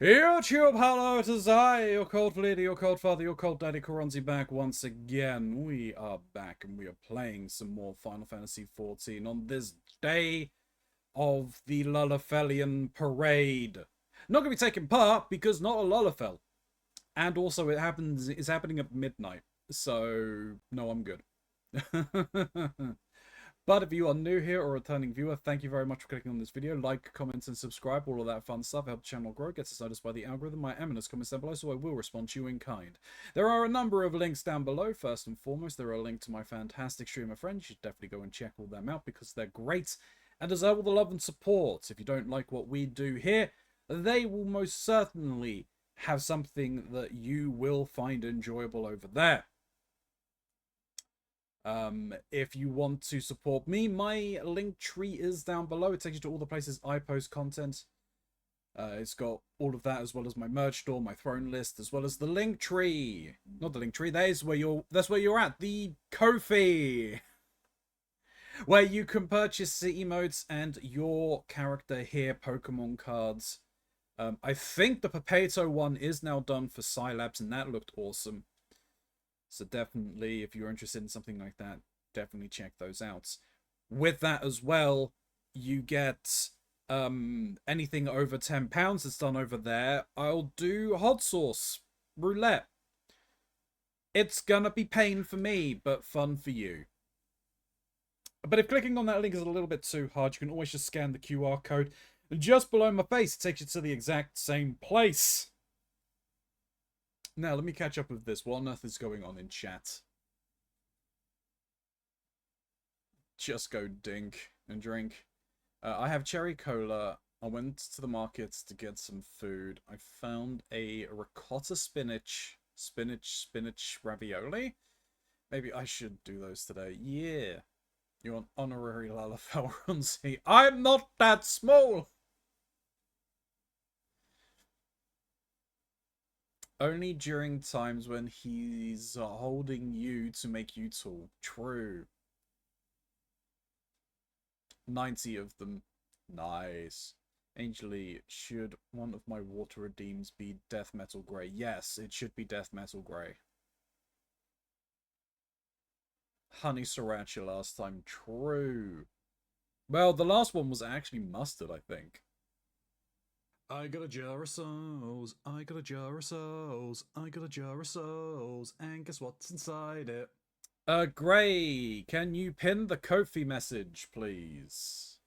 YouTube, hello, it is I, your cold lady, your cold father, your cold daddy, Keronzi, back once again. We are back and we are playing some more Final Fantasy XIV on this day of the Lullafelian Parade. Not going to be taking part because not a Lullafell. And also it's happening at midnight. So, no, I'm good. But if you are new here or a returning viewer, thank you very much for clicking on this video. Like, comment, and subscribe. All of that fun stuff helps the channel grow, gets us noticed by the algorithm. My eminence comments down below, so I will respond to you in kind. There are a number of links down below. First and foremost, there are a link to my fantastic streamer friends. You should definitely go and check all them out because they're great and deserve all the love and support. If you don't like what we do here, they will most certainly have something that you will find enjoyable over there. If you want to support me, my link tree is down below. It takes you to all the places I post content. It's got all of that as well as my merch store, my throne list, as well as the link tree. Not the link tree. That's where you're at. The Ko-fi, where you can purchase the emotes and your character here Pokemon cards. I think the Potato one is now done for Scilabs, and that looked awesome. So definitely, if you're interested in something like that, definitely check those out. With that as well, you get anything over £10 that's done over there. I'll do hot sauce roulette. It's gonna be pain for me, but fun for you. But if clicking on that link is a little bit too hard, you can always just scan the QR code. And just below my face, it takes you to the exact same place. Now, let me catch up with this. What on earth is going on in chat? Just go dink and drink. I have cherry cola. I went to the market to get some food. I found a ricotta spinach ravioli. Maybe I should do those today. Yeah. You're an honorary Lala Keronzi. I'm not that small! Only during times when he's holding you to make you tall. True. 90 of them. Nice. Angely, should one of my water redeems be Death Metal Grey? Yes, it should be Death Metal Grey. Honey Sriracha last time. True. Well, the last one was actually mustard, I think. I got a jar of souls, I got a jar of souls, I got a jar of souls, and guess what's inside it? Gray, can you pin the Ko-fi message, please?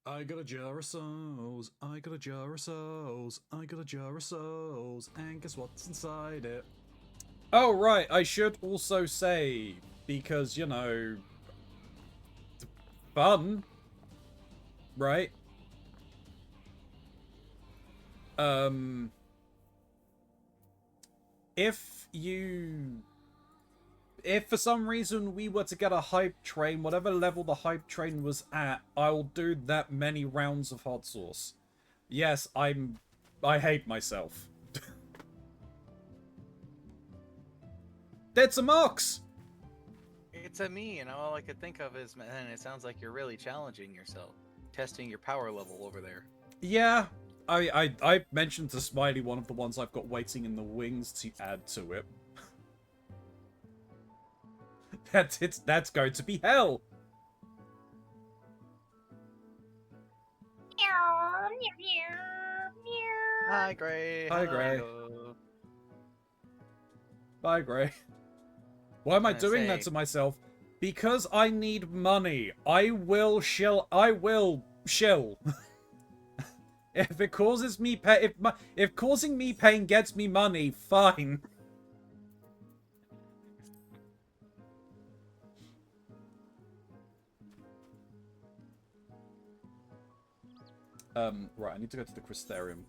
I got a jar of souls, I got a jar of souls, I got a jar of souls, and guess what's inside it? Oh, right, I should also say, because, you know, fun. Right? If for some reason we were to get a hype train, whatever level the hype train was at, I'll do that many rounds of hot sauce. Yes, I hate myself. That's a Mox! It's a me, and all I could think of is, man, it sounds like you're really challenging yourself. Testing your power level over there. Yeah, I mentioned to Smiley one of the ones I've got waiting in the wings to add to it. That's going to be hell. Hi, Gray. Hi, Gray. Bye, Gray. Why am I doing that to myself? Because I need money. I will shill. If it causes me if causing me pain gets me money, fine. Right, I need to go to the Crystarium.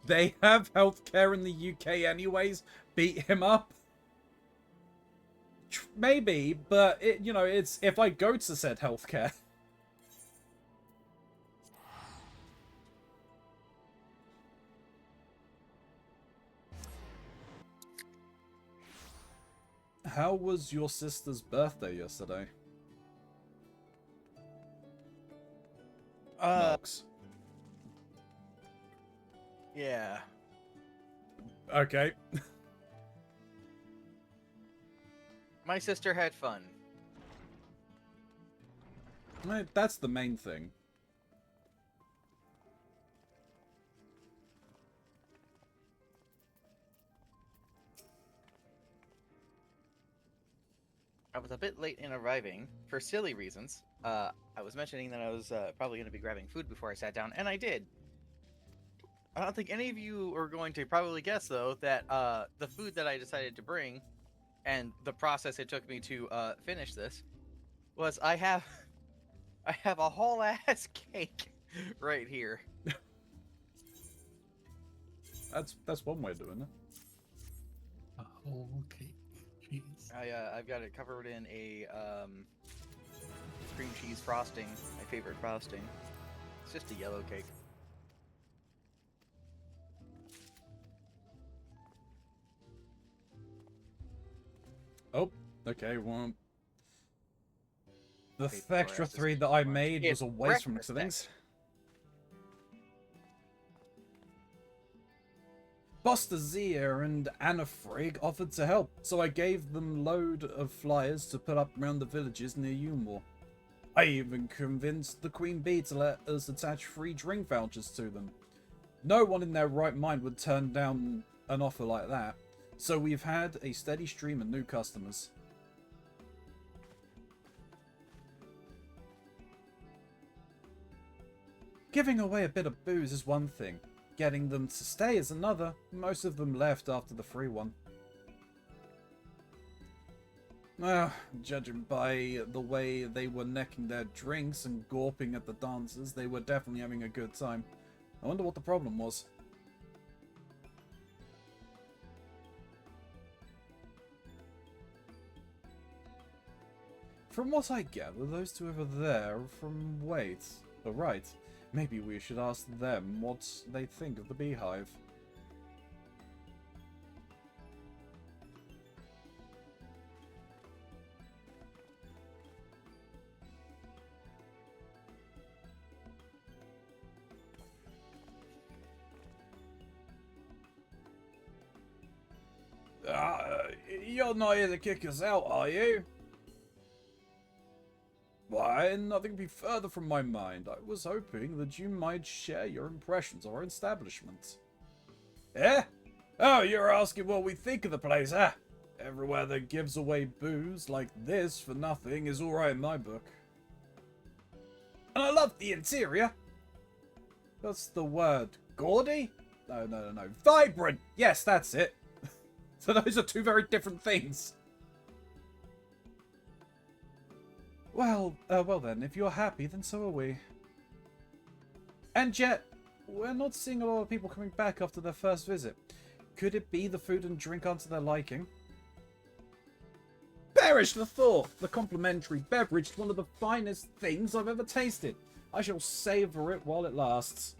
They have healthcare in the UK anyways. Beat him up. Maybe, but you know, it's if I go to said healthcare. how was your sister's birthday yesterday? Marks. Yeah. Okay. My sister had fun. Right, that's the main thing. I was a bit late in arriving for silly reasons. I was mentioning that I was probably going to be grabbing food before I sat down, and I did. I don't think any of you are going to probably guess, though, that the food that I decided to bring and the process it took me to finish this was I have a whole ass cake right here. That's one way of doing it. A whole cake. Jeez. I've got it covered in a cream cheese frosting, my favorite frosting. It's just a yellow cake. Oh, okay, well... The Paper extra glass is 3 too that I much. made It's was a waste from breakfast next to things. Buster Zia and Anna Frigg offered to help, so I gave them load of flyers to put up around the villages near Yumor. I even convinced the Queen Bee to let us attach free drink vouchers to them. No one in their right mind would turn down an offer like that, so we've had a steady stream of new customers. Giving away a bit of booze is one thing. Getting them to stay is another. Most of them left after the free one. Well, judging by the way they were necking their drinks and gawping at the dancers, they were definitely having a good time. I wonder what the problem was. From what I gather, those two over there are from Wait. Oh, right. Maybe we should ask them what they think of the beehive. You're not here to kick us out, are you? Why, nothing could be further from my mind. I was hoping that you might share your impressions of our establishment. Eh? Oh, you're asking what we think of the place, huh? Everywhere that gives away booze like this for nothing is alright in my book. And I love the interior. What's the word? Gaudy? No. Vibrant! Yes, that's it. So those are two very different things. Well then, if you're happy, then so are we. And yet, we're not seeing a lot of people coming back after their first visit. Could it be the food and drink aren't to their liking? Perish the thought! The complimentary beverage is one of the finest things I've ever tasted. I shall savour it while it lasts.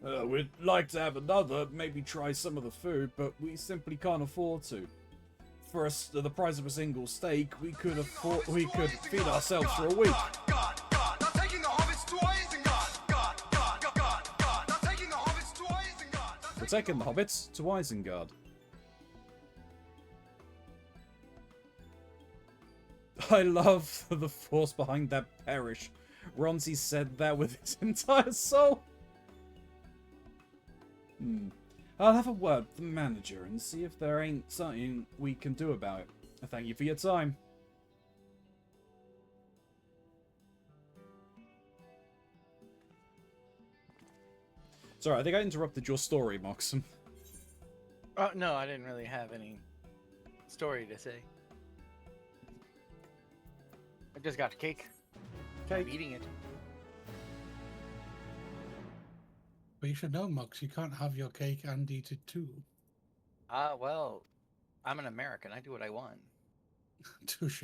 We'd like to have another, maybe try some of the food, but we simply can't afford to. For the price of a single steak, we could feed ourselves for a week. We're taking the hobbits to Isengard. I love the force behind that perish. Keronzi said that with his entire soul. I'll have a word with the manager and see if there ain't something we can do about it. Thank you for your time. Sorry, I think I interrupted your story, Moxon. Oh, no, I didn't really have any story to say. I just got cake. I'm eating it. But you should know, Mox, you can't have your cake and eat it too. Well, I'm an American. I do what I want. Touche.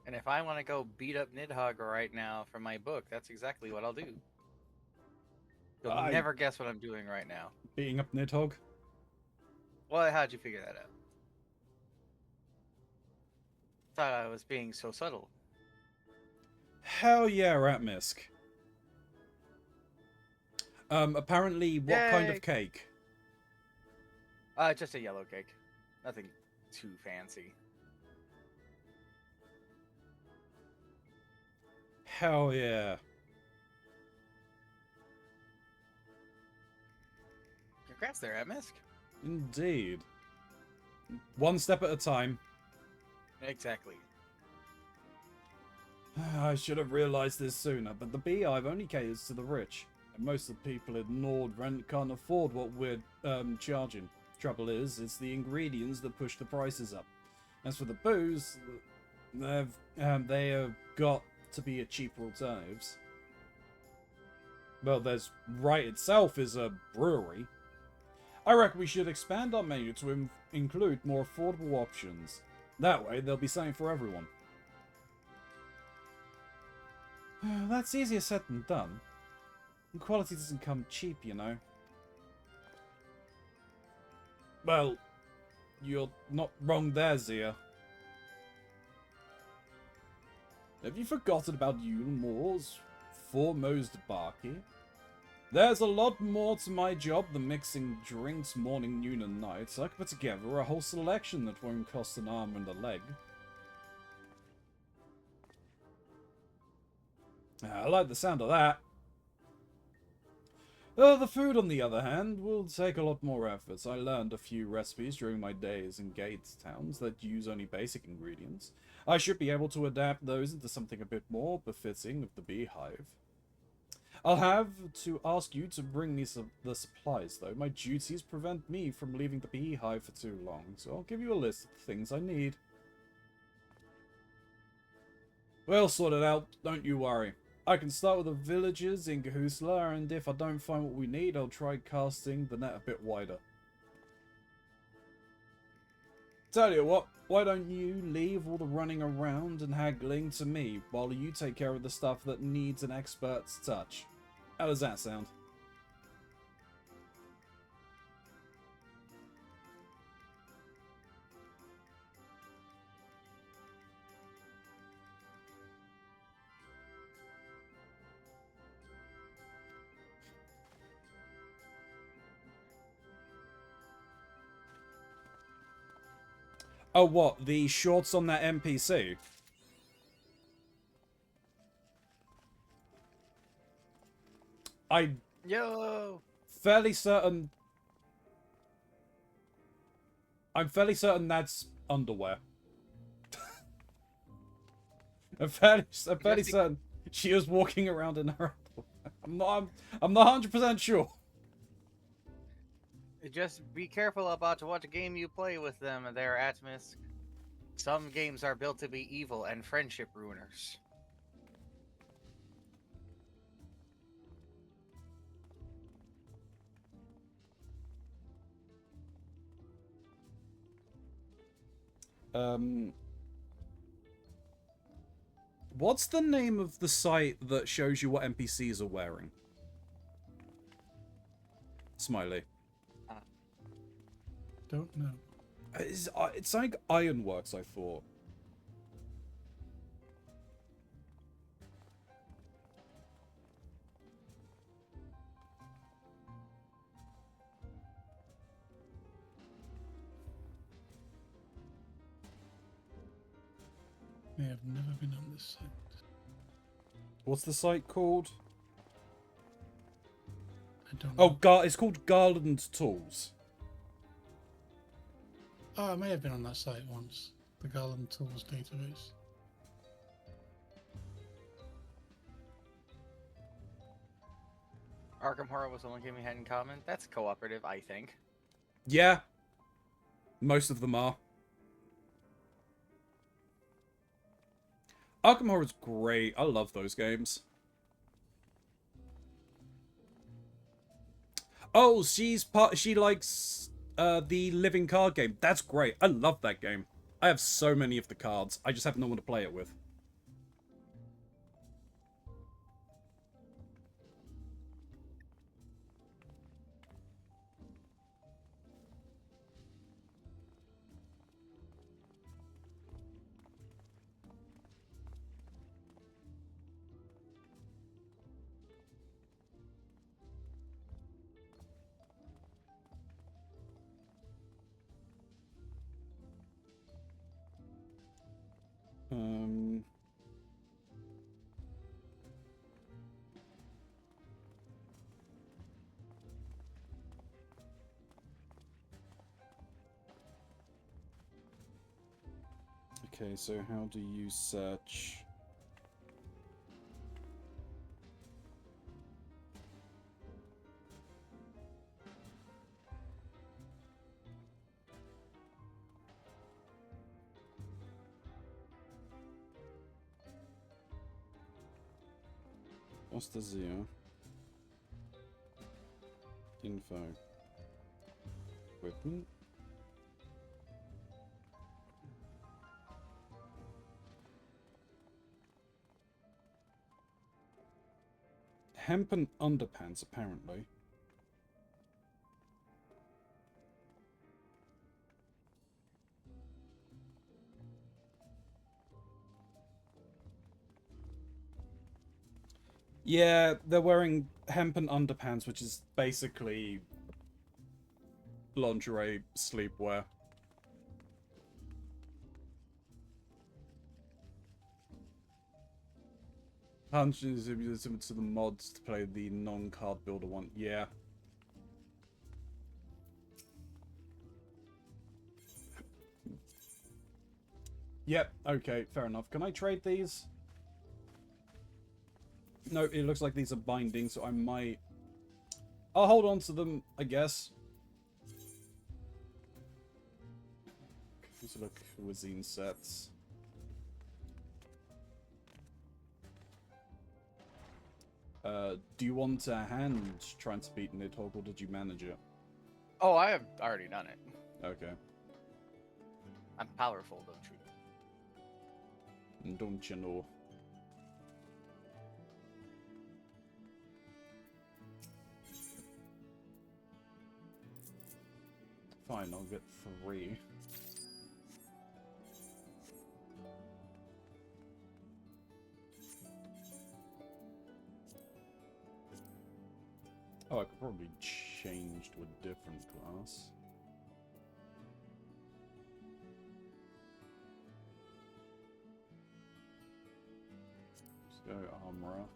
And if I want to go beat up Nidhogg right now for my book, that's exactly what I'll do. You'll I never guess what I'm doing right now. beating up Nidhogg. Well, how'd you figure that out? Thought I was being so subtle. Hell yeah, Ratmisk. Apparently, what kind Yay! of cake? Just a yellow cake. Nothing too fancy. Hell yeah. Congrats there, Emisk. Indeed. One step at a time. Exactly. I should have realized this sooner, but the beehive only caters to the rich. And most of the people in Nordrent can't afford what we're charging. Trouble is, it's the ingredients that push the prices up. As for the booze, they have got to be cheaper alternatives. Well, there's Right itself is a brewery. I reckon we should expand our menu to include more affordable options. That way, there'll be something for everyone. That's easier said than done. And quality doesn't come cheap, you know. Well, you're not wrong there, Zia. Have you forgotten about Yulmore's foremost barkeep? There's a lot more to my job than mixing drinks morning, noon, and night. So I can put together a whole selection that won't cost an arm and a leg. I like the sound of that. The food, on the other hand, will take a lot more effort. I learned a few recipes during my days in Gates towns that use only basic ingredients. I should be able to adapt those into something a bit more befitting of the beehive. I'll have to ask you to bring me the supplies, though. My duties prevent me from leaving the beehive for too long, so I'll give you a list of the things I need. We'll sort it out, don't you worry. I can start with the villagers in Gahusla, and if I don't find what we need, I'll try casting the net a bit wider. Tell you what, why don't you leave all the running around and haggling to me, while you take care of the stuff that needs an expert's touch? How does that sound? Oh, what? The shorts on that NPC? I'm fairly certain... I'm fairly certain that's underwear. I'm fairly certain she was walking around in her underwear. I'm not 100% sure. Just be careful about what game you play with them there, Atmos. Some games are built to be evil and friendship ruiners. What's the name of the site that shows you what NPCs are wearing? Smiley. Don't know. It's like Ironworks, I thought. I have never been on this site. What's the site called? I don't know. Oh, it's called Garland Tools. Oh, I may have been on that site once. The Garland Tools database. Arkham Horror was the one game we had in common. That's cooperative, I think. Yeah. Most of them are. Arkham Horror is great. I love those games. Oh, she likes the living card game. That's great. I love that game. I have so many of the cards. I just have no one to play it with. Okay, so how do you search? What's the zero? Info. Equipment. Hempen underpants, apparently. Yeah, they're wearing hempen underpants, which is basically lingerie sleepwear. Punches is similar to the mods to play the non-card builder one. Yeah. Yep, okay, fair enough. Can I trade these? No, it looks like these are binding, so I might... I'll hold on to them, I guess. These are the cuisine sets. Do you want a hand trying to beat Nidhogg, or did you manage it? Oh, I have already done it. Okay. I'm powerful, don't you? Don't you know? Fine, I'll get 3. Oh, I could probably change to a different class. Let's go Armorer.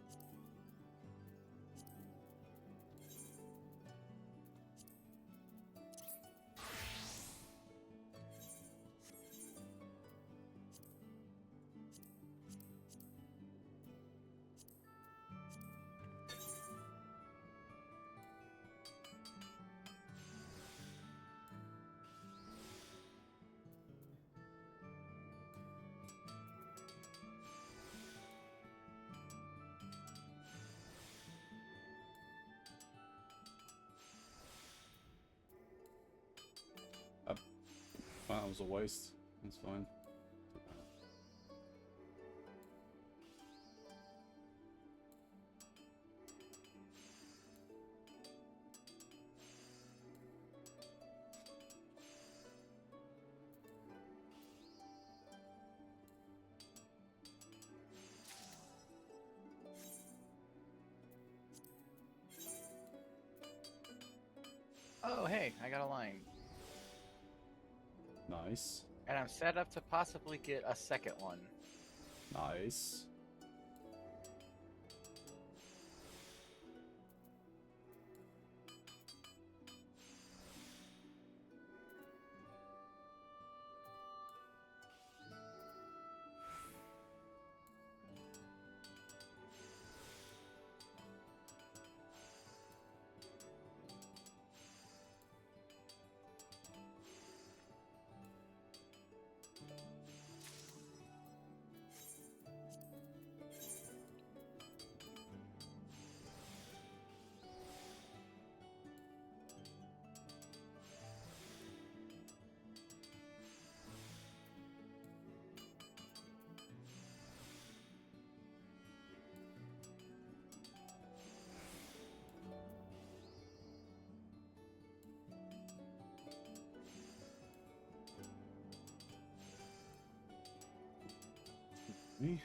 That was a waste. That's fine. Oh, hey, I got a line. Nice. And I'm set up to possibly get a second one. Nice. Me?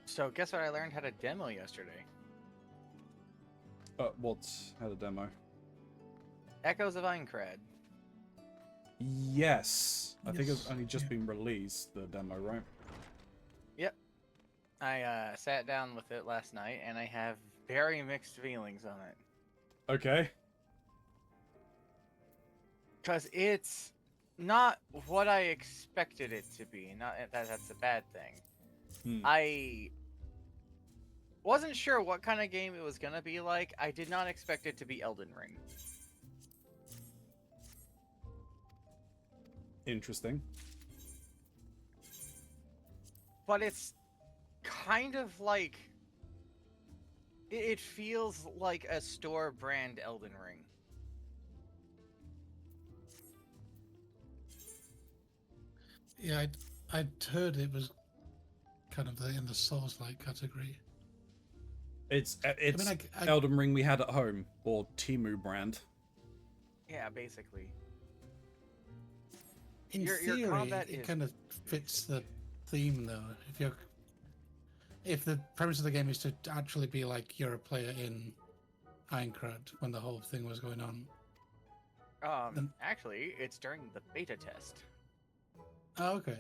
So guess what I learned how to demo yesterday? What's had a demo? Echoes of Aincrad. Yes. I think it's Yes, only just yeah. been released, the demo, right? Yep. I sat down with it last night, and I have very mixed feelings on it. Okay. Because it's not what I expected it to be. Not that's a bad thing. Hmm. I wasn't sure what kind of game it was gonna be like. I did not expect it to be Elden Ring. Interesting. But it's kind of like it feels like a store brand Elden Ring. Yeah, I'd heard it was kind of in the Souls-like category. It's I mean, Elden Ring we had at home, or Timu brand. Yeah, basically. in your theory, combat it is kind of fits the theme, though. If the premise of the game is to actually be like you're a player in Aincrad when the whole thing was going on. Actually, it's during the beta test. Oh, okay.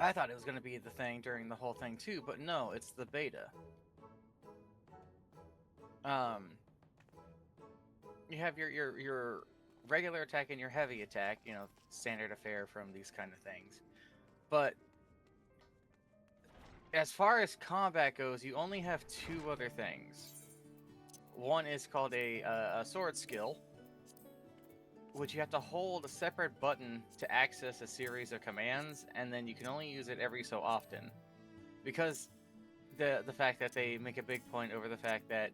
I thought it was going to be the thing during the whole thing too, but no, it's the beta. You have your regular attack and your heavy attack, you know, standard affair from these kind of things. But as far as combat goes, you only have two other things. One is called a sword skill, which you have to hold a separate button to access a series of commands, and then you can only use it every so often. Because the fact that they make a big point over the fact that,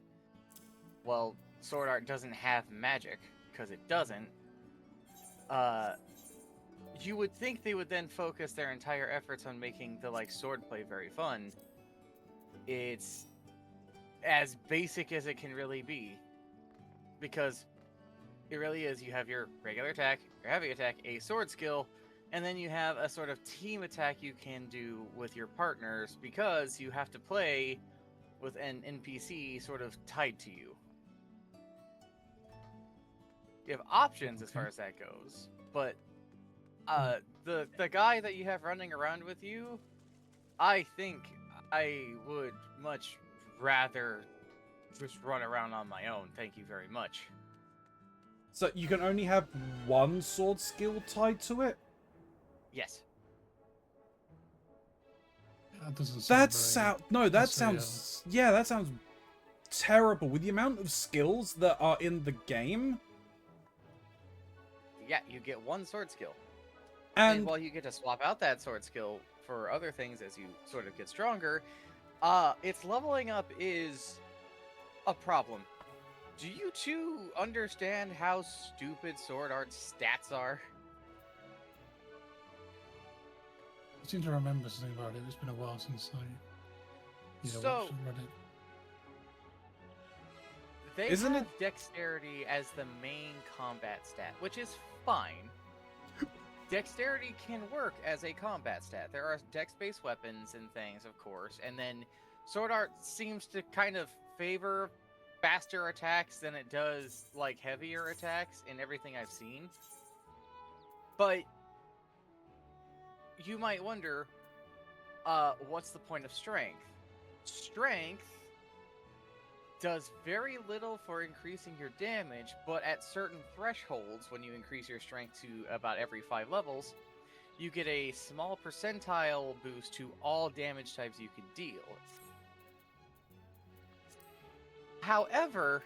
well, sword art doesn't have magic, because it doesn't, you would think they would then focus their entire efforts on making the swordplay very fun. It's as basic as it can really be, because it really is. You have your regular attack, your heavy attack, a sword skill, and then you have a sort of team attack you can do with your partners, because you have to play with an NPC sort of tied to you. You have options as far as that goes, but the guy that you have running around with you, I think I would much rather just run around on my own. Thank you very much. So you can only have one sword skill tied to it? Yes. That doesn't sound that sounds that sounds terrible. With the amount of skills that are in the game. Yeah, you get one sword skill. And while you get to swap out that sword skill for other things as you sort of get stronger, its leveling up is a problem. Do you two understand how stupid sword art stats are? I seem to remember something about it. It's been a while since I watched and read it. They Isn't have dexterity as the main combat stat, which is fine. Dexterity can work as a combat stat. There are dex-based weapons and things, of course, and then sword art seems to kind of favor faster attacks than it does heavier attacks in everything I've seen. But you might wonder, what's the point of strength? Strength does very little for increasing your damage, but at certain thresholds, when you increase your strength to about every 5 levels, you get a small percentile boost to all damage types you can deal. However,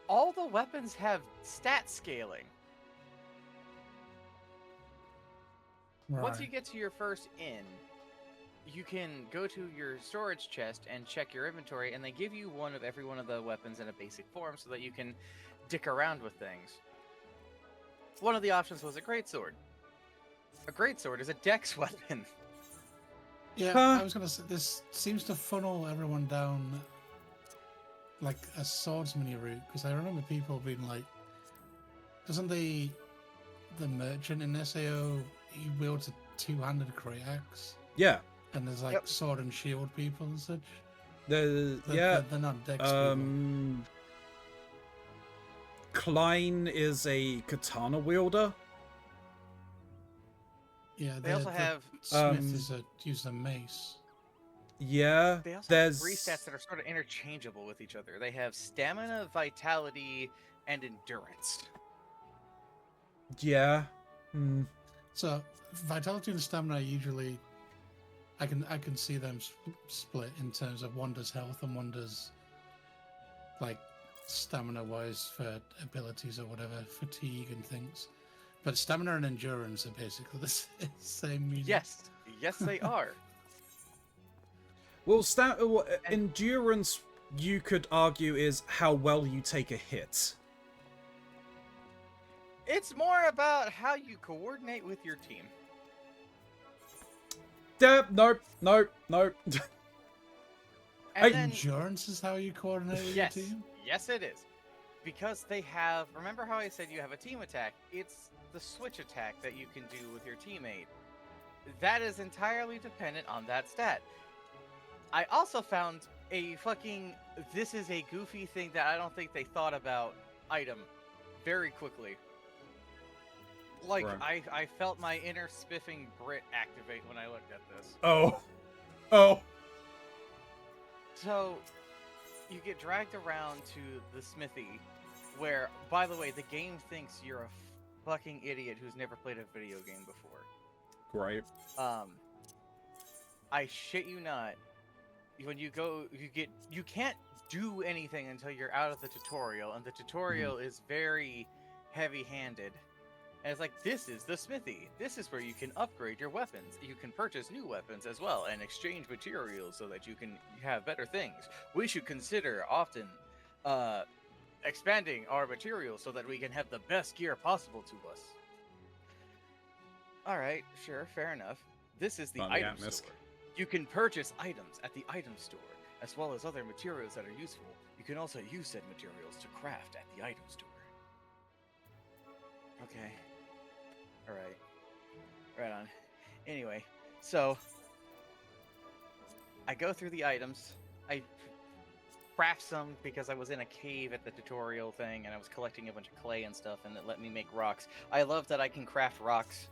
all the weapons have stat scaling. Right. Once you get to your first inn, you can go to your storage chest and check your inventory, and they give you one of every one of the weapons in a basic form so that you can dick around with things. One of the options was a greatsword. A greatsword is a dex weapon. Yeah, I was going to say, this seems to funnel everyone down like a swordsman route, because I remember people being like, doesn't the merchant in SAO, he wields a two-handed great axe? Yeah. And there's sword and shield people and such. They're not dex people. Klein is a katana wielder. Yeah, they also have Smith uses a mace. Yeah, they also have 3 stats that are sort of interchangeable with each other. They have stamina, vitality, and endurance. Yeah. Hmm. So vitality and stamina usually, I can see them split in terms of one does health and one does like stamina wise for abilities or whatever, fatigue and things. But stamina and endurance are basically the same music. Yes, they are. Well, endurance, you could argue, is how well you take a hit. It's more about how you coordinate with your team. Nope. And then, Endurance is how you coordinate with yes, your team? yes, it is. Because they have, remember how I said you have a team attack? It's the switch attack that you can do with your teammate. That is entirely dependent on that stat. I also found a fucking, this is a goofy thing that I don't think they thought about item very quickly. Like, Right. I felt my inner spiffing Brit activate when I looked at this. Oh. So, you get dragged around to the smithy, where, by the way, the game thinks you're a fucking idiot who's never played a video game before. Great. I shit you not. When you go, you can't do anything until you're out of the tutorial, and the tutorial is very heavy-handed. And it's like, this is the smithy. This is where you can upgrade your weapons. You can purchase new weapons as well, and exchange materials so that you can have better things. We should consider often expanding our materials so that we can have the best gear possible to us. Alright, sure, fair enough. This is the item store. You can purchase items at the item store, as well as other materials that are useful. You can also use said materials to craft at the item store. Okay. Alright. Right on. Anyway, so I go through the items. I craft some because I was in a cave at the tutorial thing and I was collecting a bunch of clay and stuff, and it let me make rocks. I love that I can craft rocks.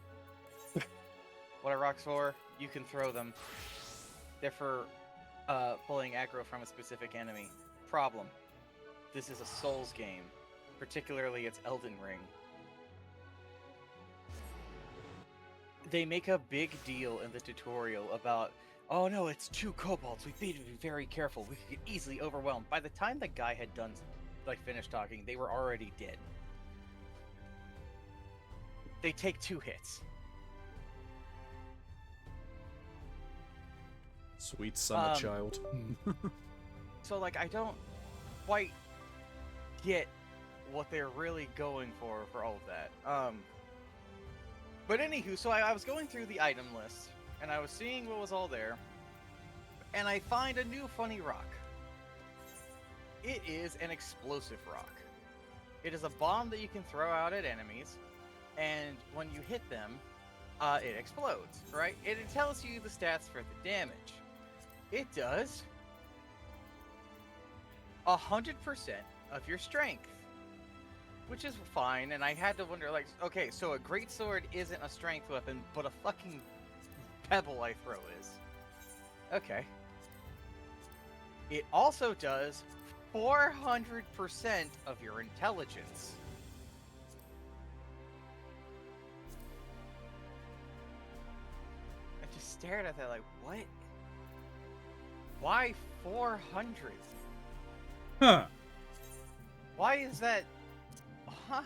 What are rocks for? You can throw them. They're for pulling aggro from a specific enemy. Problem. This is a Souls game. Particularly its Elden Ring. They make a big deal in the tutorial about, oh no, it's 2 kobolds, we need to be very careful, we could get easily overwhelmed. By the time the guy had done, like, finished talking, they were already dead. They take 2 hits. Sweet summer child. So, like, I don't quite get what they're really going for all of that. But anywho, so I was going through the item list, and I was seeing what was all there, and I find a new funny rock. It is an explosive rock. It is a bomb that you can throw out at enemies, and when you hit them, it explodes, right? And it tells you the stats for the damage. It does 100% of your strength, which is fine, and I had to wonder, like, okay, so a greatsword isn't a strength weapon, but a fucking pebble I throw is. Okay. It also does 400% of your intelligence. I just stared at that like, what? Why 400? Huh. Why is that? Huh?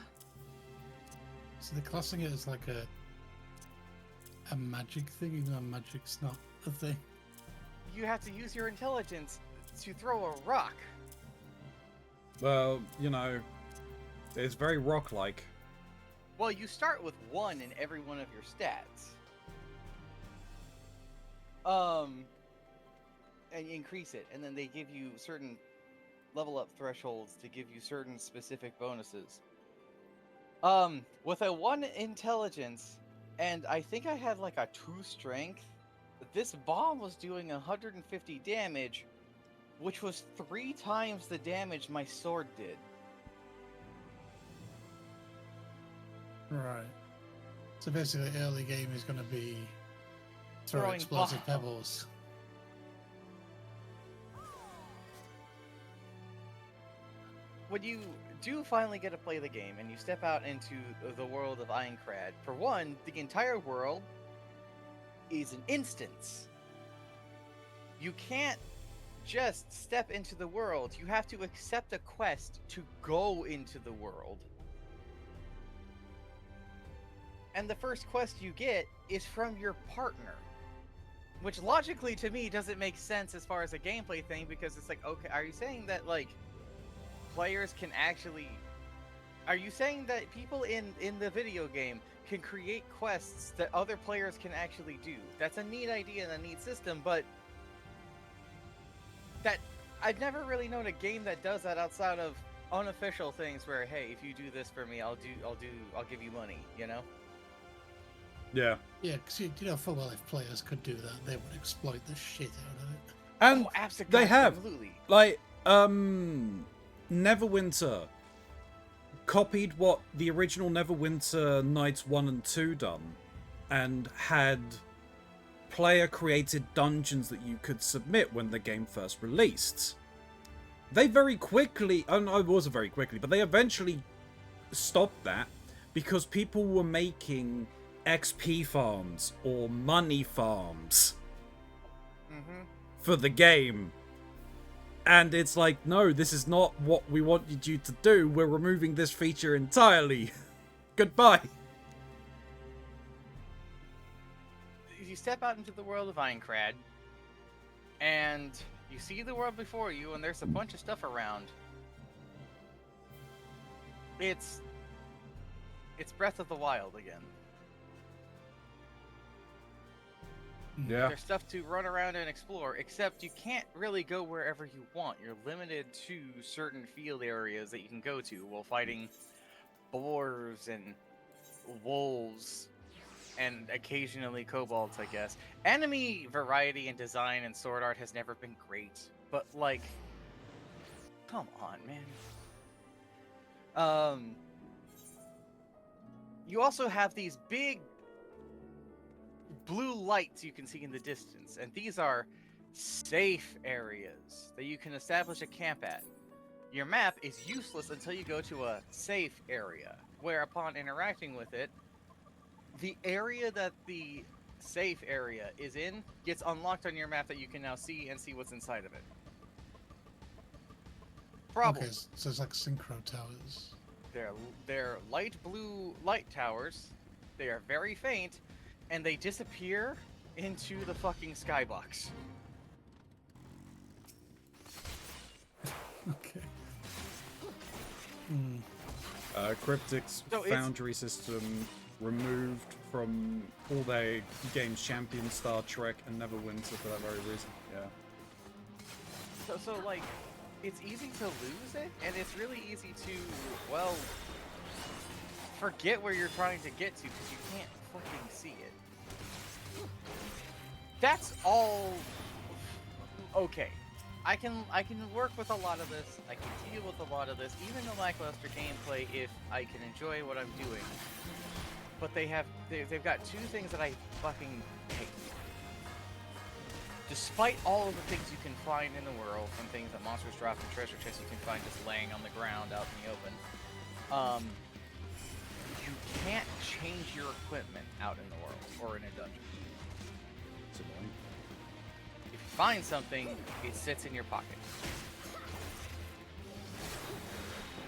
So they're classing it as like a magic thing, even though magic's not a thing. You have to use your intelligence to throw a rock. Well, you know, it's very rock-like. Well, you start with 1 in every one of your stats. And you increase it, and then they give you certain level up thresholds to give you certain specific bonuses. With a 1 intelligence, and I think I had like a 2 strength, this bomb was doing 150 damage, which was 3 times the damage my sword did. Right. So basically, early game is going to be Throwing explosive bombs. pebbles. when you do finally get to play the game and you step out into the world of Aincrad, for one, the entire world is an instance. You can't just step into the world. You have to accept a quest to go into the world. And the first quest you get is from your partner. Which logically to me doesn't make sense as far as a gameplay thing, because it's like, okay, are you saying that like players can actually... Are you saying that people in the video game can create quests that other players can actually do? That's a neat idea and a neat system, but that I've never really known a game that does that outside of unofficial things where, hey, if you do this for me, I'll give you money, you know? Yeah. Yeah, because you know full well if players could do that, they would exploit the shit out of it. And Oh, absolutely. they have. Absolutely. Like, Neverwinter copied what the original Neverwinter Nights 1 and 2 done, and had player-created dungeons that you could submit when the game first released. They very quickly, oh no, it wasn't very quickly, but they eventually stopped that because people were making XP farms or money farms for the game. And it's like, no, this is not what we wanted you to do. We're removing this feature entirely. Goodbye. You step out into the world of Aincrad, and you see the world before you, and there's a bunch of stuff around. It's Breath of the Wild again. Yeah. There's stuff to run around and explore, except you can't really go wherever you want. You're limited to certain field areas that you can go to while fighting boars and wolves and occasionally kobolds, I guess. Enemy variety and design and sword art has never been great, but like, come on, man. You also have these big blue lights you can see in the distance, and these are safe areas that you can establish a camp at. Your map is useless until you go to a safe area, where upon interacting with it, the area that the safe area is in gets unlocked on your map that you can now see and see what's inside of it. Problem. Okay, so it's like synchro towers. They're light blue light towers. They are very faint, and they disappear into the fucking skybox. Okay. Cryptic's Foundry system removed from all their games Champion, Star Trek, and Neverwinter for that very reason. Yeah. So like, it's easy to lose it, and it's really easy to, well, forget where you're trying to get to because you can't fucking see it. That's all okay. I can work with a lot of this. I can deal with a lot of this, even the lackluster gameplay, if I can enjoy what I'm doing. But they've got two things that I fucking hate. Despite all of the things you can find in the world, from things that monsters drop and treasure chests you can find just laying on the ground out in the open, you can't change your equipment out in the world or in a dungeon. It's annoying. If you find something, it sits in your pocket.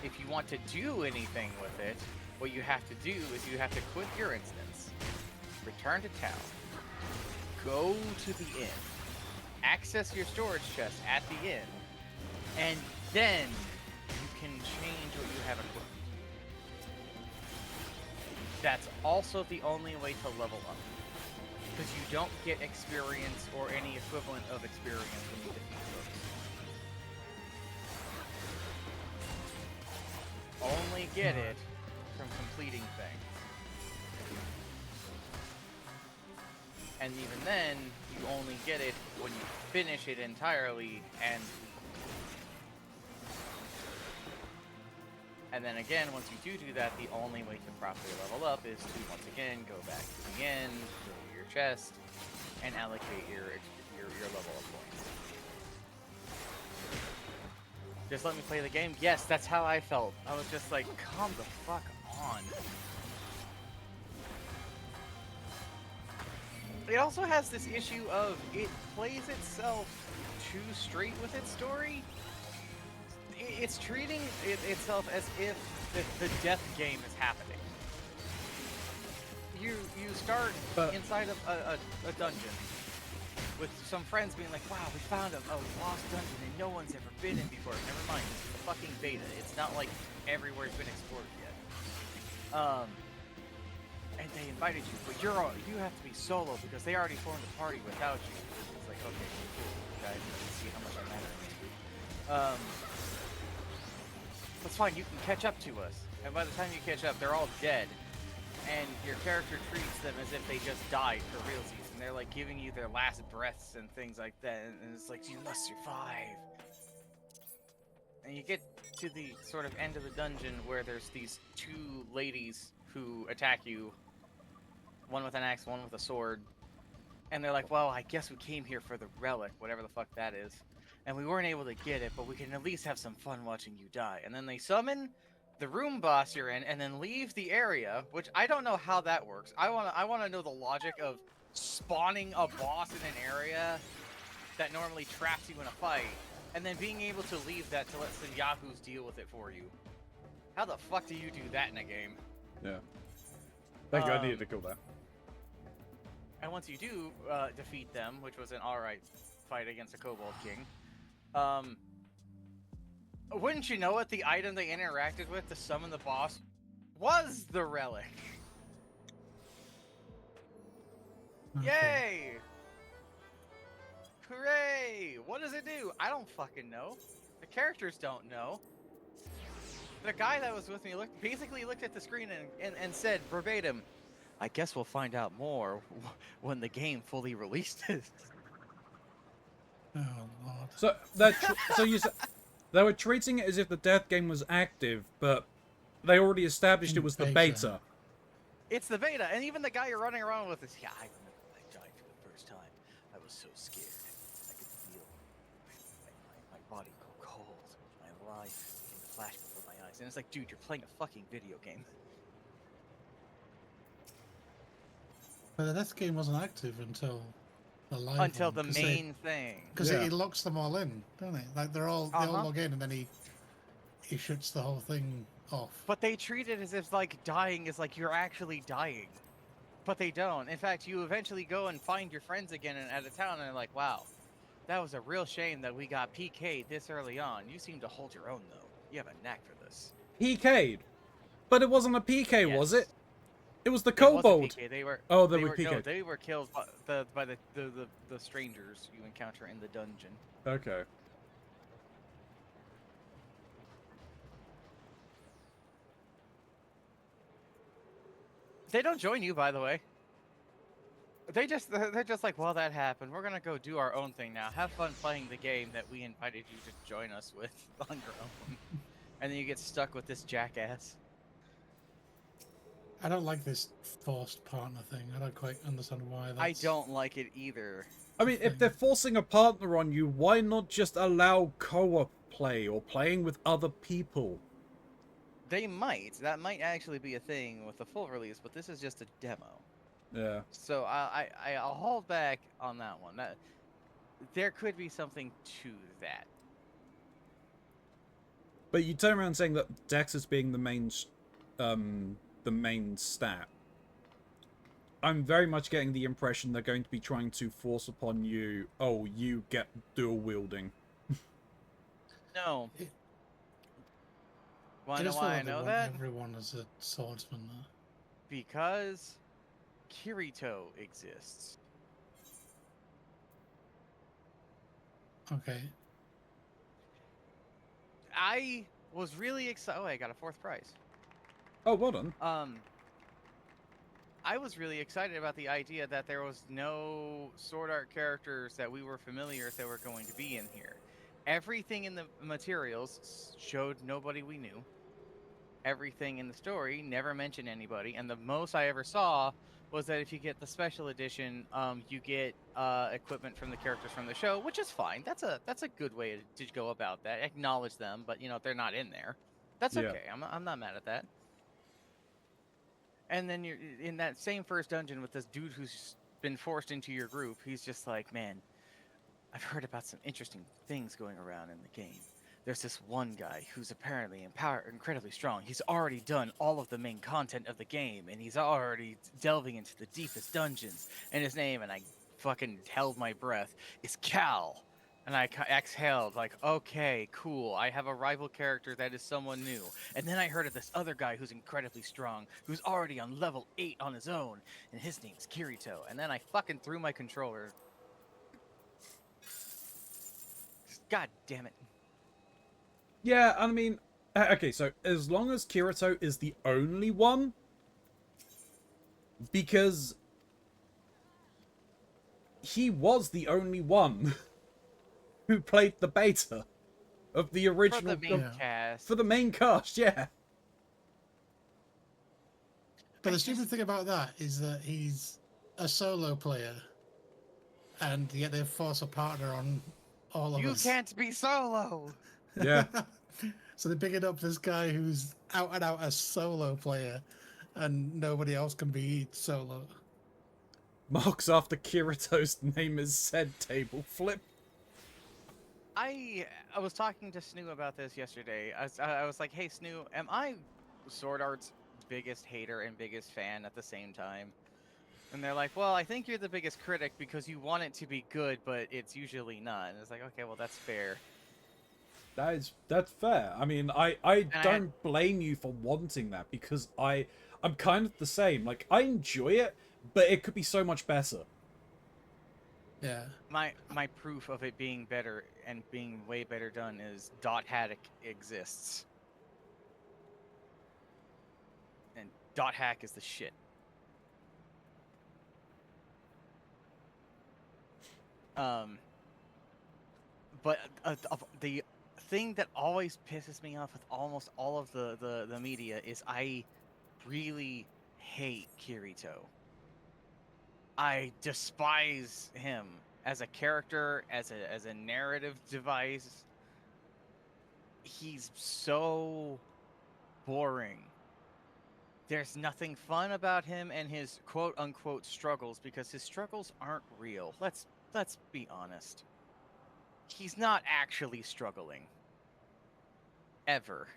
If you want to do anything with it, what you have to do is you have to quit your instance, return to town, go to the inn, access your storage chest at the inn, and then you can change what you have equipped. That's also the only way to level up, because you don't get experience or any equivalent of experience when you defeat foes. Only get it from completing things. And even then, you only get it when you finish it entirely, and then again, once you do that, the only way to properly level up is to once again go back to the inn, go to your chest, and allocate your level of points. Just let me play the game. Yes, that's how I felt. I was just like, calm the fuck on. It also has this issue of it plays itself too straight with its story. It's treating itself as if the death game is happening. You start inside of a dungeon with some friends being like, wow, we found a lost dungeon and no one's ever been in before. Never mind, it's a fucking beta. It's not like everywhere's been explored yet. And they invited you, but you have to be solo because they already formed a party without you. It's like, okay, cool, guys, let's see how much I matter. That's fine, you can catch up to us. And by the time you catch up, they're all dead. And your character treats them as if they just died for realsies. And they're like giving you their last breaths and things like that. And it's like, you must survive. And you get to the sort of end of the dungeon where there's these two ladies who attack you. One with an axe, one with a sword. And they're like, well, I guess we came here for the relic, whatever the fuck that is. And we weren't able to get it, but we can at least have some fun watching you die. And then they summon the room boss you're in, and then leave the area, which I don't know how that works. I wanna know the logic of spawning a boss in an area that normally traps you in a fight, and then being able to leave that to let some yahoos deal with it for you. How the fuck do you do that in a game? Yeah. Thank you, I needed to kill that. And once you do defeat them, which was an alright fight against a Kobold King, wouldn't you know it, the item they interacted with to summon the boss was the relic. Okay. Yay! Hooray! What does it do? I don't fucking know. The characters don't know. The guy that was with me basically looked at the screen and said verbatim, I guess we'll find out more when the game fully releases. Oh, Lord. So you said they were treating it as if the death game was active, but they already established it was the beta. It's the beta, and even the guy you're running around with is, yeah, I remember when I died for the first time. I was so scared. I could feel my body go cold. My life began to flash before my eyes. And it's like, dude, you're playing a fucking video game. But the death game wasn't active until the live until one, the main thing. Because it locks them all in, don't it? Like they all log in, and then he shuts the whole thing off. But they treat it as if like dying is like you're actually dying. But they don't. In fact, you eventually go and find your friends again at a town, and they're like, wow, that was a real shame that we got PK'd this early on. You seem to hold your own, though. You have a knack for this. PK'd? But it wasn't a PK, yes. Was it? It was the kobold. They were. Oh, they were PK'd. No, they were killed by the strangers you encounter in the dungeon. Okay. They don't join you, by the way. They're just like, well, that happened. We're gonna go do our own thing now. Have fun playing the game that we invited you to join us with on your own. And then you get stuck with this jackass. I don't like this forced partner thing. I don't quite understand why that's... I don't like it either. I mean, if they're forcing a partner on you, why not just allow co-op play or playing with other people? They might. That might actually be a thing with the full release, but this is just a demo. Yeah. So I'll hold back on that one. There could be something to that. But you turn around saying that Dex is being the main stat. I'm very much getting the impression they're going to be trying to force upon you, oh, you get dual wielding. No. Why I know that? Everyone is a swordsman though. Because Kirito exists. Okay. I was really excited. Oh, I got a 4th prize. Oh, well done. I was really excited about the idea that there was no Sword Art characters that we were familiar that were going to be in here. Everything in the materials showed nobody we knew. everything in the story, never mention anybody, and the most I ever saw was that if you get the special edition, you get equipment from the characters from the show, which is fine. That's a good way to go about that. Acknowledge them, but they're not in there. That's Yeah. okay. I'm not mad at that. And then you're in that same first dungeon with this dude who's been forced into your group. He's just like, man, I've heard about some interesting things going around in the game. There's this one guy who's apparently incredibly strong. He's already done all of the main content of the game, and he's already delving into the deepest dungeons. And his name, and I fucking held my breath, is Cal. And I exhaled, like, okay, cool. I have a rival character that is someone new. And then I heard of this other guy who's incredibly strong, who's already on level 8 on his own, and his name's Kirito. And then I fucking threw my controller. God damn it. Yeah, I mean, okay, so as long as Kirito is the only one, because he was the only one who played the beta of the original For the main cast. For the main cast, yeah. But the stupid thing about that is that he's a solo player, and yet they force a partner on all of us. You can't be solo. Yeah. So they're picking up this guy who's out and out a solo player, and nobody else can be solo. Marks after Kirito's name is said table flip. I was talking to Snoo about this yesterday. I was like, hey, Snoo, am I Sword Art's biggest hater and biggest fan at the same time? And they're like, well, I think you're the biggest critic because you want it to be good, but it's usually not. And it's like, okay, well, that's fair. That's fair. I mean, I don't blame you for wanting that, because I'm kind of the same. Like, I enjoy it, but it could be so much better. Yeah. My proof of it being better and being way better done is Dot Hack exists. And Dot Hack is the shit. But the thing that always pisses me off with almost all of the media is I really hate Kirito. I despise him as a character, as a narrative device. He's so boring. There's nothing fun about him and his quote-unquote struggles, because his struggles aren't real. Let's be honest. He's not actually struggling. Ever.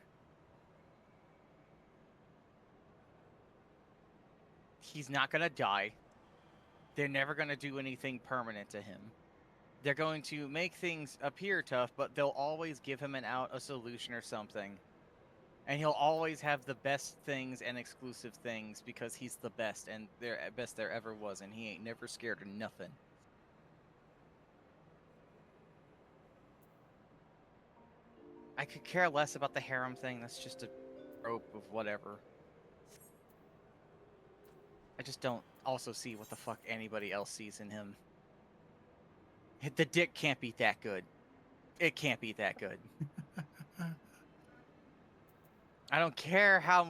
He's not gonna die. They're never gonna do anything permanent to him. They're going to make things appear tough, but they'll always give him an out, a solution or something. And he'll always have the best things and exclusive things because he's the best, and best there ever was, and he ain't never scared of nothing. I could care less about the harem thing. That's just a trope of whatever. I just don't also see what the fuck anybody else sees in him. The dick can't be that good. It can't be that good. I don't care how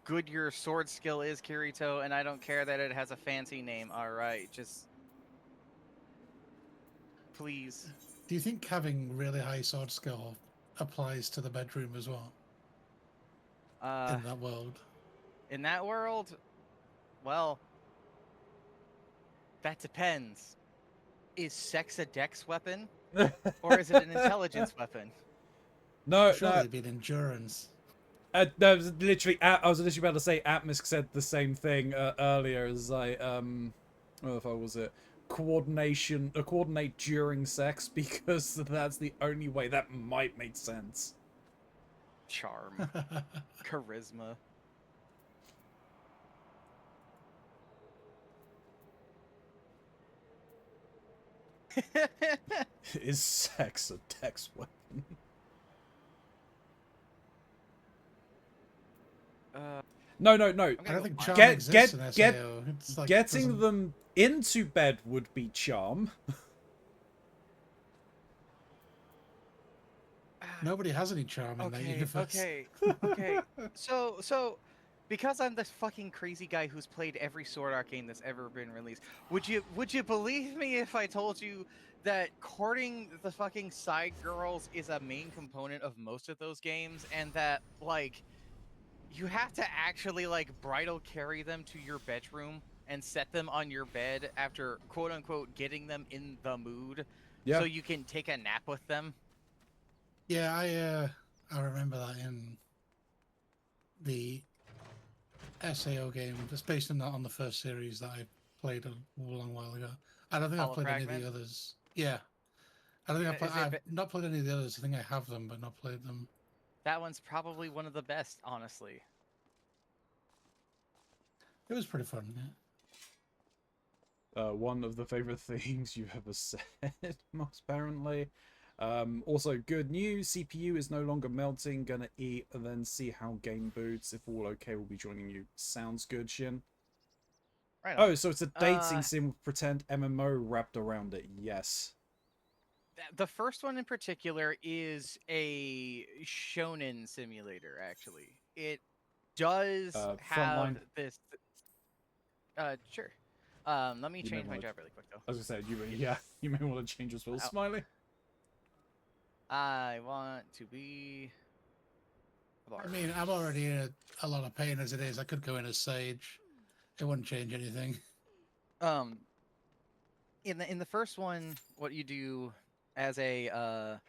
good your sword skill is, Kirito, and I don't care that it has a fancy name. Alright, just... please. Do you think having really high sword skill applies to the bedroom as well? In that world? In that world? Well, that depends. Is sex a dex weapon? Or is it an intelligence weapon? No, Surely no. it'd be an endurance. I was literally about to say Atmos said the same thing earlier, as what the fuck was it? Coordinate during sex, because that's the only way that might make sense. Charm. Charisma. Is sex a dex weapon? No. I don't think charm Get- exists get- in get- SAO. It's like, Getting doesn't- them into bed would be charm. Nobody has any charm in that Okay, universe. okay. So, because I'm this fucking crazy guy who's played every Sword Art game that's ever been released, would you believe me if I told you that courting the fucking side girls is a main component of most of those games, and that like you have to actually like bridal carry them to your bedroom and set them on your bed after quote unquote getting them in the mood so Yeah. you can take a nap with them? Yeah, I remember that in the SAO game. It's based on the first series that I played a long while ago. I don't think I've Hollow played any of Fragment? the others. Yeah, I don't think Is it I've not played any of the others. I think I have them, but not played them. That one's probably one of the best, honestly. It was pretty fun. Yeah. One of the favorite things you've ever said, most apparently. Also, good news. CPU is no longer melting. Gonna eat and then see how game boots. If all okay, we'll be joining you. Sounds good, Shin. Right on. Oh, so it's a dating sim with pretend MMO wrapped around it. Yes. The first one in particular is a shonen simulator, actually. It does have Frontline. this... Sure. Let me You may change my want to. job really quick, though. As I said, you may want to change as well. Oh. Smiley. I want to be... I mean, I'm already in a lot of pain as it is. I could go in as Sage. It wouldn't change anything. In the first one, what you do as a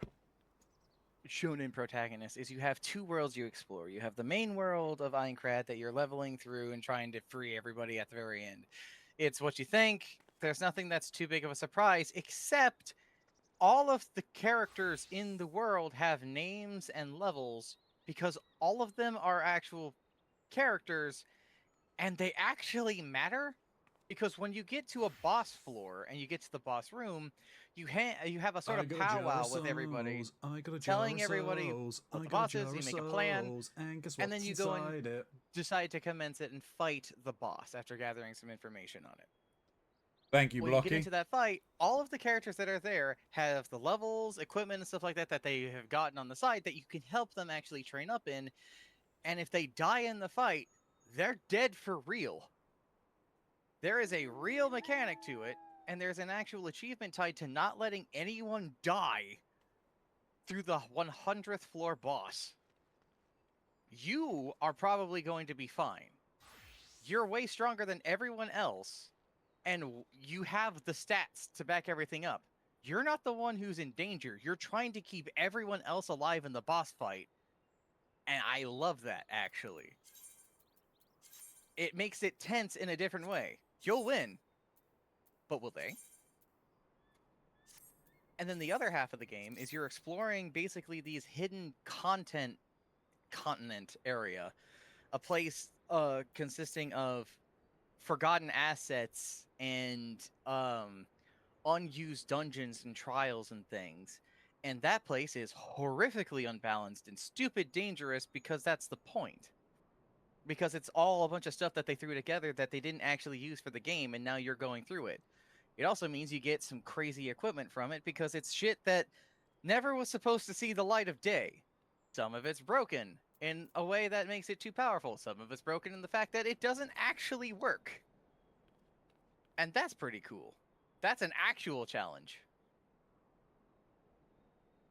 shonen protagonist is you have two worlds you explore. You have the main world of Aincrad that you're leveling through and trying to free everybody at the very end. It's what you think. There's nothing that's too big of a surprise, except all of the characters in the world have names and levels because all of them are actual characters and they actually matter. Because when you get to a boss floor and you get to the boss room, you have a sort of powwow with everybody, telling everybody what the boss is. You make a plan, and then you go and decide to commence it and fight the boss after gathering some information on it. Thank you, When you get Blocky. into that fight, all of the characters that are there have the levels, equipment, and stuff like that that they have gotten on the side that you can help them actually train up in. And if they die in the fight, they're dead for real. There is a real mechanic to it, and there's an actual achievement tied to not letting anyone die through the 100th floor boss. You are probably going to be fine. You're way stronger than everyone else, and you have the stats to back everything up. You're not the one who's in danger. You're trying to keep everyone else alive in the boss fight, and I love that, actually. It makes it tense in a different way. You'll win, but will they? And then the other half of the game is you're exploring basically these hidden continent area, a place consisting of forgotten assets and unused dungeons and trials and things. And that place is horrifically unbalanced and stupid dangerous because that's the point. Because it's all a bunch of stuff that they threw together that they didn't actually use for the game, and now you're going through it. It also means you get some crazy equipment from it because it's shit that never was supposed to see the light of day. Some of it's broken in a way that makes it too powerful. Some of it's broken in the fact that it doesn't actually work. And that's pretty cool. That's an actual challenge.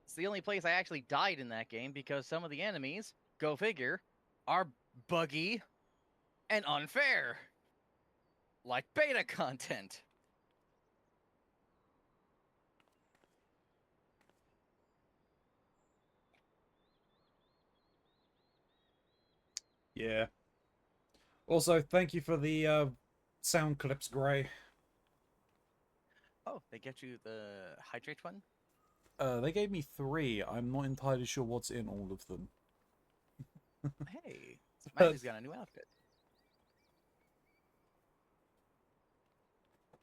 It's the only place I actually died in that game because some of the enemies, go figure, are buggy and unfair. Like beta content. Yeah. Also, thank you for the sound clips, Gray. Oh, they get you the hydrate one? They gave me 3. I'm not entirely sure what's in all of them. Hey, Smiley's got a new outfit.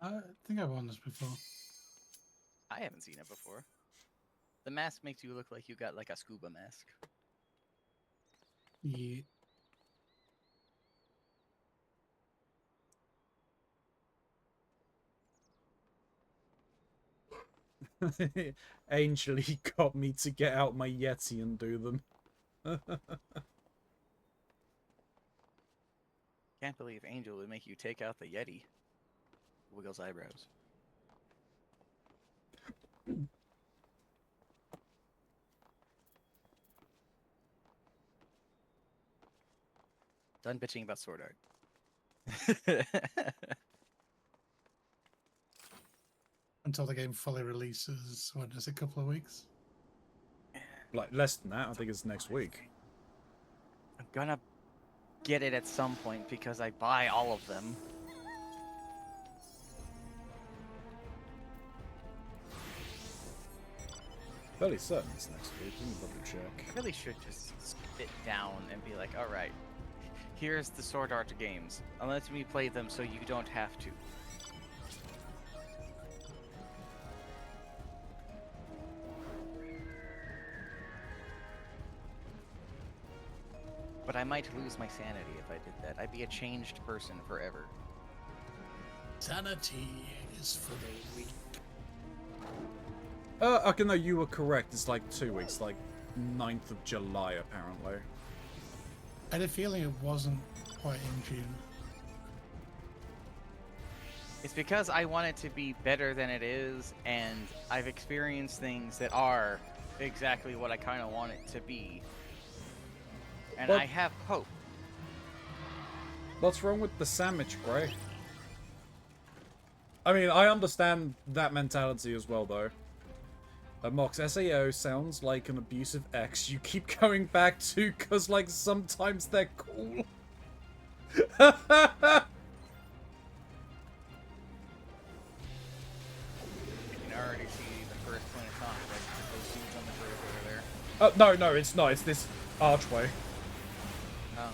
I think I've won this before. I haven't seen it before. The mask makes you look like you got like a scuba mask. Yeah. Angel, he got me to get out my Yeti and do them. Can't believe Angel would make you take out the Yeti. Wiggles eyebrows. Done bitching about Sword Art. Until the game fully releases, what is it, a couple of weeks? Like, less than that, I think it's next week. I'm gonna get it at some point because I buy all of them. Fairly certain it's next week. Let me double check. I really should just sit down and be like, alright, here's the Sword Art games. Let me play them so you don't have to. But I might lose my sanity if I did that. I'd be a changed person forever. Sanity is for the weak. Okay, no, you were correct. It's like 2 weeks, like 9th of July, apparently. I had a feeling it wasn't quite in June. It's because I want it to be better than it is, and I've experienced things that are exactly what I kind of want it to be. And Well, I have hope. What's wrong with the sandwich, Gray? I mean, I understand that mentality as well, though. Mox, SAO sounds like an abusive ex you keep going back to because, like, sometimes they're cool. You can already see the first point of contact with those dudes on the bridge over there. No, it's not. It's this archway. Oh.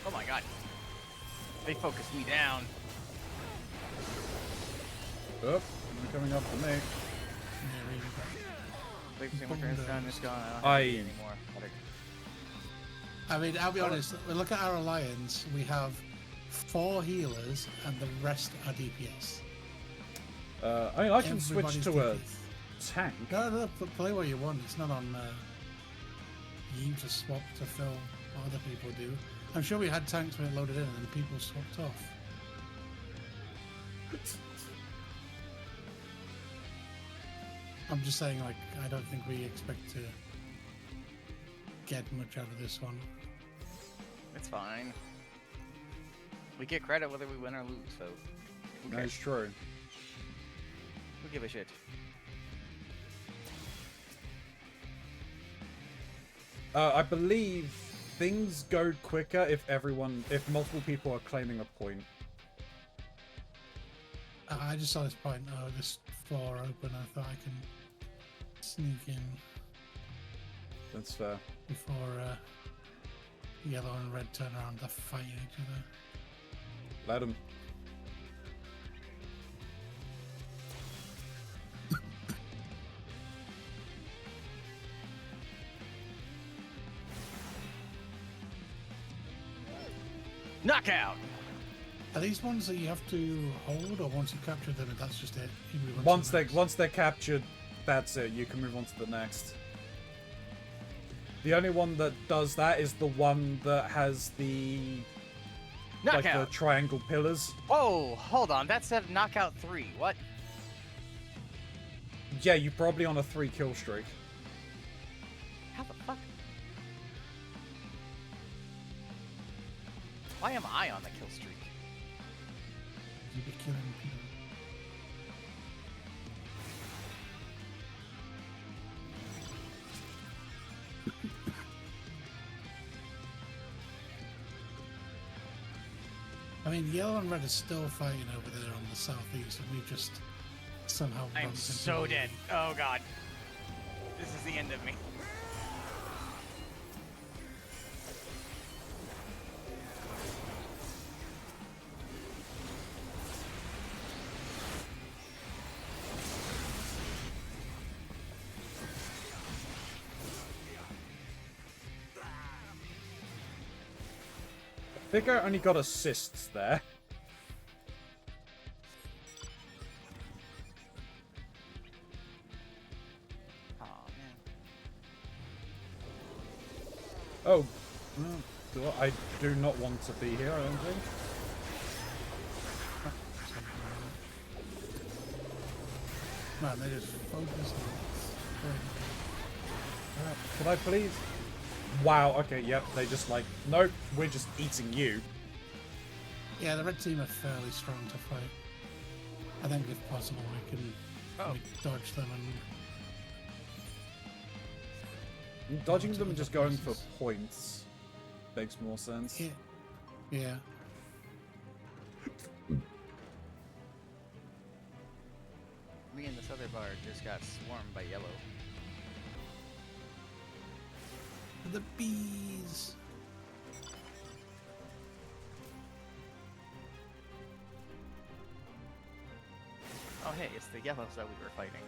Oh my god. They focused me down. Oh, you're coming up to me. Wait for my turns down this guy. I- Anymore. I mean, I'll be honest, we look at our alliance, we have 4 healers and the rest are DPS. I mean, I can switch Everybody's to a DPS. tank. No, play what you want. It's not on you to swap to fill what other people do. I'm sure we had tanks when it loaded in and then people swapped off. I'm just saying, like, I don't think we expect to get much out of this one. It's fine. We get credit whether we win or lose, so who cares? That's true. Who give a shit? I believe things go quicker if multiple people are claiming a point. I just saw this point. Oh, this floor open. I thought I can sneak in That's fair. before yellow and red turn around to fight each other. Let him. Knockout! Are these ones that you have to hold, or once you capture them, that's just it? You move on Once to the they next? once they're captured, that's it. You can move on to the next. The only one that does that is the one that has the like Knockout! the triangle pillars. Whoa, hold on. That said knockout 3. What? Yeah, you're probably on a 3 kill streak. How the fuck? Why am I on the kill streak? You'd be killing people. I mean, yellow and red are still fighting over there on the southeast, and we've just somehow. I'm bumped into so one. dead. Oh god. This is the end of me. think I only got assists there. Oh man. Oh, I do not want to be here, I don't think. Man, they just focus on Can I please? Wow, okay, yep, they just like, nope, we're just eating you. Yeah, the red team are fairly strong to fight. I think if possible we can dodge them and... Dodging them and just going for points makes more sense. Yeah. Yeah. Me and this other bar just got swarmed by yellow. The bees! Oh hey, it's the yellows that we were fighting.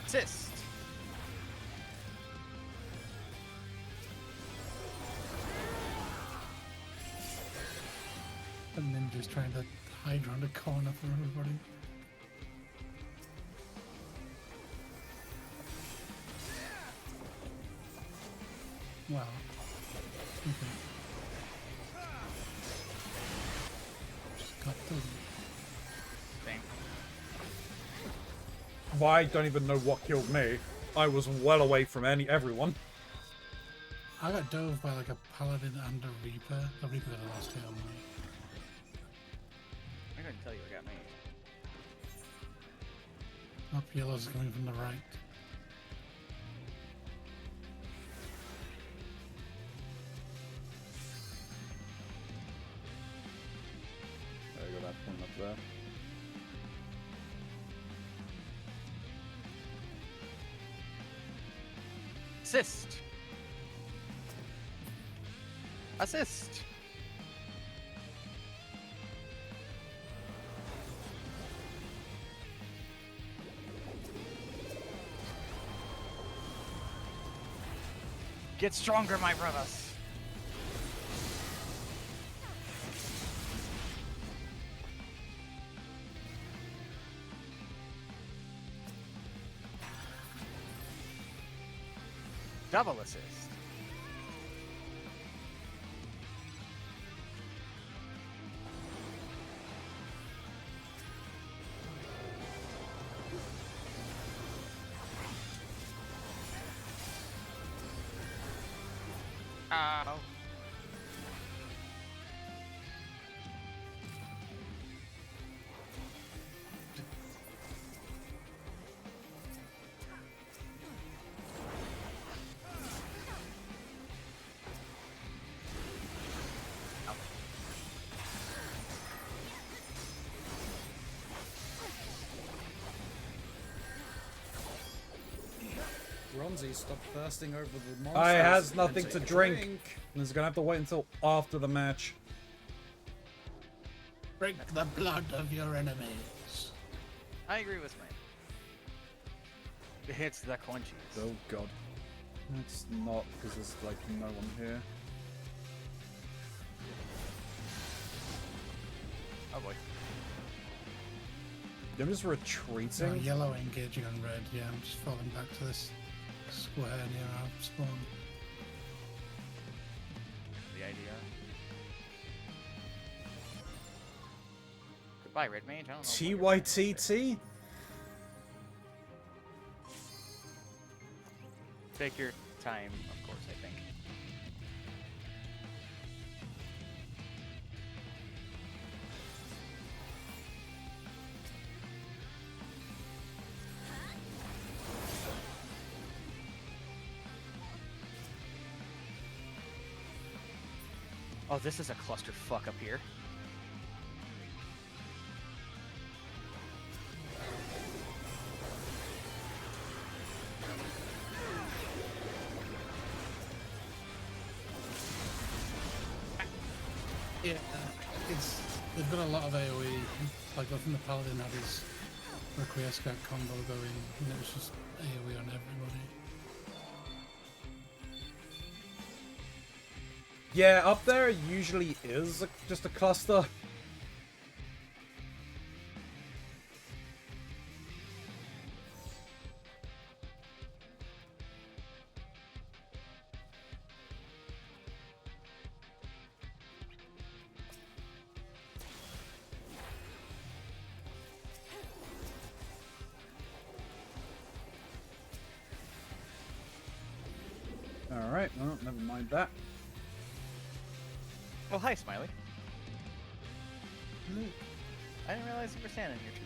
Assist! The ninja's trying to hide around a corner for everybody. Wow. Okay. Just got them. Thing. I don't even know what killed me. I was well away from everyone. I got dove by like a paladin and a reaper. The reaper got the last hit on me. I couldn't tell you what got me. Up yellow's coming from the right. There you go, that point up there. Assist! Assist! Get stronger, my brothers! Double assist. Ow. Keronzi, stop thirsting over the monsters. I has has nothing to drink. And he's gonna have to wait until after the match. Drink the blood of your enemies. I agree with Mike. It hits the crunchies. Oh god. It's not, because there's like no one here. Oh boy. I'm just retreating. Yellow engaging on red. Yeah, I'm just falling back to this square near our spawn. The idea. Goodbye, Red Mage. I don't know what you're TYTT? Take your time, of course, I think. Oh, this is a clusterfuck up here. Yeah, they've got a lot of AoE. Like, I think the paladin had his Quiescat combo going, and it was just AoE on everybody. Yeah, up there usually is just a cluster. Alright, well, never mind that. Well, hi, Smiley. I didn't realize you were standing here, too.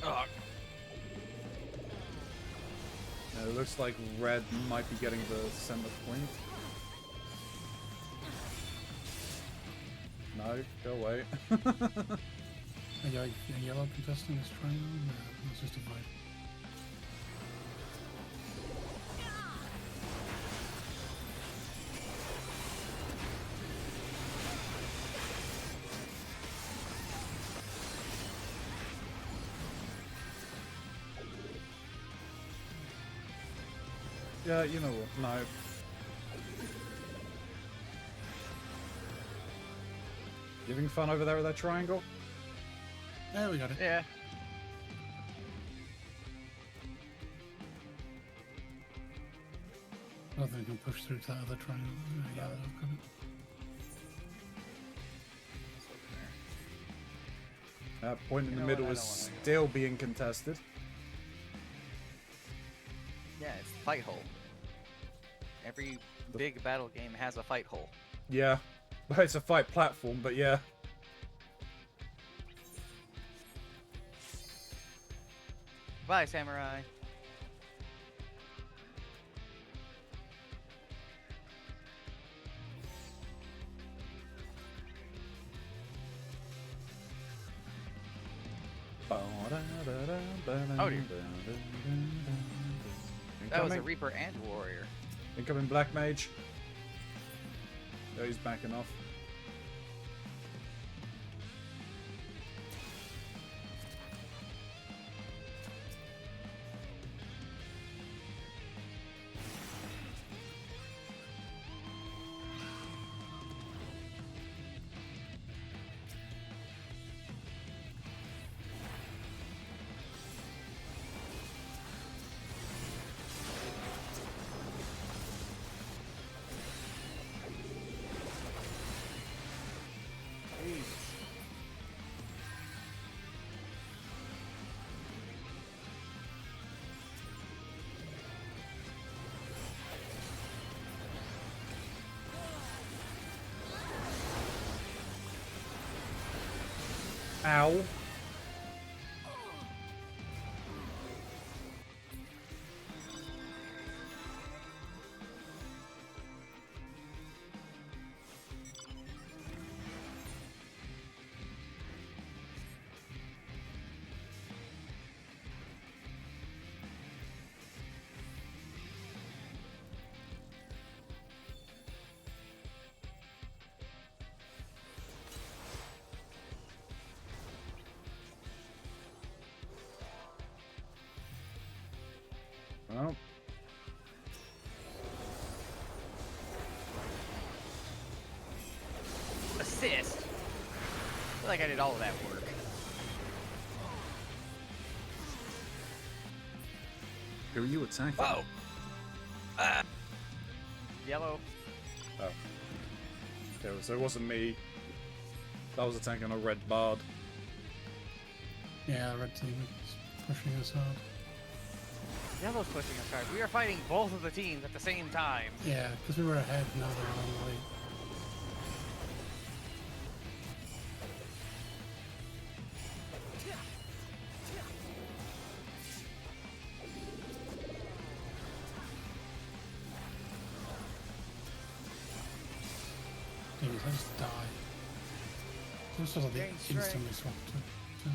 Oh, It looks like red might be getting the center point. No, go away. Are you yellow contesting this triangle? No, it's just a fight. Yeah, you know what? No. You having fun over there with that triangle? There we got it. yeah. I don't think we can push through to that other triangle. Yeah, I've got it. That point in You the know middle what? I is don't wanna- still being contested. Yeah, it's the fight hole. Every big battle game has a fight hole. Yeah. Well, it's a fight platform, but yeah. Bye, samurai. Oh, dear. That was a Reaper and Warrior. Incoming Black Mage. Oh, he's backing off. Ow. Well, Assist? I feel like I did all of that work. who are you attacking? Whoa! Yellow. Oh. Yeah, so it wasn't me. That was attacking a red bard. Yeah, red team is pushing us hard. Yellow's pushing us hard. We are fighting both of the teams at the same time. Yeah, because we were ahead, now they're on late. Jeez, I just die. Some sort of the Gain strength. instantly swapped to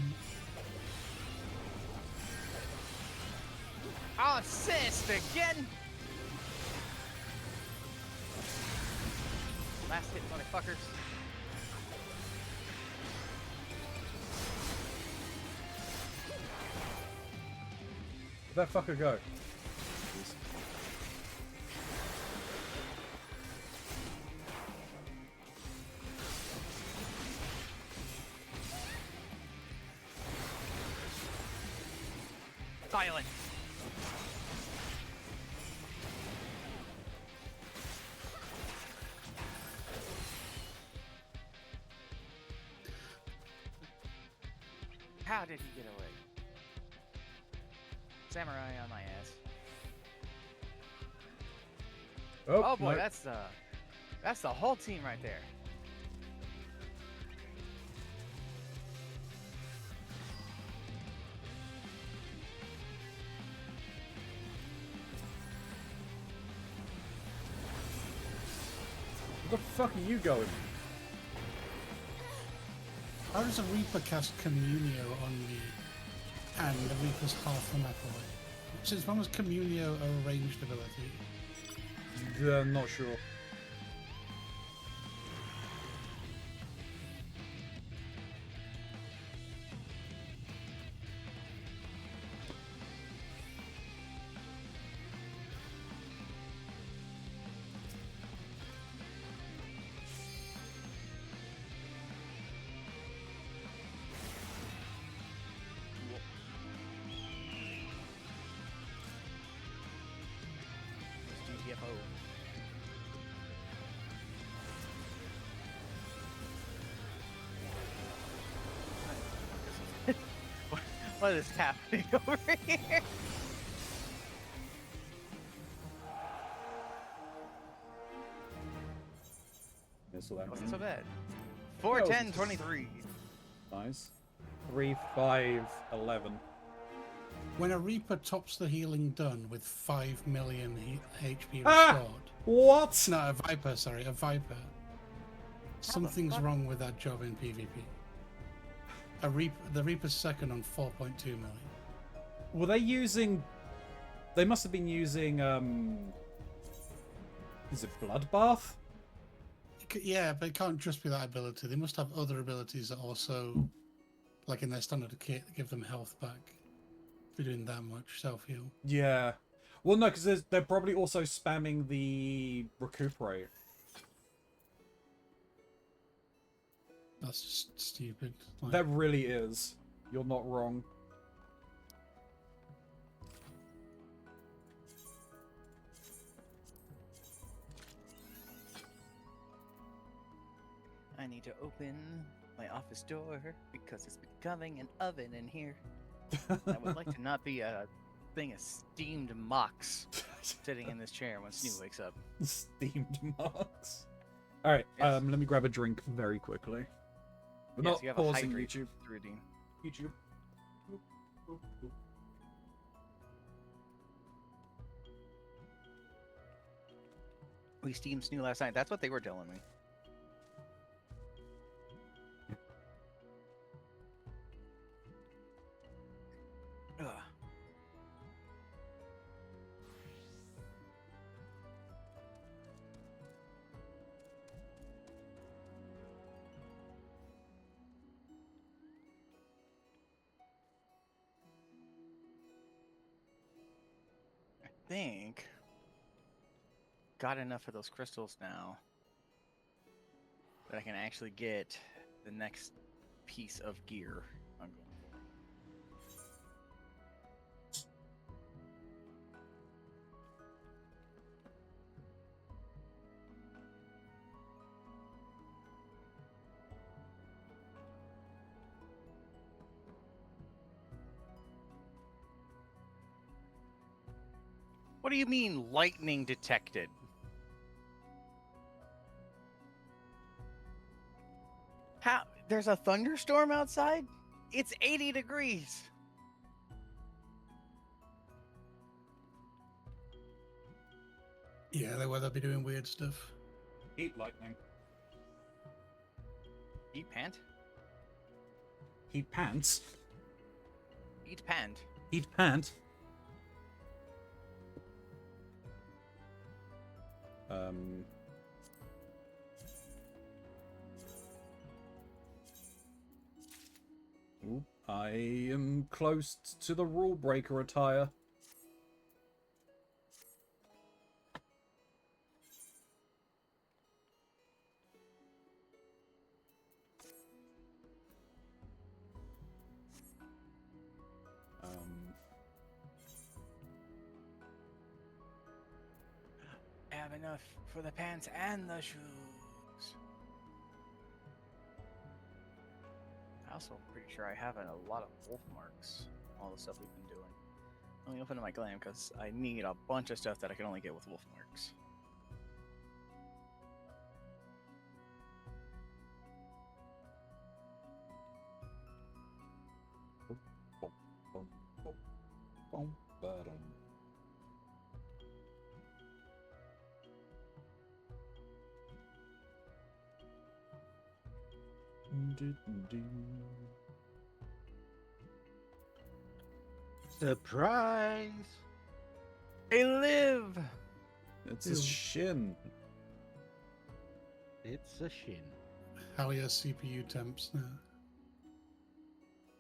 Assist again! Last hit, motherfuckers. Where'd that fucker go? Silent. How did he get away? Samurai on my ass. Oh boy, no. that's the whole team right there. Where the fuck are you going? How does a Reaper cast Communio on me and the Reaper's half the map away? Since when was Communio a ranged ability? I'm not sure. GTFO. What is happening over here? Wasn't so bad. 4, 10, 23. Nice. 3, 5, 11. When a Reaper tops the healing done with 5 million HP Ah! restored. What? No, a Viper, sorry, a Viper. Something's wrong with that job in PvP. The Reaper's second on 4.2 million. Were they using... They must have been using, Is it Bloodbath? Yeah, but it can't just be that ability. They must have other abilities that also, like in their standard kit, give them health back. If you're doing that much self-heal. Yeah. Well, no, because they're probably also spamming the recuperate. That's just stupid. Like, That really is. You're not wrong. I need to open my office door because it's becoming an oven in here. I would like to not be a thing of steamed mocks sitting in this chair when Snoo wakes up. Steamed marks. Alright, Yes. let me grab a drink very quickly. We're Yes, not you have a pausing hydrate YouTube. routine. YouTube. We steamed Snoo last night. That's what they were telling me. Ugh. I think got enough of those crystals now that I can actually get the next piece of gear I'm going for. What do you mean lightning detected? How? There's a thunderstorm outside? It's 80 degrees. yeah, they'll be doing weird stuff. Heat lightning. Eat pant? Heat pants. Eat pant. Heat pant. Oop, I am close to the rule breaker attire. I have enough for the pants and the shoes. I also pretty sure I have a lot of wolf marks. All the stuff we've been doing. Let me open up my glam because I need a bunch of stuff that I can only get with wolf marks. Surprise! They live! It's a shin. It's a shin. How are your CPU temps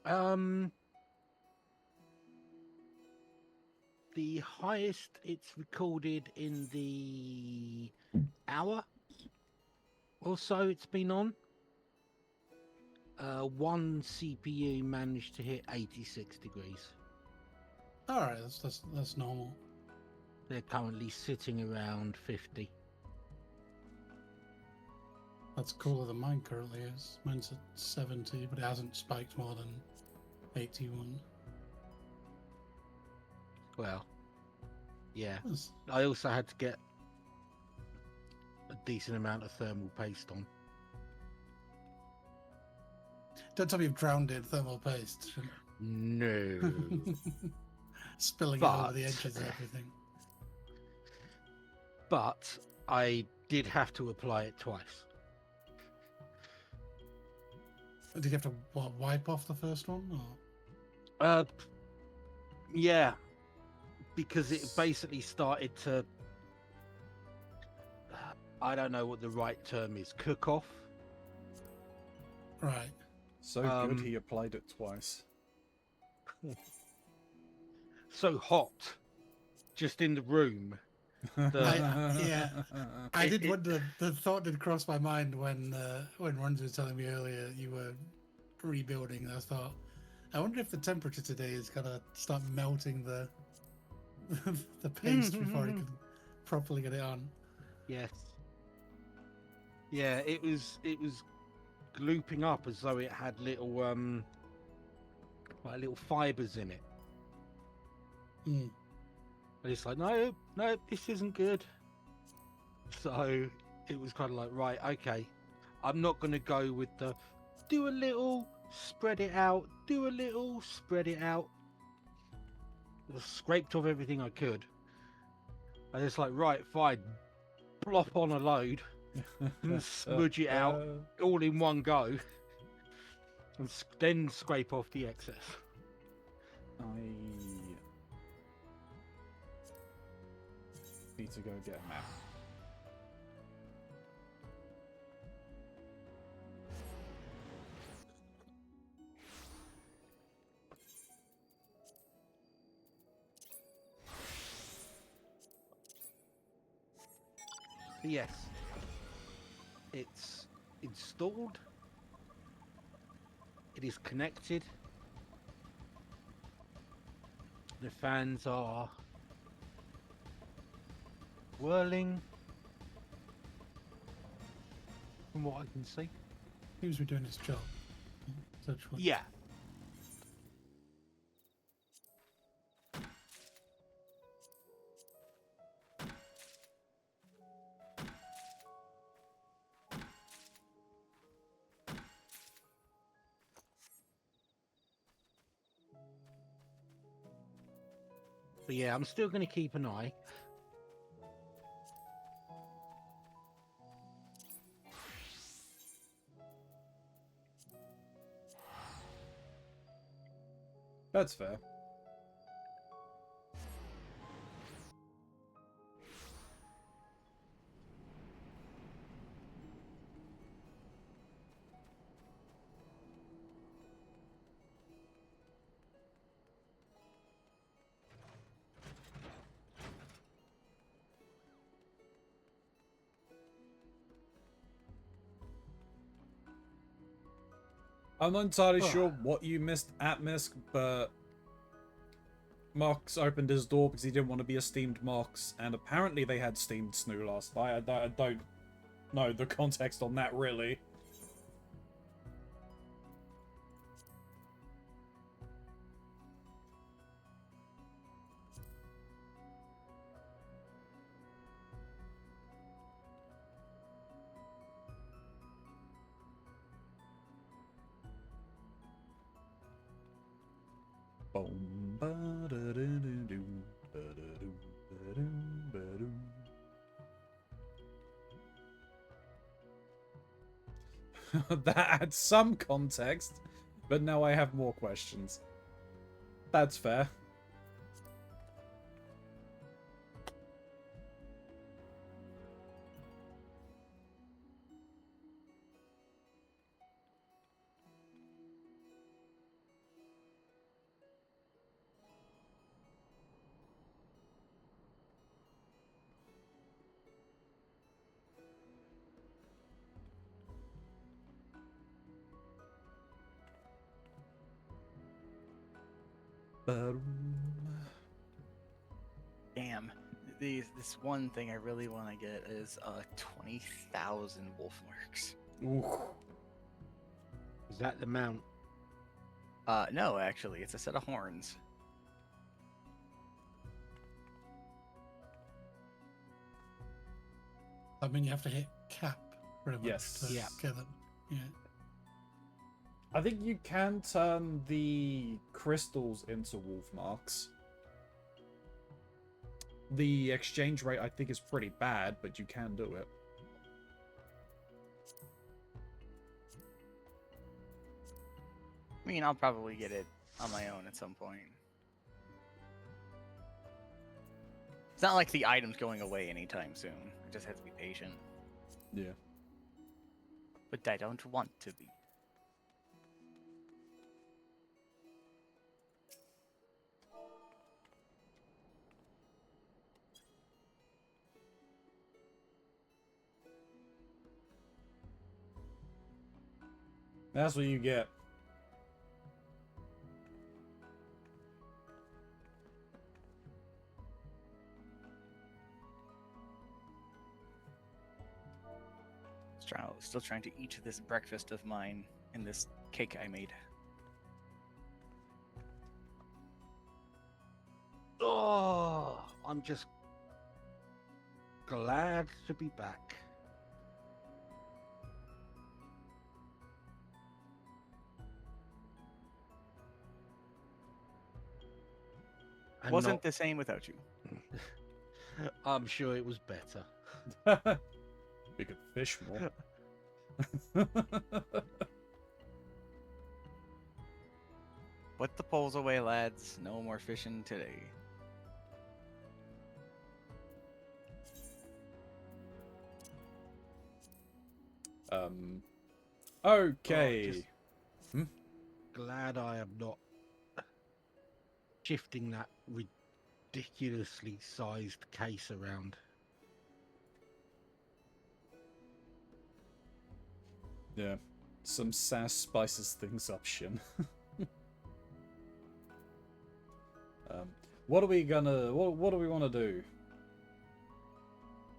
now? The highest it's recorded in the hour or so it's been on. One CPU managed to hit 86 degrees. All right, that's normal. They're currently sitting around 50. That's cooler than mine currently is. Mine's at 70, but it hasn't spiked more than 81. Well, yeah. That's- I also had to get a decent amount of thermal paste on. Don't tell me you've drowned in thermal paste. No. Spilling it over the But- edges and everything. But I did have to apply it twice. Did you have to wipe off the first one? Or? Yeah, because it basically started to, I don't know what the right term is, cook off. Right. So good he applied it twice. So hot, just in the room. Yeah. I did wonder. The thought did cross my mind when Ronzi was telling me earlier you were rebuilding. I thought, I wonder if the temperature today is gonna start melting the the paste before it can properly get it on. Yes. Yeah, it was glooping up as though it had little like little fibers in it. Mm. And it's like, no, this isn't good. So it was kind of like, right, okay, I'm not going to go with the do a little, spread it out, do a little, spread it out. I scraped off everything I could. And it's like, right, fine, plop on a load and smudge it out all in one go. And then scrape off the excess. I need to go get a map. Yes, it's installed. It is connected. The fans are whirling, from what I can see. He was doing his job. Such one. Yeah. But yeah, I'm still going to keep an eye. That's fair. I'm not entirely Oh. sure what you missed at Misk, but Mox opened his door because he didn't want to be a steamed Mox, and apparently they had steamed Snoo last night. I don't know the context on that, really. Boom, ba-da-da-da-doo, ba-da-doo, ba-doo, ba-doo. That adds some context, but now I have more questions. That's fair. Ba-doom. Damn. This one thing I really want to get is 20,000 wolf marks. Ooh. Is that the mount? No, actually, it's a set of horns. I mean, you have to hit cap pretty much Yes. to Yeah. get them. Yeah. I think you can turn the crystals into wolf marks. The exchange rate, I think, is pretty bad, but you can do it. I mean, I'll probably get it on my own at some point. It's not like the item's going away anytime soon. I just have to be patient. Yeah. But I don't want to be. That's what you get. Still trying to eat this breakfast of mine in this cake I made. Oh, I'm just glad to be back. And Wasn't the same without you. not- I'm sure it was better. We could fish more. Put the poles away, lads. No more fishing today. Okay. just- Glad I am not shifting that ridiculously sized case around. Yeah. Some sass spices things up, Shin. What are we gonna... What do we want to do?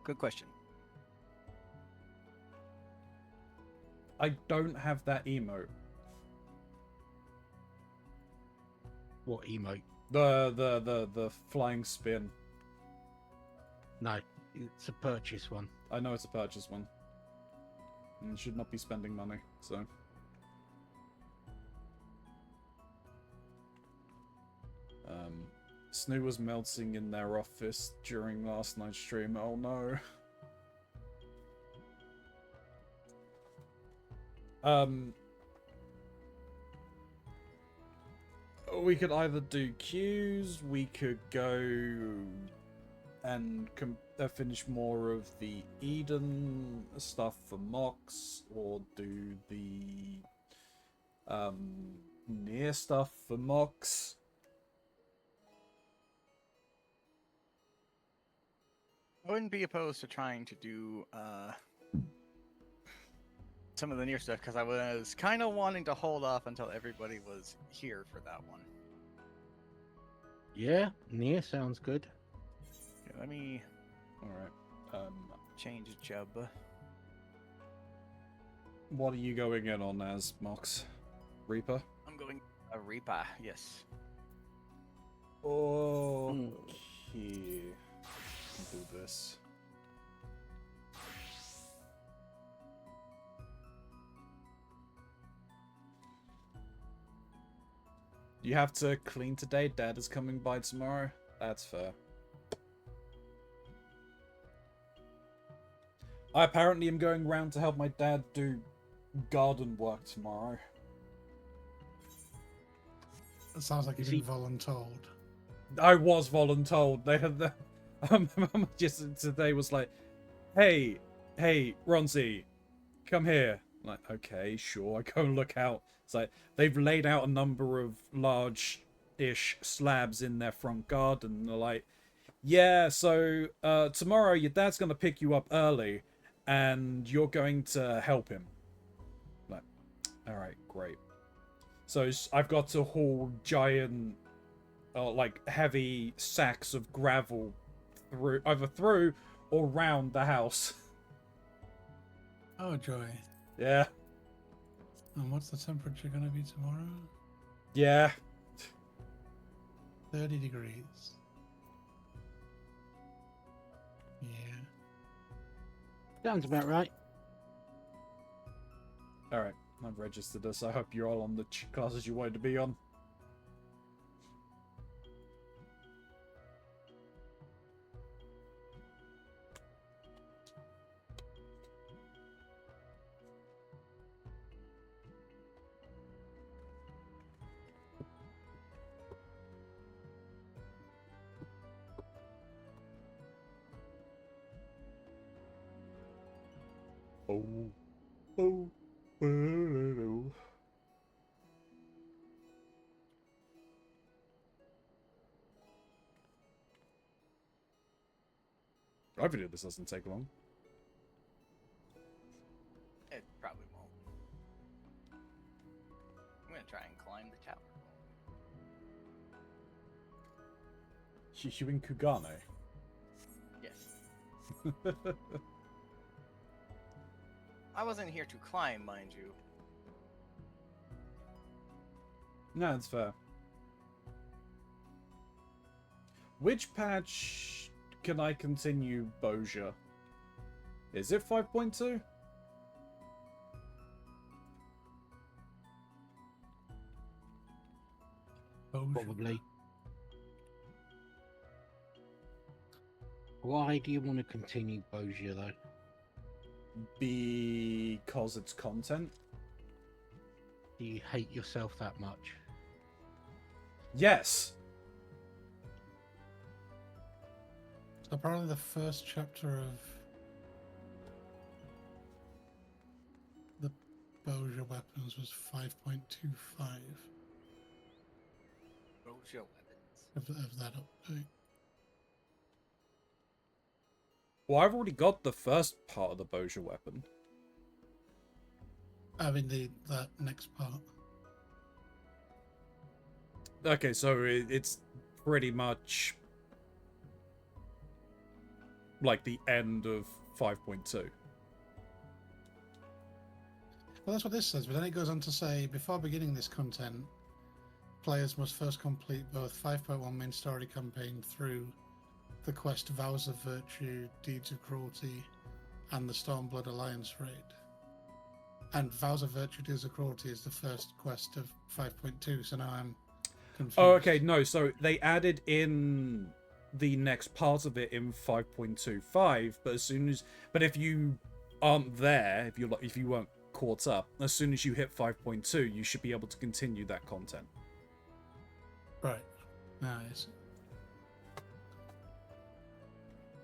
Good question. I don't have that emote. What emote? The flying spin. No, it's a purchase one. I know it's a purchase one. And should not be spending money, so... Snoo was melting in their office during last night's stream. Oh no. We could either do queues, we could go and finish more of the Eden stuff for Mox, or do the near stuff for Mox. I wouldn't be opposed to trying to do some of the near stuff because I was kind of wanting to hold off until everybody was here for that one. Yeah, near sounds good. Okay, let me All right. change job. What are you going in on as, Mox? Reaper? I'm going a Reaper, yes. Okay. Do this. You have to clean today. Dad is coming by tomorrow. That's fair. I apparently am going round to help my dad do garden work tomorrow. It sounds like you've been voluntold. I was voluntold. They had the mum just today was like, hey, Ronzi, come here. I'm like, okay, sure. I go and look out. It's like they've laid out a number of large-ish slabs in their front garden. They're like, yeah, so tomorrow your dad's gonna pick you up early, and you're going to help him. Like, all right, great. So I've got to haul giant, like heavy sacks of gravel either through or round the house. Oh, joy. Yeah. And what's the temperature going to be tomorrow? Yeah. 30 degrees. Yeah. Sounds about right. All right. I've registered us. I hope you're all on the classes you wanted to be on. Oh. Oh. Oh. I video this doesn't take long. It probably won't. I'm gonna try and climb the tower. You in Kugane? Yes. I wasn't here to climb, mind you. No, it's fair. Which patch can I continue Boja? Is it 5.2? Probably. Why do you want to continue Bosia though? Because it's content. Do you hate yourself that much? Yes. So apparently the first chapter of the Boja weapons was 5.25 Boja weapons. of that update. Well, I've already got the first part of the Boja weapon. I mean that next part. Okay, so it's pretty much like the end of 5.2. Well, that's what this says, but then it goes on to say, before beginning this content, players must first complete both 5.1 main story campaign through the quest Vows of Virtue, Deeds of Cruelty, and the Stormblood Alliance raid. And Vows of Virtue, Deeds of Cruelty is the first quest of 5.2, so now I'm confused. Oh, okay, no, so they added in the next part of it in 5.25, but if you aren't there, if you weren't caught up, as soon as you hit 5.2, you should be able to continue that content. Right. Nice.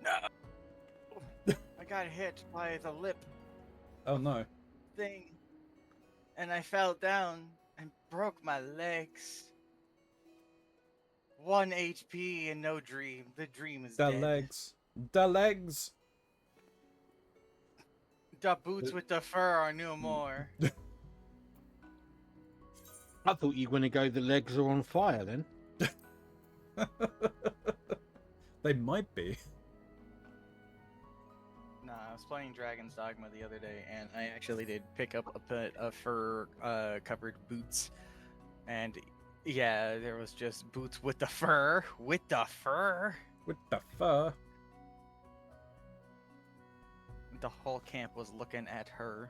No! I got hit by the lip Oh no. thing, and I fell down and broke my legs. 1 HP and no dream. The dream is The dead. legs. The legs. The boots with the fur are no more. I thought you were going to go, the legs are on fire then. They might be. Nah, I was playing Dragon's Dogma the other day, and I actually did pick up a bit of fur covered boots. And yeah, there was just boots with the fur. With the fur. With the fur. The whole camp was looking at her.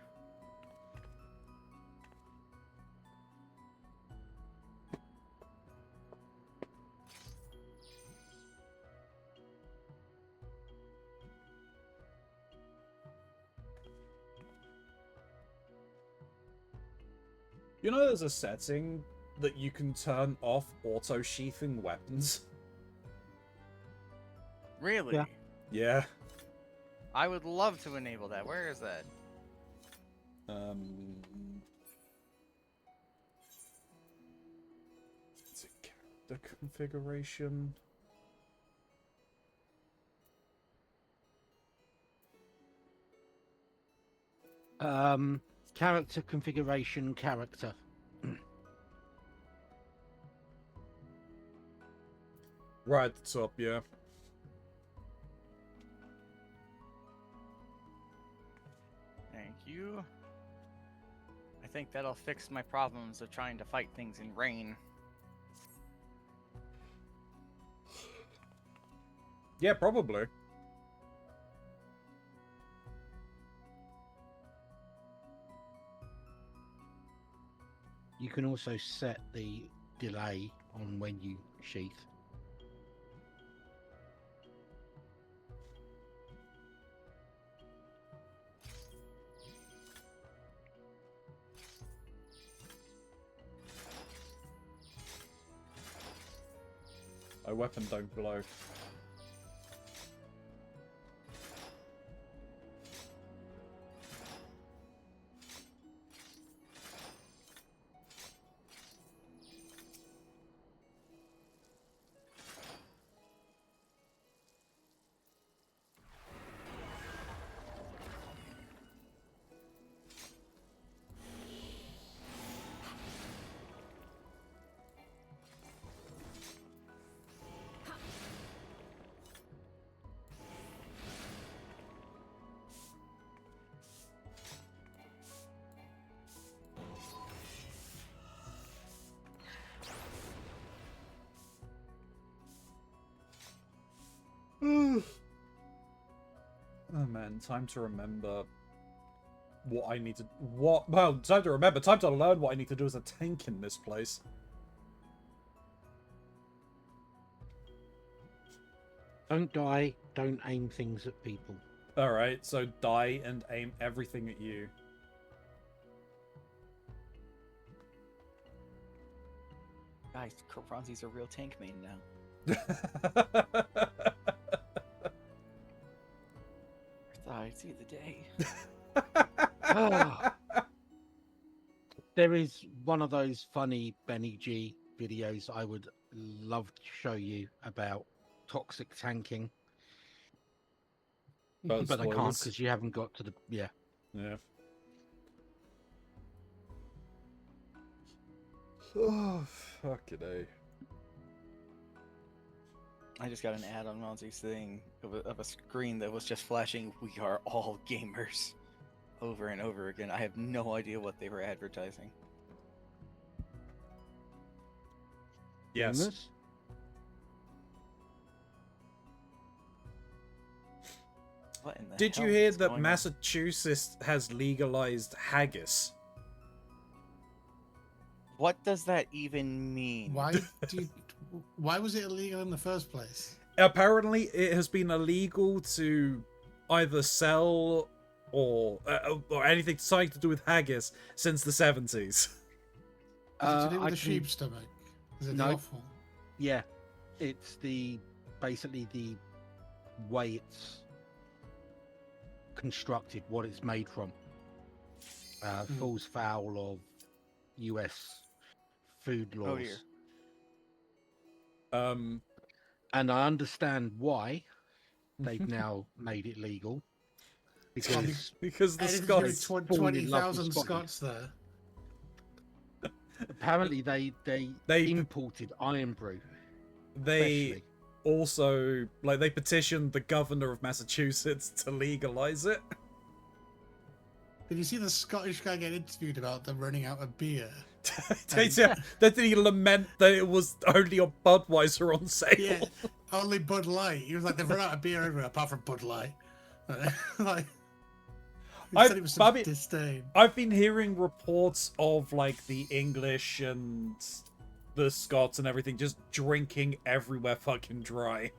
You know there's a setting that you can turn off auto-sheathing weapons? Really? Yeah. Yeah. I would love to enable that. Where is that? It's a character configuration. Character configuration, character. Right at the top, yeah. Thank you. I think that'll fix my problems of trying to fight things in rain. Yeah, probably. You can also set the delay on when you sheath. My weapon don't glow. Oh man, time to remember what I need to... Well, time to remember, time to learn what I need to do as a tank in this place. Don't die, don't aim things at people. Alright, so die and aim everything at you. Guys, Keronzi's a real tank main now. I thought I'd see the day. There is one of those funny Benny G videos I would love to show you about toxic tanking. But I can't spoilers. because you haven't got to the... Yeah. Yeah. Oh, fucking A. I just got an ad on Monty's thing of a screen that was just flashing, "We are all gamers," over and over again. I have no idea what they were advertising. Yes. Gamers? What in the Did you hell hear is that going on? Massachusetts has legalized haggis? What does that even mean? Why was it illegal in the first place? Apparently, it has been illegal to either sell or anything something to do with haggis since the 70s. Is it to do with I the can- sheep stomach? Is it No. the offal? Yeah. It's basically the way it's constructed, what it's made from. Falls foul of US food laws. Oh dear. And I understand why they've now made it legal. Because the And if Scots. there's fallen in love with 20,000 Scotland. Scots there. Apparently, they They- imported iron brew, They especially. also, like, they petitioned the governor of Massachusetts to legalize it. Did you see the Scottish guy get interviewed about them running out of beer? Did he lament that it was only on Budweiser on sale? Yeah, only Bud Light. He was like, they've run out of beer everywhere apart from Bud Light. Like, he said it was some disdain. I've been hearing reports of, like, the English and the Scots and everything just drinking everywhere fucking dry.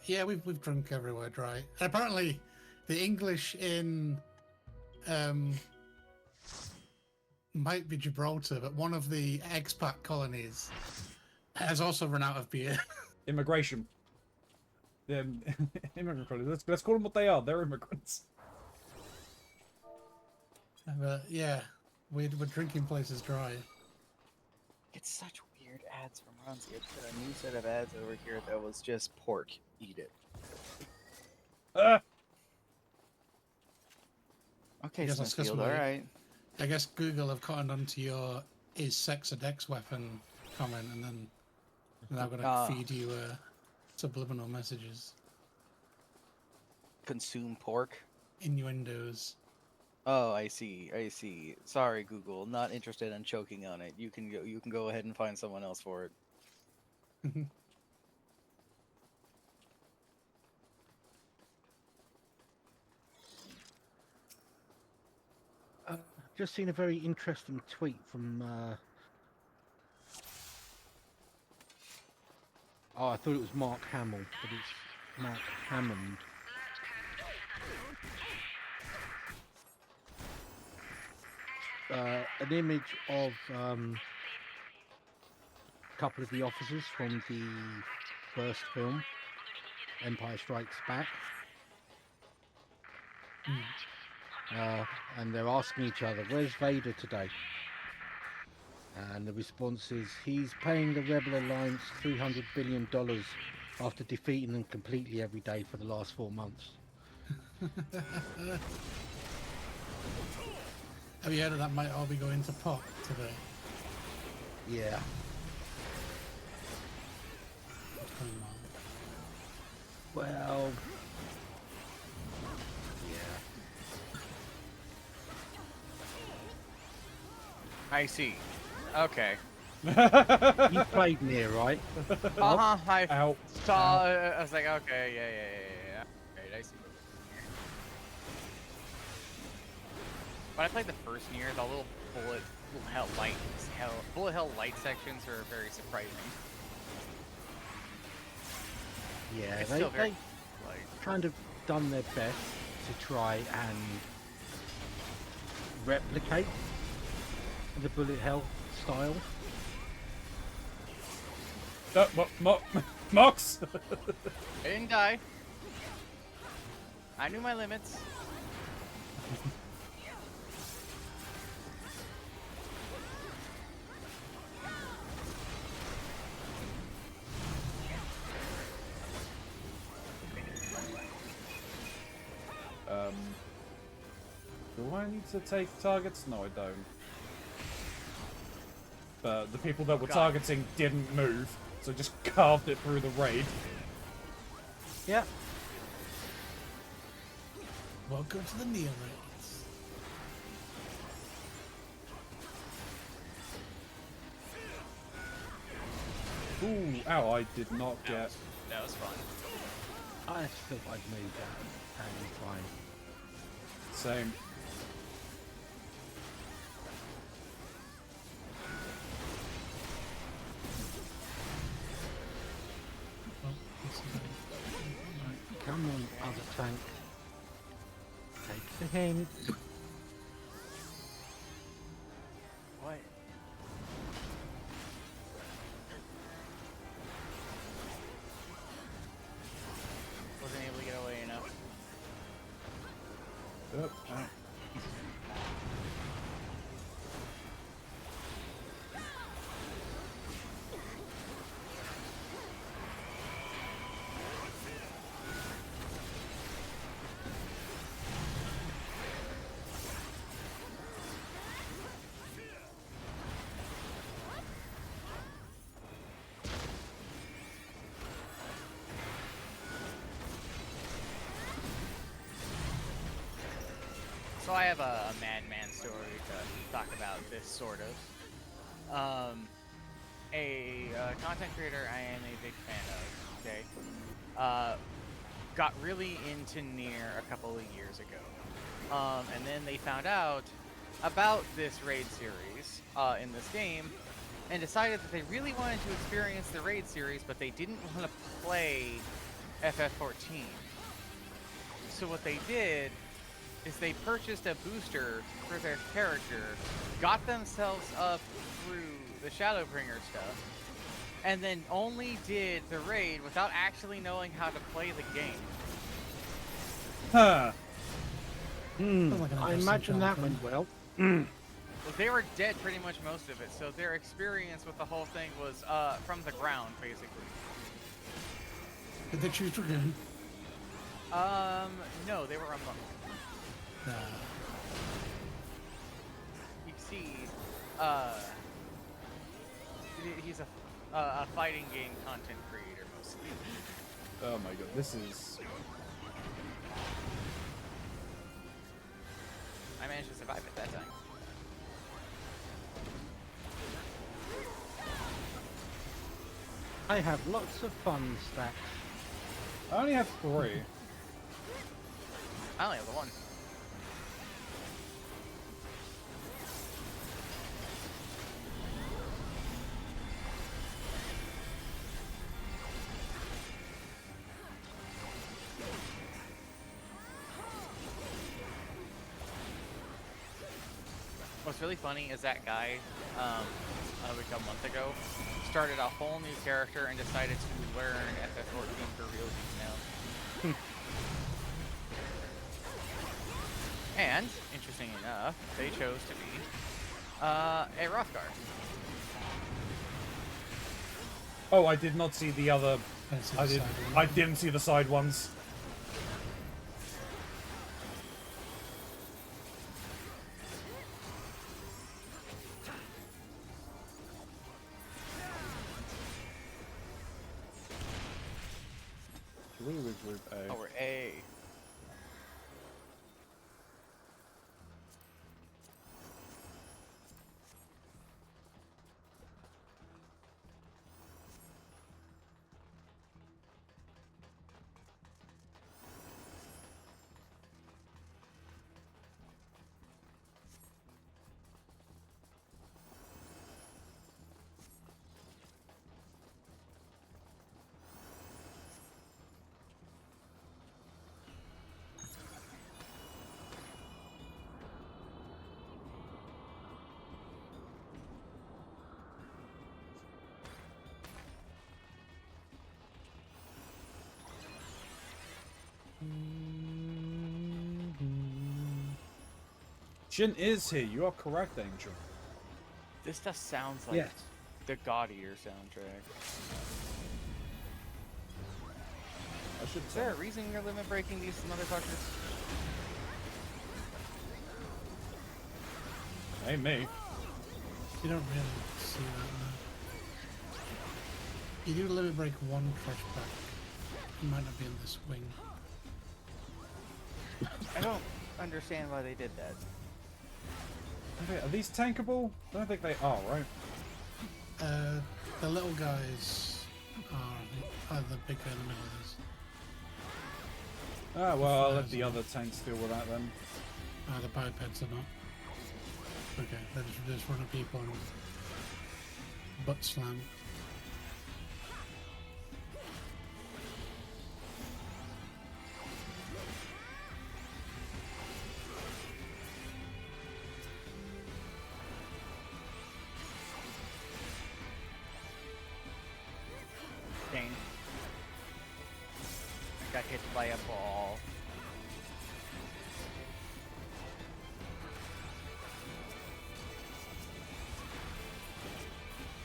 Yeah, we've drunk everywhere dry. And apparently, the English in might be Gibraltar, but one of the expat colonies has also run out of beer. Immigration. Immigrant colonies. Let's call them what they are. They're immigrants. But yeah, we're drinking places dry. It's such weird ads from Ronzi. It's got a new set of ads over here that was just pork. Eat it. Okay, Yes, that's Smithfield, because alright. I guess Google have cottoned onto your "is sex a dex weapon" comment, and then they're now going to feed you subliminal messages, Consume pork? innuendos. Oh, I see. I see. Sorry, Google. Not interested in choking on it. You can go ahead and find someone else for it. Just seen a very interesting tweet from. Oh, I thought it was Mark Hamill, but it's Mark Hammond. An image of a couple of the officers from the first film, Empire Strikes Back. And they're asking each other, where's Vader today? And the response is, he's paying the Rebel Alliance $300 billion after defeating them completely every day for the last 4 months. Have you heard of that might all be going to pot today? Yeah. What's going on? Well... I see. Okay. You played Nier, right? Uh-huh. I Out. saw. I was like, okay, yeah. Right, I see. When I played the first Nier, the little bullet hell light sections are very surprising. Yeah, It's they still very kind of done their best to try and replicate the bullet hell style. Mox! I didn't die. I knew my limits. Do I need to take targets? No, I don't. But the people that were targeting didn't move, so just carved it through the raid. Yeah. Welcome to the Neo raids. Ooh, ow, I did not get... That was fun. I thought I'd move that and fine. Same. Come on, other tank. Take the hint. What? Wasn't able to get away enough. Yep. So I have a madman story to talk about this sort of. A content creator I am a big fan of, okay, got really into Nier a couple of years ago. And then they found out about this raid series in this game and decided that they really wanted to experience the raid series, but they didn't want to play FF14. So what they did is they purchased a booster for their character, got themselves up through the Shadowbringer stuff, and then only did the raid without actually knowing how to play the game. Huh. Sounds like an I interesting imagine that childhood. went well. Well, they were dead pretty much most of it, so their experience with the whole thing was from the ground, basically. Did they choose Dragoon? No, they were a monk. Nah. You see, he's a fighting game content creator mostly. Oh my god, this is... I managed to survive it that time. I have lots of fun stacks. I only have 3. I only have the one. What's really funny is that guy, like a month ago, started a whole new character and decided to learn FF14 for realsies now. And, interesting enough, they chose to be a Rothgar. Oh, I did not see the other... Fancy side one. I didn't see the side ones. Group A. Oh, we're A. Jin is here. You are correct, Angel. This stuff sounds like Yes. the God Eater soundtrack. I should Is say. there a reason you're limit breaking these motherfuckers? Ain't me. You don't really see that now. You do limit break one crush back. It might not be in this wing. I don't understand why they did that. Are these tankable? I don't think they are, right? The little guys are the big guy in the middle is. Ah, well, I'll let the other tanks deal with that then. The bipeds are not. Okay, they're just running people and butt slam. Dang. Got hit by a ball.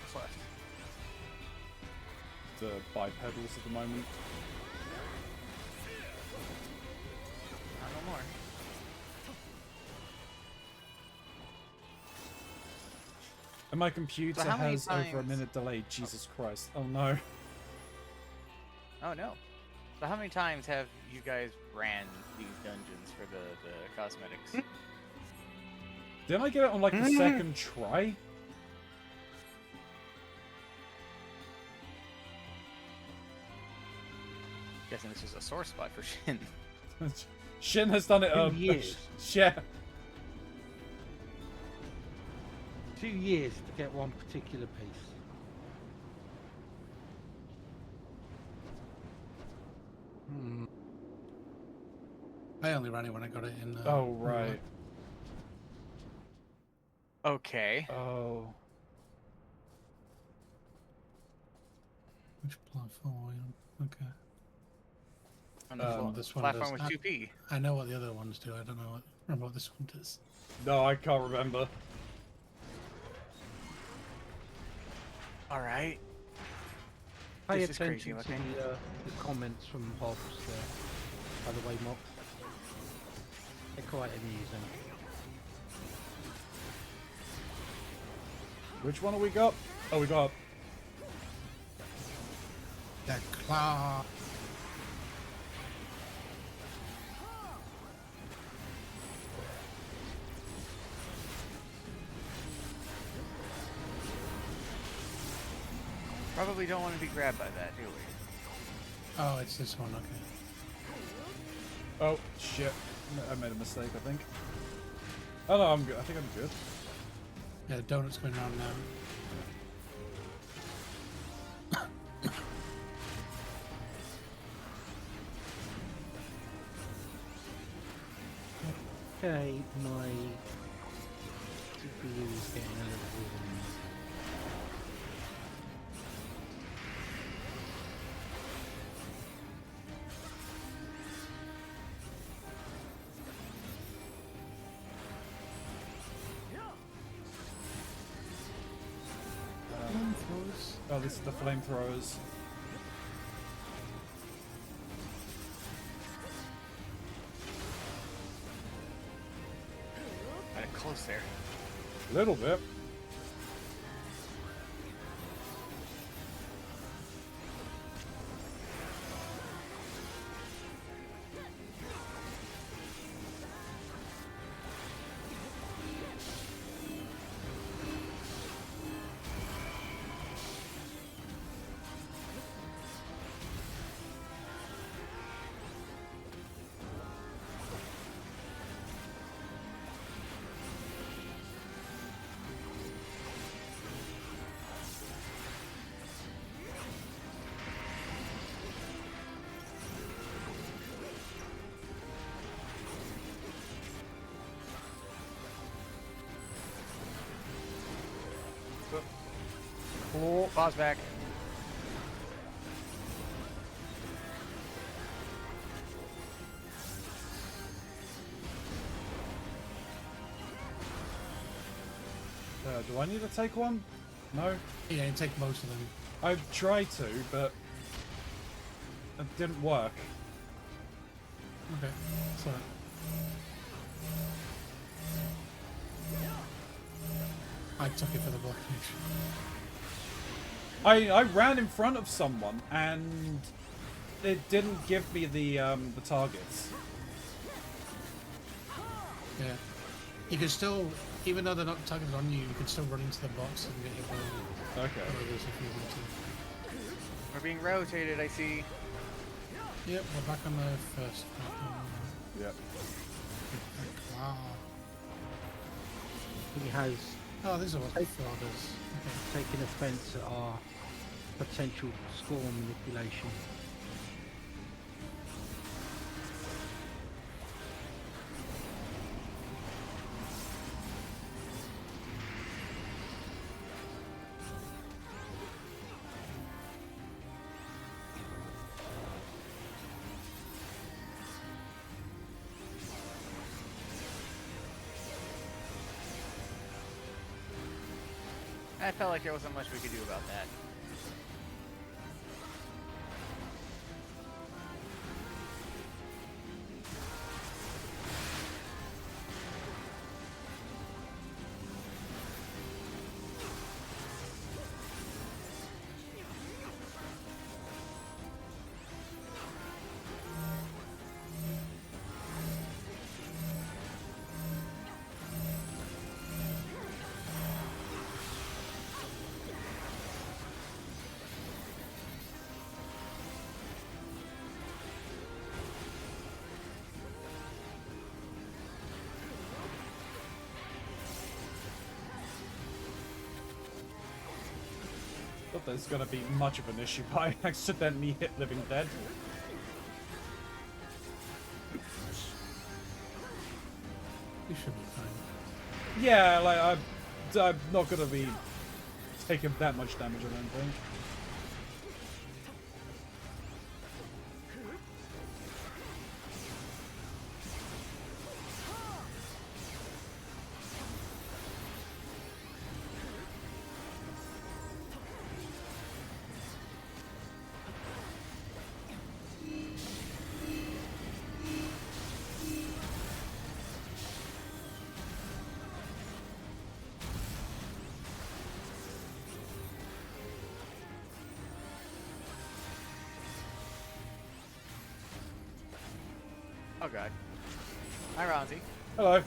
What's left? The bipedals at the moment. No more. And my computer So how many has over a times- minute delay. Jesus Christ. Oh no. Oh no. So how many times have you guys ran these dungeons for the cosmetics? Didn't I get it on like the second try? Guessing this is a sore spot for Shin. Shin has done it. 2 years. Yeah. 2 years to get one particular piece. I only ran it when I got it in. Oh right. Okay. Oh. Which platform are you on? Okay. On the this one platform does. with 2P. I know what the other ones do. I don't know remember what this one does. No, I can't remember. All right. Pay This is crazy attention to looking. the comments from Hobbs there. By the way, Mock. They're quite amusing. Which one have we got? Oh, we got. The claw. Probably don't want to be grabbed by that, do we? Oh, it's this one. Okay. Oh shit! I made a mistake. I think. Oh no, I'm good. I think I'm good. Yeah, donuts going around now. Okay, my CPU is getting a little warm. Oh, this is the flamethrowers. Kind of close there. A little bit. Cool. Pause back. Do I need to take one? No? Yeah, you take most of them. I've tried to, but it didn't work. Okay. So. I took it for the blockage. I ran in front of someone and it didn't give me the targets. Yeah. You can still, even though they're not targeted on you, you can still run into the box and get hit by Okay. others if you want to. We're being rotated, I see. Yep, we're back on the first platform. Yep. Wow. He has Oh, these are what flooders. Okay. taken offence at our potential score manipulation. I felt like there wasn't much we could do about that. there's going to be much of an issue, but I accidentally hit Living Dead. You should be fine. Yeah, like, I'm not going to be taking that much damage, I don't think. Oh god. Hi, Ronzi. Hello.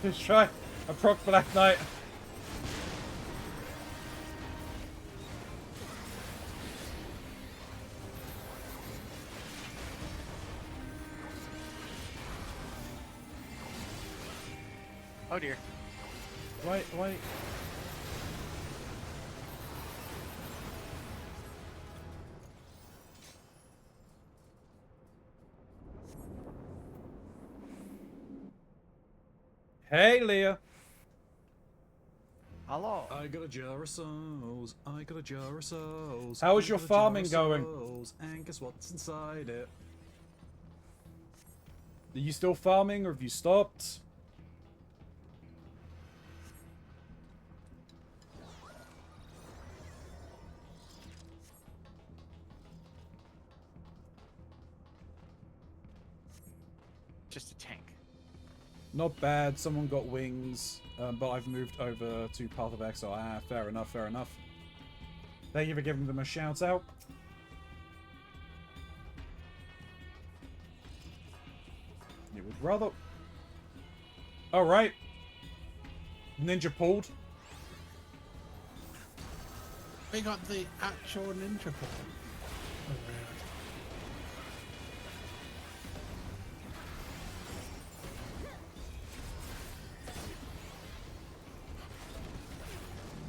Just try a proc Black Knight. Oh dear. Wait. Hey, Leah. Hello. I got a jar of souls. I got a jar of souls. How is I your got a jar farming of going? souls, and guess what's inside it? Are you still farming, or have you stopped? Just a tank. Not bad. Someone got wings, but I've moved over to Path of Exile. Ah, fair enough, fair enough. Thank you for giving them a shout out. You would rather... Alright. Ninja pulled. We got the actual ninja ball. Oh, rare.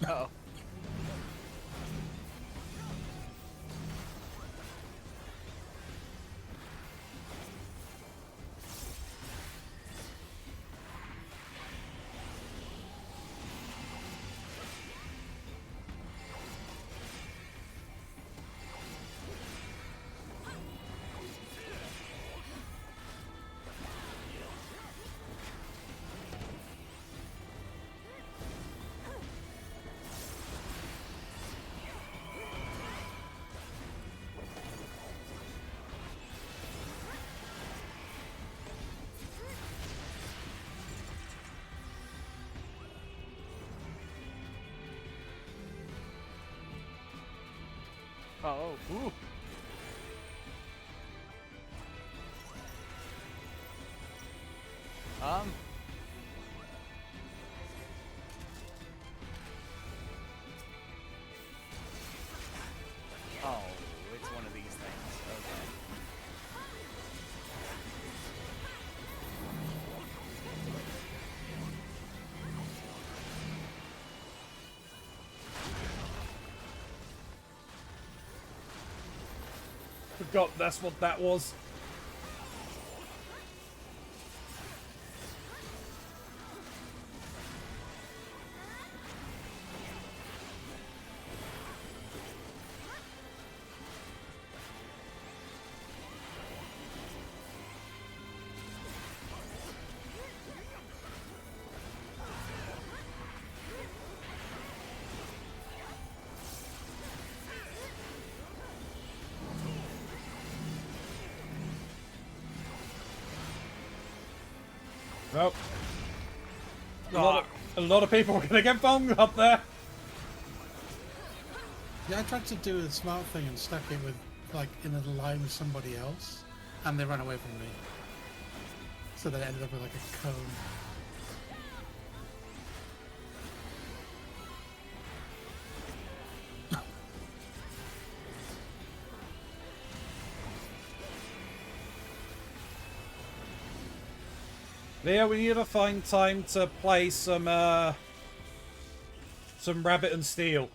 Uh-oh. Oh, ooh. Oh, it's one of these things. Okay. Forgot that's what that was. Well, a lot of people are going to get bunged up there. Yeah, I tried to do the smart thing and stuck it with, like, in a line with somebody else, and they ran away from me. So they ended up with, like, a cone. Leah, we need to find time to play some Rabbit and Steel.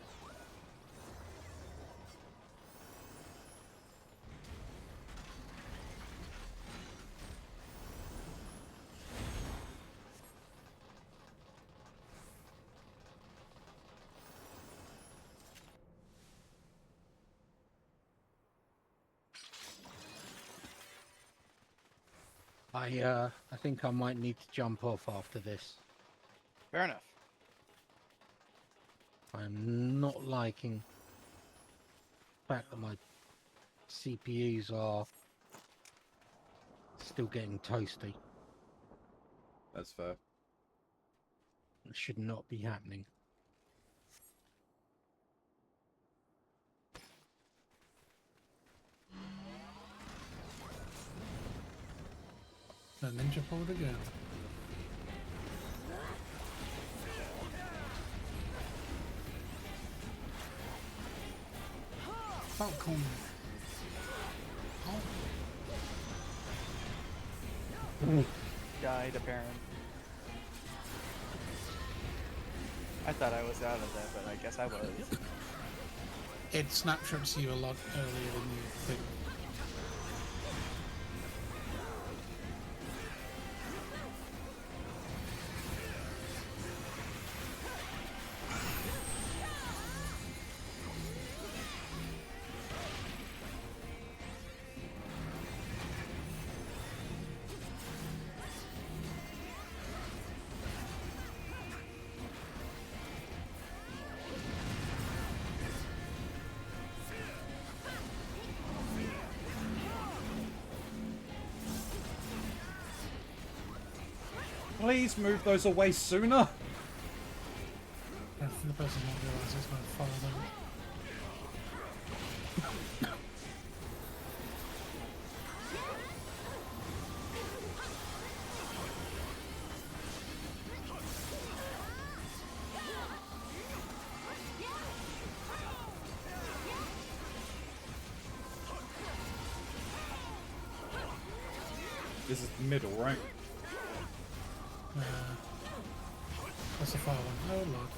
I think I might need to jump off after this. Fair enough. I'm not liking the fact that my CPUs are still getting toasty. That's fair. It should not be happening. The ninja pulled again. Falcon. Oh. Died, apparently. I thought I was out of that, but I guess I was. It snapshots you a lot earlier than you think. Please move those away sooner. And for the person not realising it's going to follow them. This is the middle, right? That's the far one. Oh lord.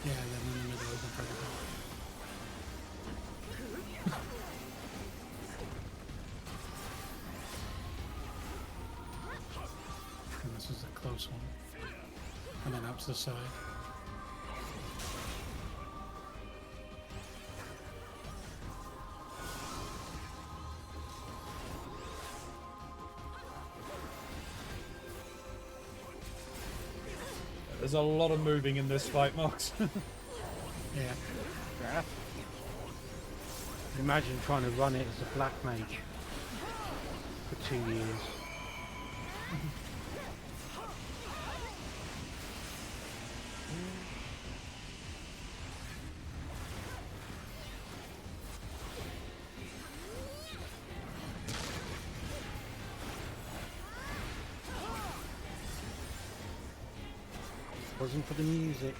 Yeah, then in the middle is the predator. And this is a close one. And then out to the side. There's a lot of moving in this fight, Mox. Yeah. Fair enough. Imagine trying to run it as a black mage for 2 years. Wasn't for the music,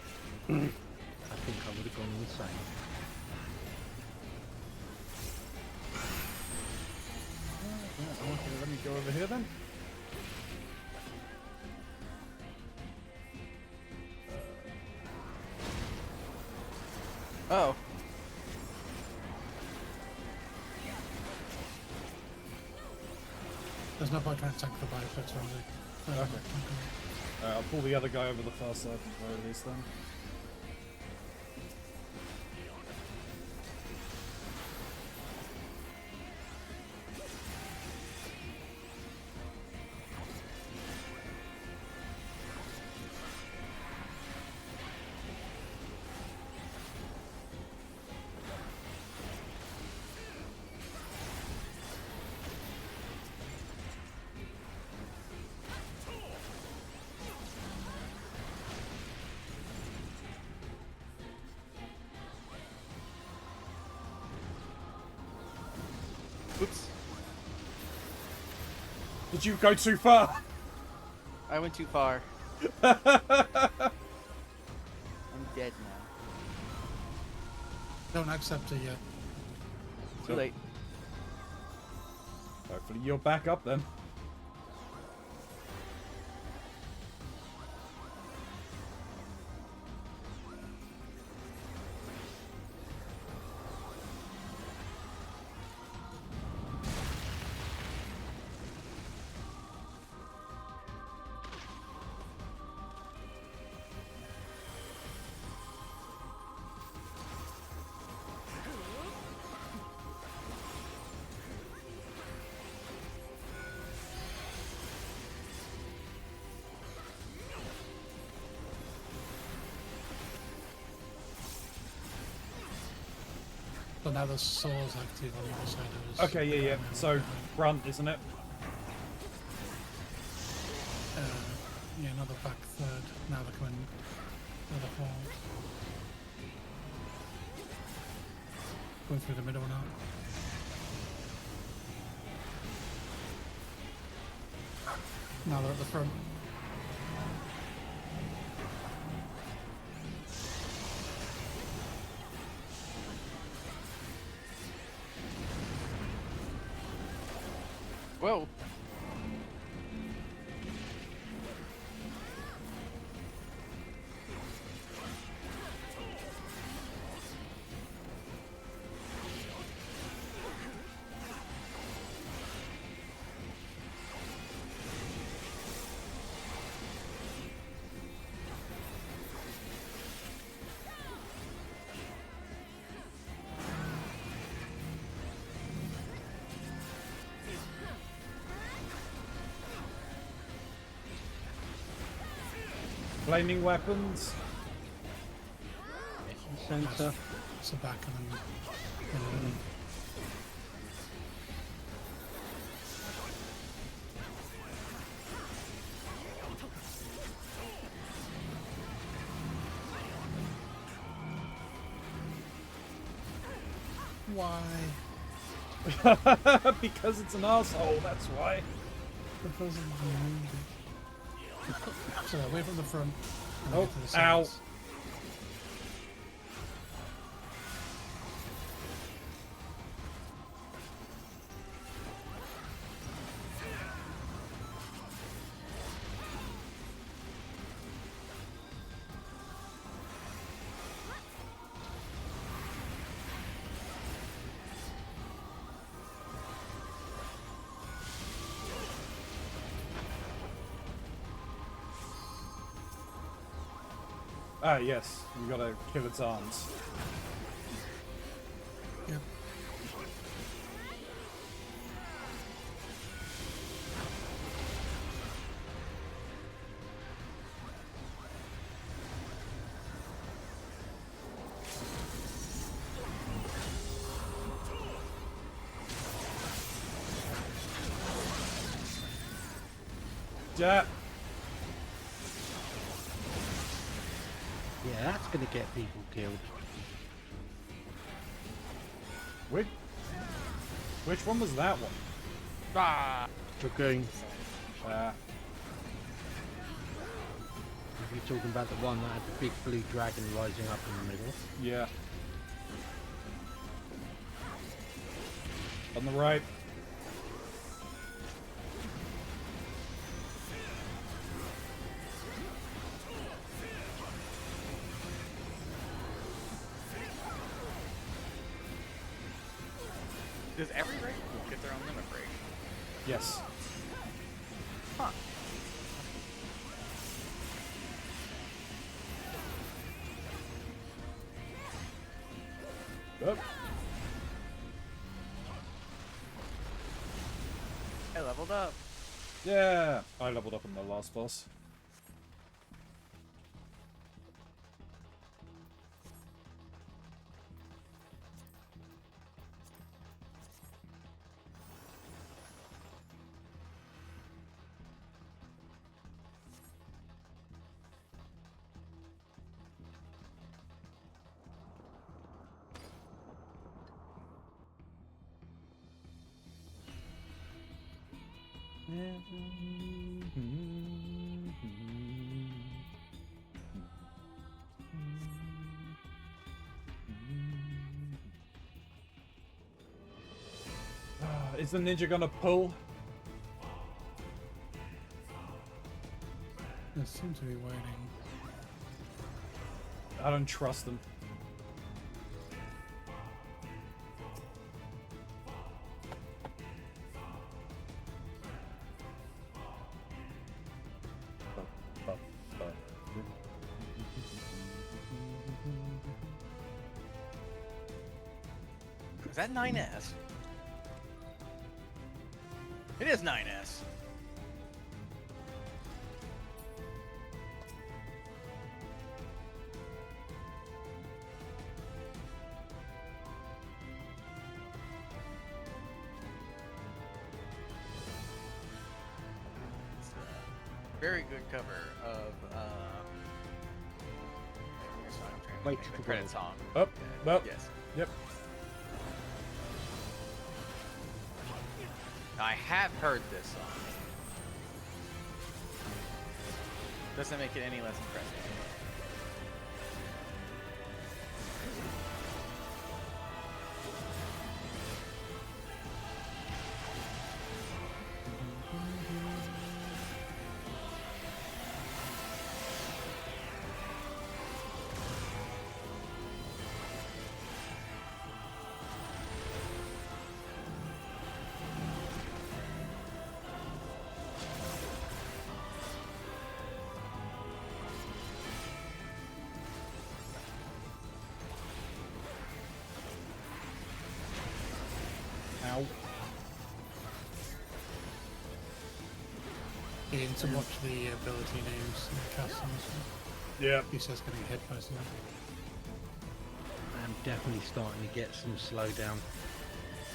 I think I would have gone insane. Okay, let me go over here then. Oh. There's no point trying to tank the biofits, Ramsey. Okay. I'll pull the other guy over the far side at the very least then. Oops. Did you go too far? I went too far. I'm dead now. Don't accept it yet. Too late. Hopefully you're back up then. now the saw's active on the other side of us. Okay, yeah. So front, isn't it? Yeah, another back third. Now they're coming further forward. Going through the middle now. Now they're at the front. Whoa. Flaming weapons. Center. So back and then. Why? Because it's an asshole, that's why. Because of the movie. So away from the front. And Oh, get to the ow. sides. Ah, yes. We gotta kill its arms. Yep. Yeah. Yeah, that's going to get people killed. Which one was that one? Ah. Dragoon. Ah. If you're talking about the one that had the big blue dragon rising up in the middle. Yeah. On the right. Does every race get their own limit break? Yes. Huh. Oh. I leveled up. Yeah. I leveled up in the last boss. Is the ninja gonna pull? They seem to be waiting. I don't trust them. Is that 9S? It is 9S. very good cover of your song, I'm trying to Wait think to of the the credit world. song. Oh, well, Yes. yep. I have heard this song. Doesn't make it any less impressive. Ow. Getting to watch the ability names and the cast and stuff. Yep. He says getting hit by something. I'm definitely starting to get some slowdown.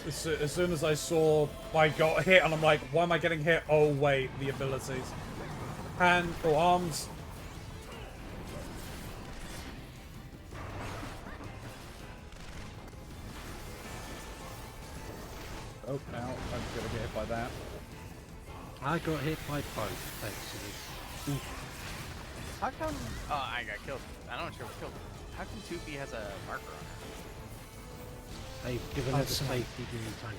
As soon as I saw I got hit, and I'm like, why am I getting hit? Oh, wait, the abilities. Hand or arms. Oh, ow. I'm gonna get hit by that. I got hit by both, basically. How come? Oh, I got killed. I'm not sure what killed him. How come 2B has a marker on her? They've given Oh, her the sorry. safety Dorito.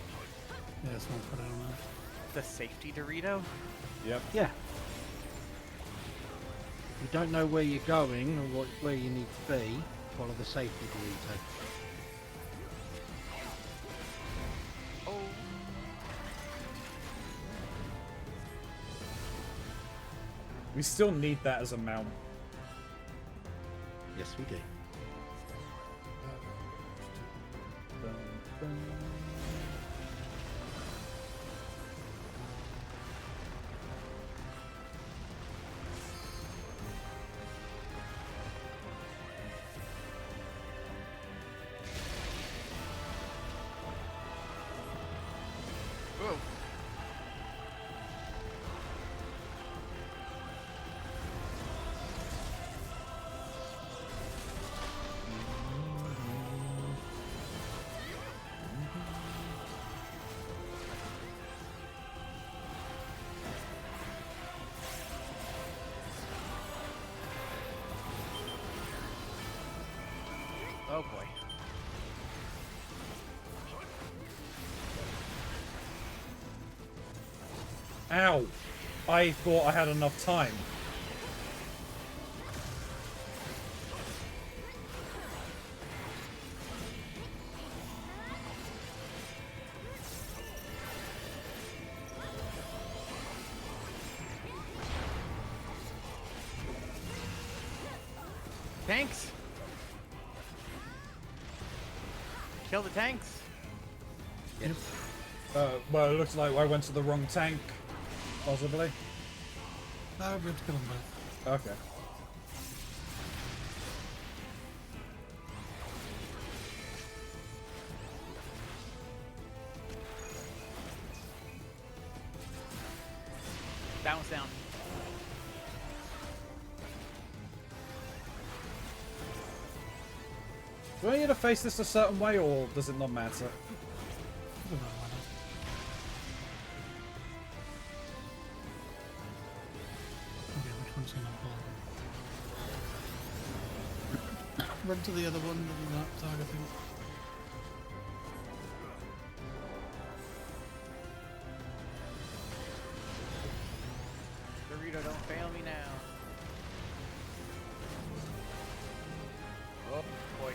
Yeah, someone put it on there. The safety Dorito? Yep. Yeah. If you don't know where you're going or where you need to be, follow the safety Dorito. Oh. We still need that as a mount. Yes, we do. Whoa. Oh boy. Ow! I thought I had enough time. Tanks! Kill the tanks! Yes. Well, it looks like I went to the wrong tank. Possibly. No, we have to kill them both. Okay. Bounce down. Do I need to face this a certain way, or does it not matter? I don't know why not. Okay, which one's gonna pull? Run to the other one that you're not targeting. Dorito, don't fail me now. Oh boy.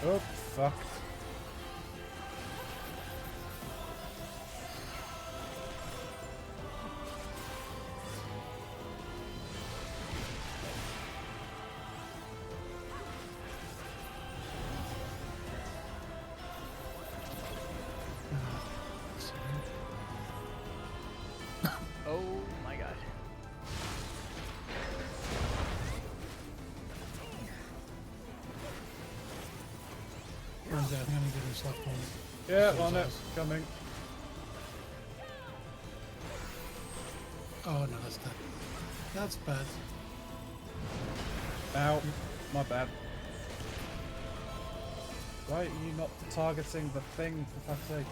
Oh, fuck. Oh my god. Keronzi, I think I need to do this left one. Yeah, on it. Coming. Oh no, that's dead. That's bad. Ow. My bad. Why are you not targeting the thing, for fuck's sake?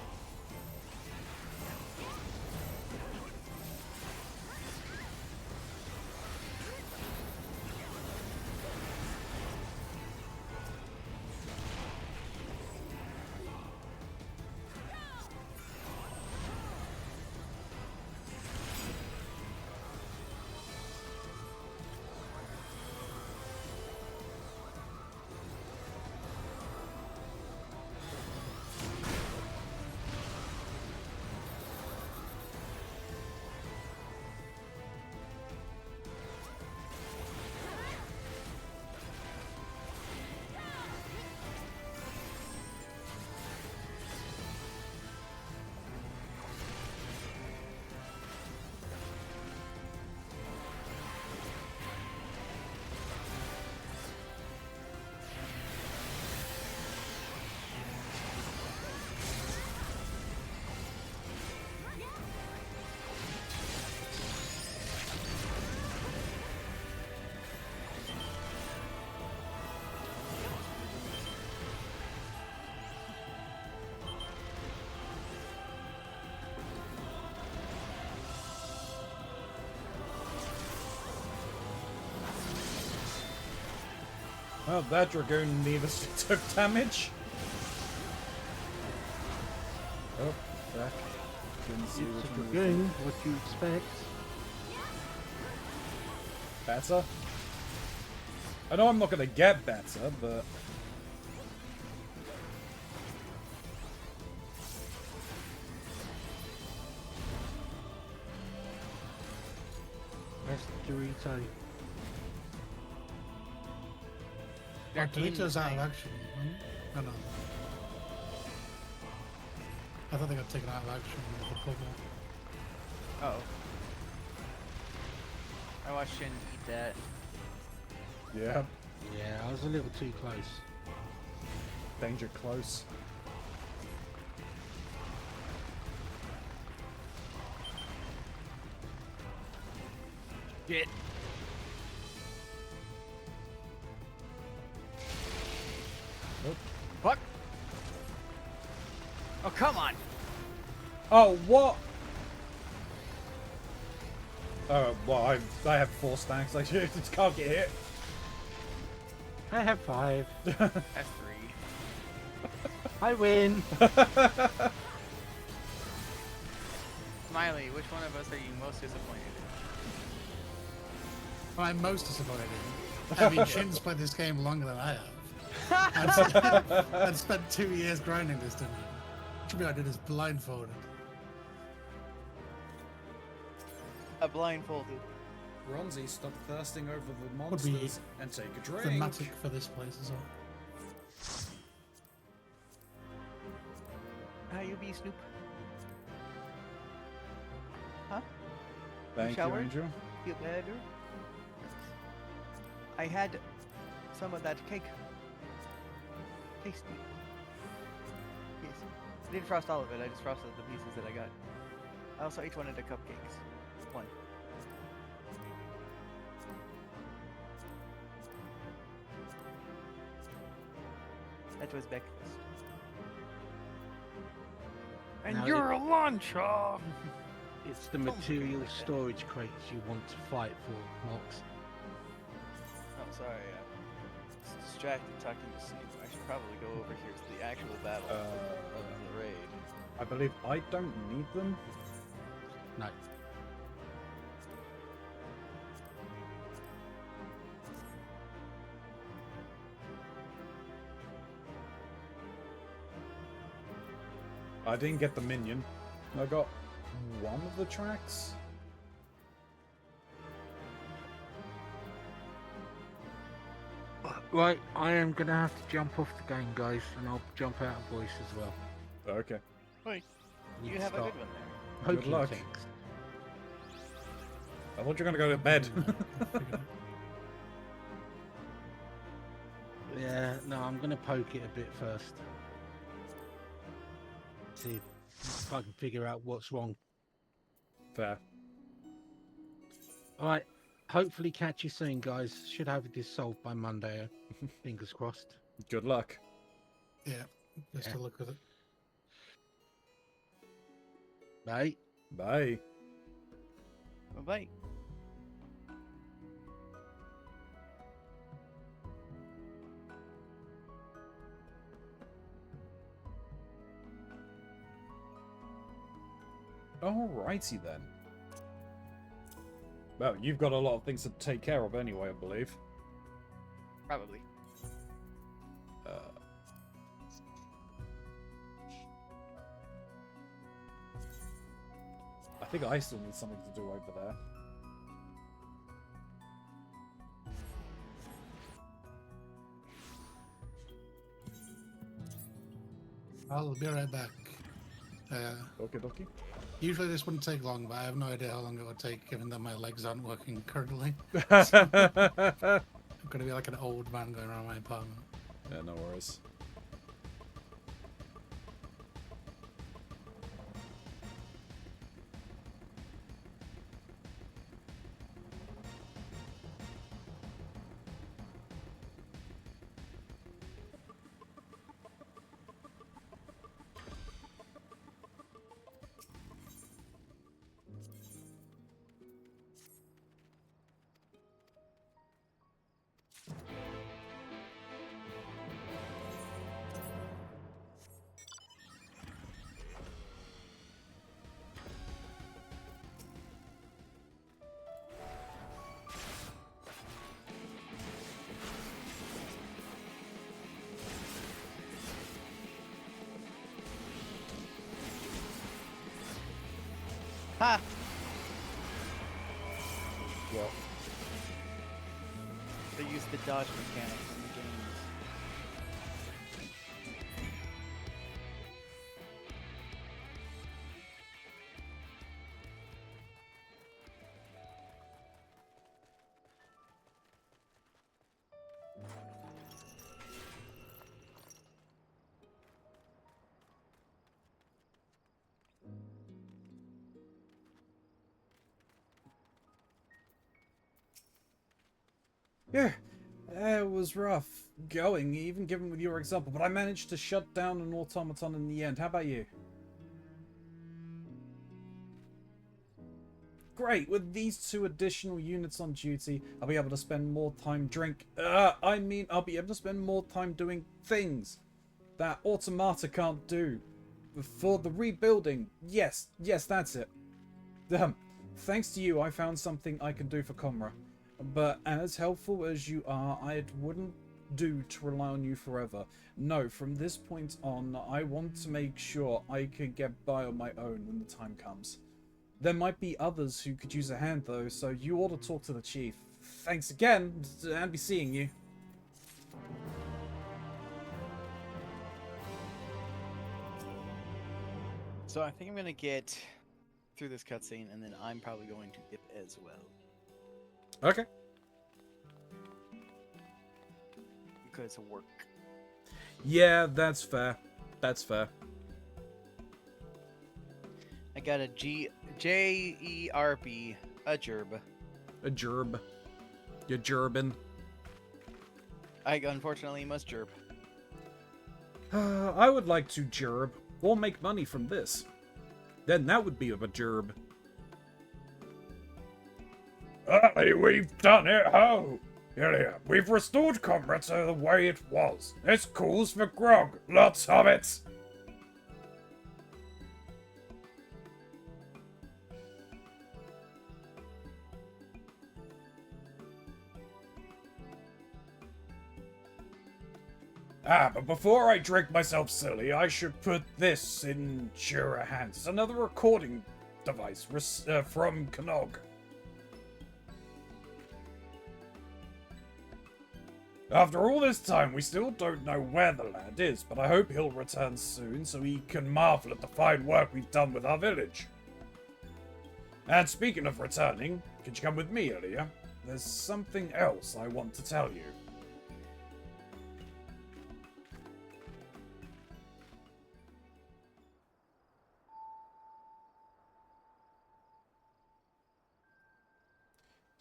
Well, that Dragoon neither took damage. Oh, back. Didn't see It's which a one was dragoon, what you expect. better. I know I'm not gonna get better, but That's Dorito. They're Oh, in the Dorito's out of thing. action. Oh no. I thought they got taken out of action with the bubble. Oh. I watched Shin eat that. yeah, Yeah, I was a little too close. danger close. Get. Nope. Fuck. Oh, come on. Oh, what? Oh, well, I have 4 stacks. I just can't get hit. I have 5. F3. I win. Smiley, which one of us are you most disappointed in? I'm most disappointed. I mean, Shin's played this game longer than I have. I'd spent 2 years grinding this, didn't I? Should be I did is blindfolded. A blindfolded. Keronzi, stop thirsting over the Would be monsters and take a drink. Thematic for this place as well. How you be, Snoop? Huh? Thank you, showered? Angel. Feel better? I had some of that cake. Tasty. Yes. I didn't frost all of it, I just frosted the pieces that I got. I also ate one of the cupcakes. One. That was breakfast. And Now you're a luncher! It's the Don't be material like that. storage crates you want to fight for, Mox. Oh, sorry. It's distracted talking to Snoop. I should probably go over here to the actual battle of the raid. I believe I don't need them. No. I didn't get the minion. I got one of the tracks. Right, I am going to have to jump off the game, guys, and I'll jump out of voice as well. Okay. Wait, Need you to have a start good one there. Good poking luck. things. I thought you were gonna go to bed. Yeah, no, I'm going to poke it a bit first. see if I can figure out what's wrong. Fair. All right. Hopefully catch you soon, guys. Should have this solved by Monday. Fingers crossed. Good luck. Yeah, best Yeah. of luck with it. Mate. Bye. Bye. Alrighty then. Well, you've got a lot of things to take care of anyway, I believe. Probably. I think I still need something to do over there. I'll be right back. Okay, dokie. Usually this wouldn't take long, but I have no idea how long it would take given that my legs aren't working currently. I'm gonna be like an old man going around my apartment. Yeah, no worries. Ha! Well, They use the dodge mechanic in the games. yeah, it was rough going, even given with your example, but I managed to shut down an automaton in the end. How about you? Great, with these 2 additional units on duty, I'll be able to spend more time I'll be able to spend more time doing things that automata can't do. For the rebuilding, yes, that's it. Thanks to you, I found something I can do for Comra. But as helpful as you are, it wouldn't do to rely on you forever. No, from this point on, I want to make sure I can get by on my own when the time comes. There might be others who could use a hand though, so you ought to talk to the chief. Thanks again, and be seeing you. So I think I'm gonna get through this cutscene, and then I'm probably going to dip as well. Okay. Because of work. Yeah, that's fair. That's fair. I got a J-E-R-B, a gerb. A gerb. You gerbin. I unfortunately must gerb. I would like to gerb, or make money from this. Then that would be of a gerb. Aye, we've done it, ho! Yeah, we've restored Comrade to the way it was. This calls for grog, lots of it! But before I drink myself silly, I should put this in Jura hands. It's another recording device from Knog. After all this time, we still don't know where the lad is, but I hope he'll return soon so he can marvel at the fine work we've done with our village. And speaking of returning, could you come with me, Elia? There's something else I want to tell you.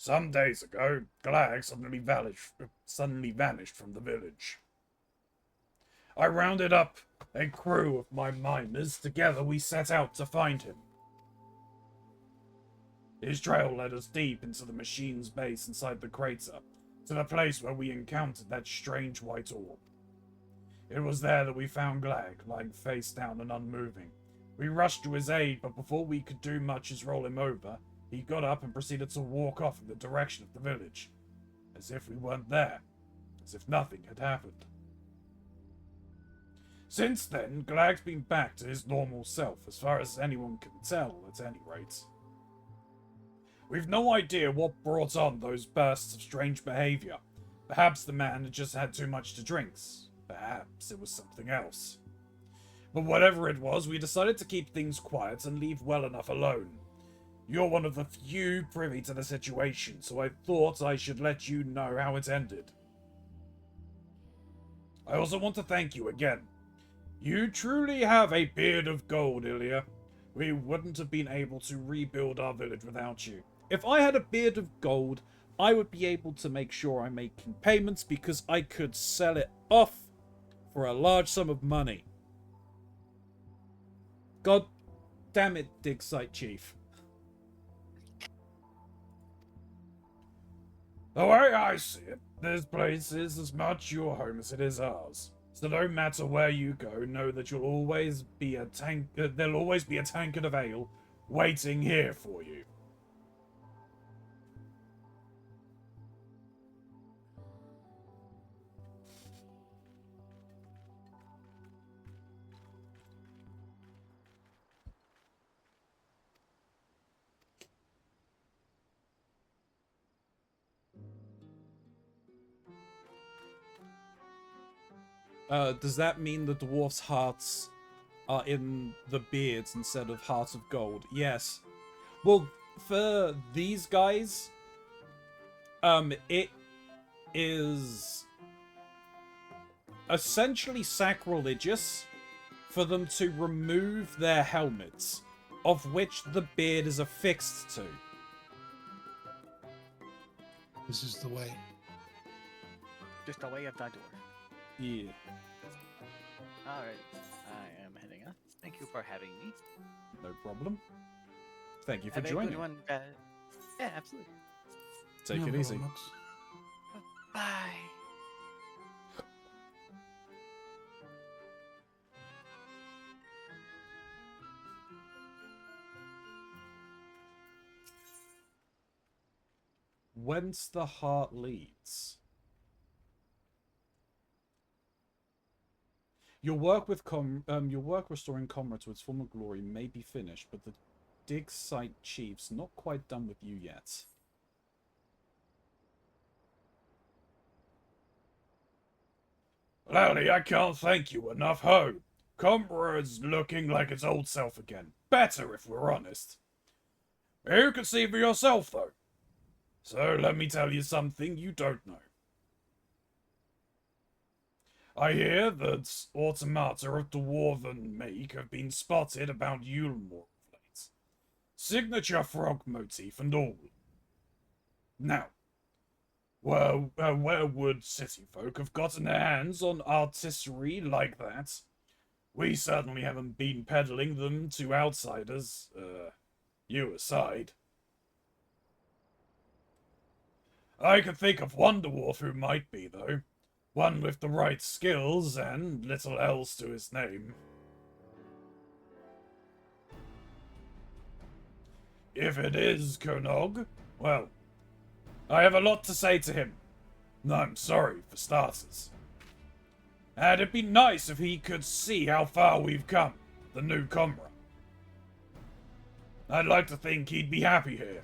Some days ago, Glag suddenly vanished from the village. I rounded up a crew of my miners. Together we set out to find him. His trail led us deep into the machine's base inside the crater, to the place where we encountered that strange white orb. It was there that we found Glag, lying face down and unmoving. We rushed to his aid, but before we could do much as roll him over, he got up and proceeded to walk off in the direction of the village, as if we weren't there, as if nothing had happened. Since then, Glag's been back to his normal self, as far as anyone can tell, at any rate. We've no idea what brought on those bursts of strange behavior. Perhaps the man had just had too much to drink. Perhaps it was something else. But whatever it was, we decided to keep things quiet and leave well enough alone. You're one of the few privy to the situation, so I thought I should let you know how it ended. I also want to thank you again. You truly have a beard of gold, Ilya. We wouldn't have been able to rebuild our village without you. If I had a beard of gold, I would be able to make sure I'm making payments because I could sell it off for a large sum of money. God damn it, Dig Site Chief. The way I see it, this place is as much your home as it is ours. So no matter where you go, know that there'll always be a tankard of ale waiting here for you. Does that mean the dwarf's hearts are in the beards instead of hearts of gold? Yes. Well, for these guys, it is essentially sacrilegious for them to remove their helmets, of which the beard is affixed to. This is the way. Just the way of the door. Yeah. Alright, I am heading up. Thank you for having me. No problem. Thank you for Have a joining. good one, yeah, absolutely. Take No it easy. problem, Lux. Bye. Whence the heart leads. Your work restoring Comrade to its former glory may be finished, but the Dig Site Chief's not quite done with you yet. Lally, I can't thank you enough, ho! Comrade's looking like its old self again. Better, if we're honest. You can see for yourself, though. So let me tell you something you don't know. I hear that automata of dwarven make have been spotted about Yulmore of late. Signature frog motif and all. Now, where would city folk have gotten their hands on artistry like that? We certainly haven't been peddling them to outsiders, you aside. I could think of one dwarf who might be, though. One with the right skills and little else to his name. If it is Konog, well, I have a lot to say to him. I'm sorry, for starters. And it'd be nice if he could see how far we've come, the new comrade. I'd like to think he'd be happy here.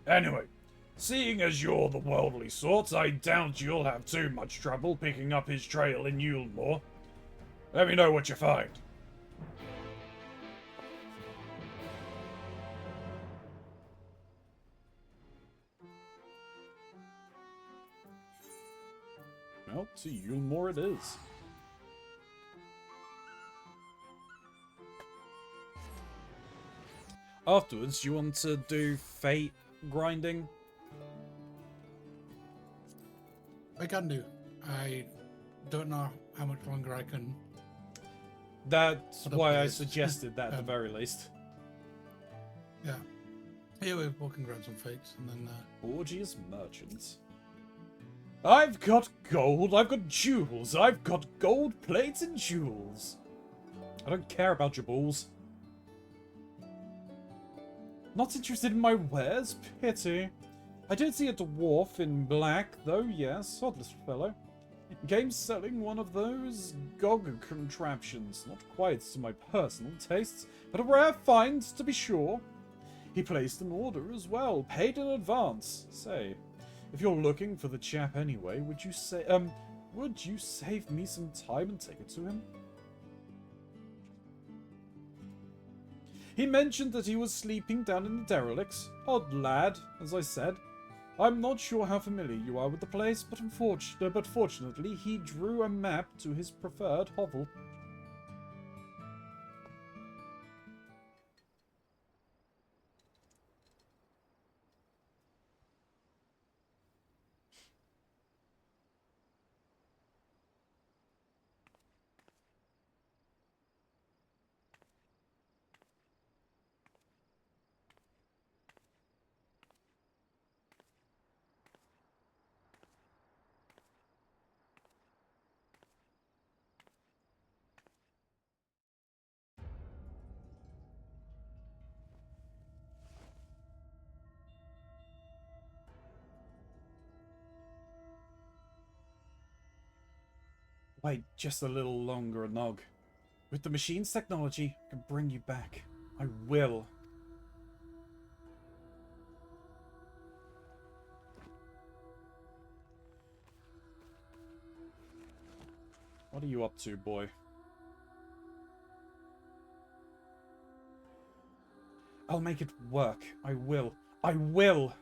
Anyway, seeing as you're the worldly sort, I doubt you'll have too much trouble picking up his trail in Yulmore. Let me know what you find. Well, to Yulmore it is. afterwards, you want to do fate grinding? I can do. I don't know how much longer I can. That's Other why I players. suggested that at the very least. Yeah. Yeah, we're walking around some fates, and then. Orgies merchants. I've got gold, I've got jewels, I've got gold plates and jewels. I don't care about your balls. Not interested in my wares? Pity. I did see a dwarf in black, though, yes, odd little fellow. Game selling one of those GOG contraptions. Not quite to my personal tastes, but a rare find, to be sure. He placed an order as well, paid in advance. Say, if you're looking for the chap anyway, would you save me some time and take it to him? He mentioned that he was sleeping down in the derelicts. Odd lad, as I said. I'm not sure how familiar you are with the place, but fortunately he drew a map to his preferred hovel. Wait just a little longer, Nog. With the machine's technology, I can bring you back. I will. What are you up to, boy? I'll make it work. I will. I will!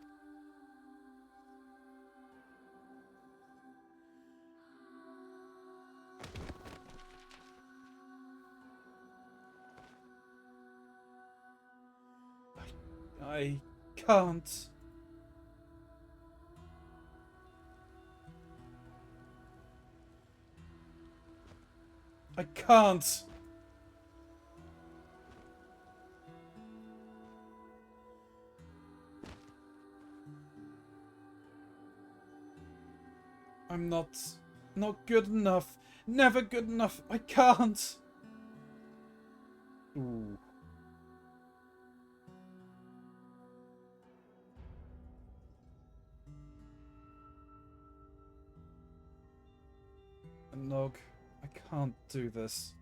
I can't. I can't. I'm not good enough. Never good enough. I can't. Ooh. Nog, I can't do this.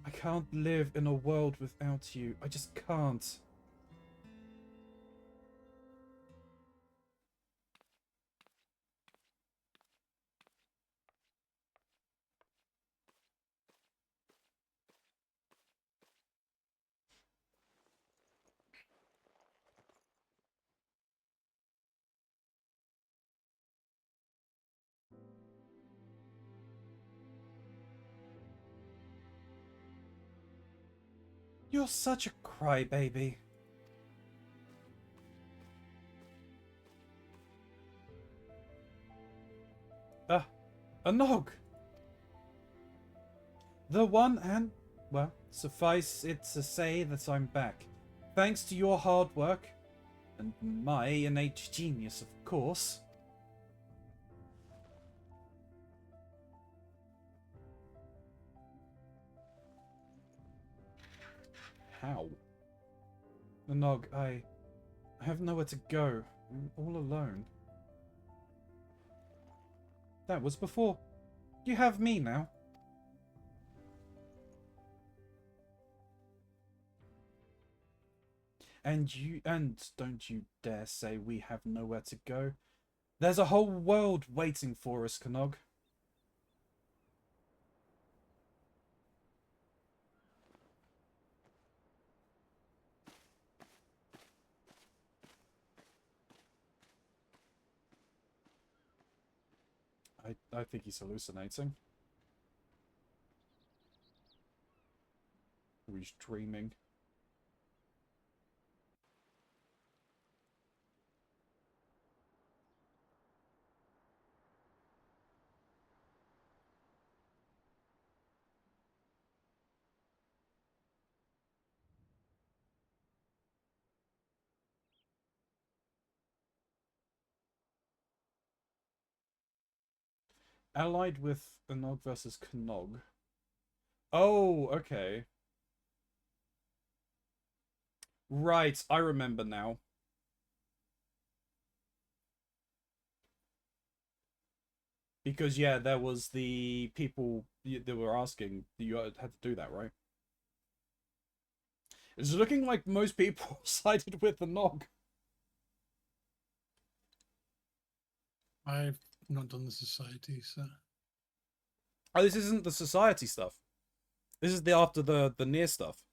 I can't live in a world without you. I just can't. You're such a crybaby. A Nog. The one and, well, suffice it to say that I'm back. Thanks to your hard work, and my innate genius, of course. How? Nog, I have nowhere to go. I'm all alone. That was before. You have me now. And don't you dare say we have nowhere to go. There's a whole world waiting for us, Canog. I think he's hallucinating. Or he's dreaming. Allied with Anog versus Knog. Oh, okay. Right, I remember now. Because, yeah, there was the people that were asking, you had to do that, right? It's looking like most people sided with the Nog. I've not done the society, so... Oh, this isn't the society stuff. This is the after the near stuff.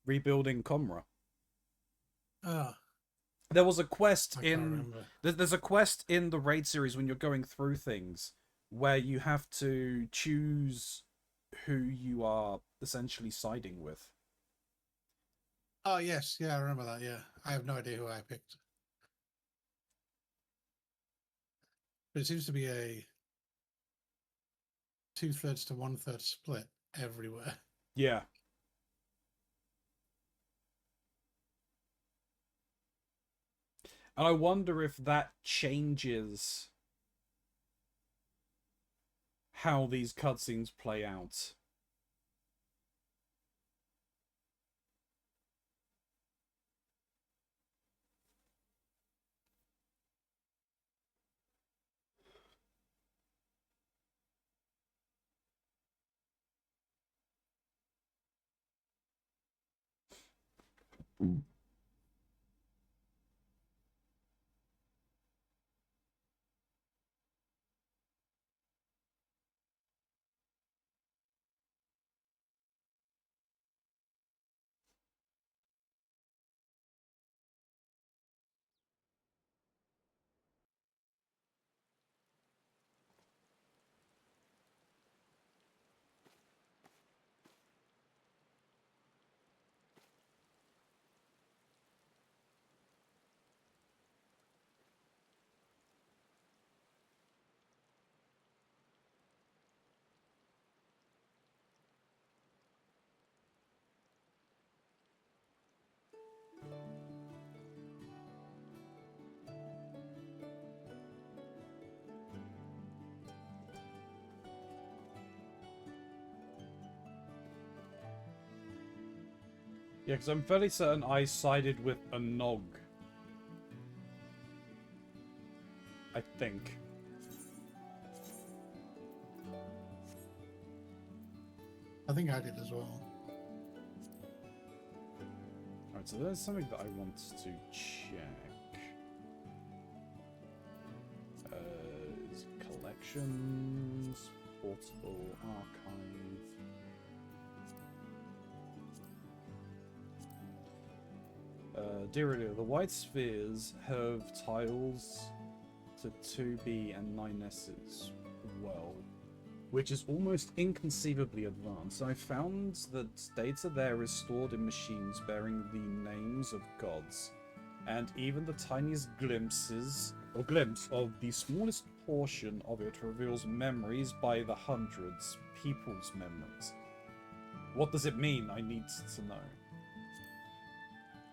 Rebuilding Comra. Ah, There was a quest I can't in... remember. There's a quest in the raid series when you're going through things where you have to choose who you are essentially siding with. Oh, yes. Yeah, I remember that, yeah. I have no idea who I picked. But it seems to be a 2/3 to 1/3 split everywhere. Yeah. And I wonder if that changes how these cutscenes play out. Yeah, because I'm fairly certain I sided with a Nog. I think. I think I did as well. Alright, so there's something that I want to check. Is collections, portable archive. Dear Elio, the white spheres have tiles to 2B and 9S's well, which is almost inconceivably advanced. I found that data there is stored in machines bearing the names of gods, and even the tiniest glimpse of the smallest portion of it reveals memories by the hundreds, people's memories. What does it mean? I need to know.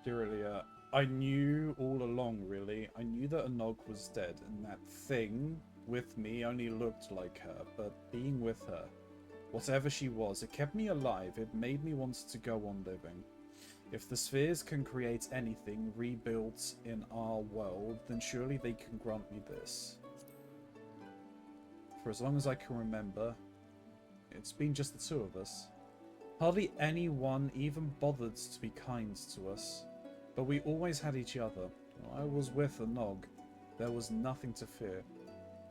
Earlier, I knew all along, really. I knew that Anog was dead, and that thing with me only looked like her, but being with her, whatever she was, it kept me alive. It made me want to go on living. If the spheres can create anything rebuilt in our world, then surely they can grant me this. For as long as I can remember, it's been just the two of us. Hardly anyone even bothered to be kind to us. But we always had each other. I was with Anog. There was nothing to fear.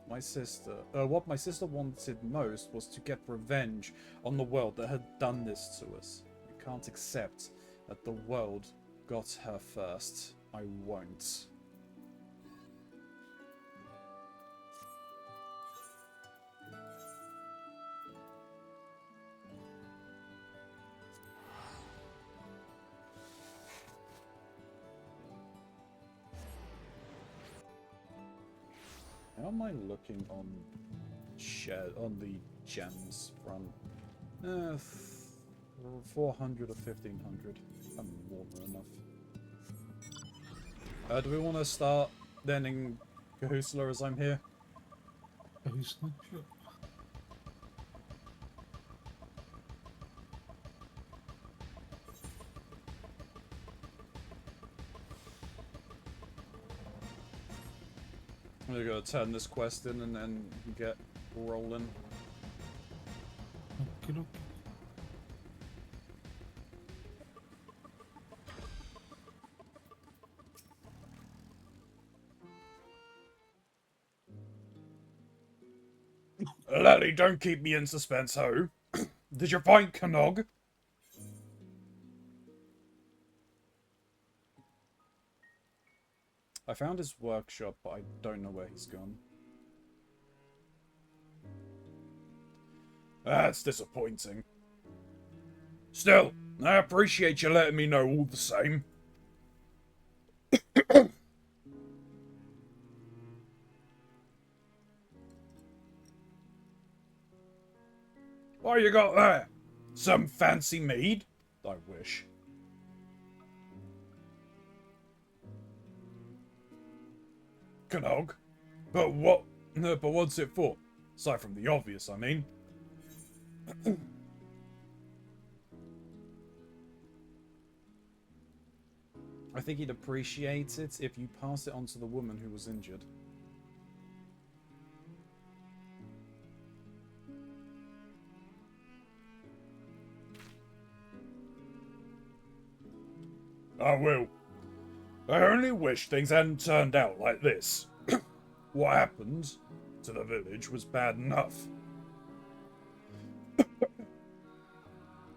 What my sister wanted most was to get revenge on the world that had done this to us. I can't accept that the world got her first. I won't. How am I looking on the gems front? 400 or 1500. I'm more than enough. Do we want to start then in Cahoosla as I'm here? Who's sure. I'm gonna turn this quest in and then get rolling. Okey-doke. Lally, don't keep me in suspense, ho. Did you find Canog? I found his workshop, but I don't know where he's gone. That's disappointing. Still, I appreciate you letting me know all the same. What you got there? Some fancy mead? I wish. Canog? But what? But what's it for? Aside from the obvious, I mean. I think he'd appreciate it if you pass it on to the woman who was injured. I will. I only wish things hadn't turned out like this. What happened to the village was bad enough.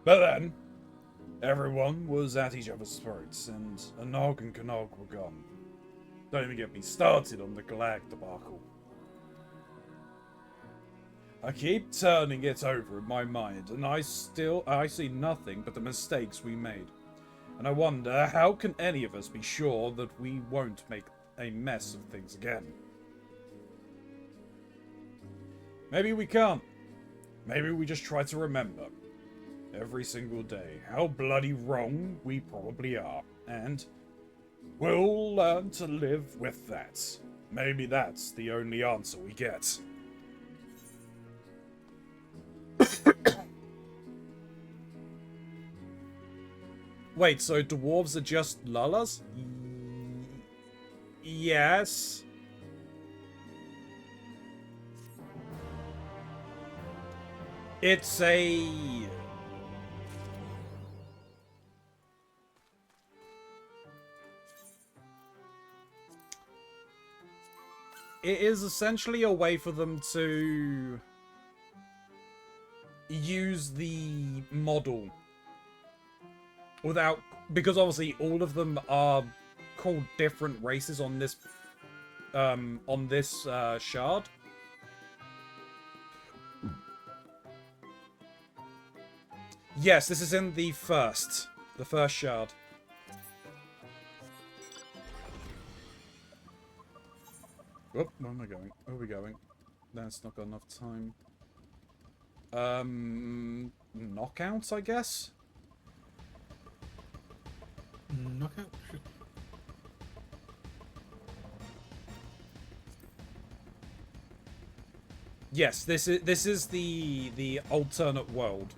But then, everyone was at each other's throats, and Anog and Canog were gone. Don't even get me started on the Galag debacle. I keep turning it over in my mind, and I see nothing but the mistakes we made. And I wonder, how can any of us be sure that we won't make a mess of things again? Maybe we can't. Maybe we just try to remember, every single day, how bloody wrong we probably are. And we'll learn to live with that. Maybe that's the only answer we get. Wait, so dwarves are just Lalas? Yes. It's a... It is essentially a way for them to use the model without, because obviously all of them are called different races on this shard. Yes, this is in the first shard. Whoop, where am I going? Where are we going? That's not got enough time. Knockouts, I guess? Knockout? Sure. Yes, this is the alternate world.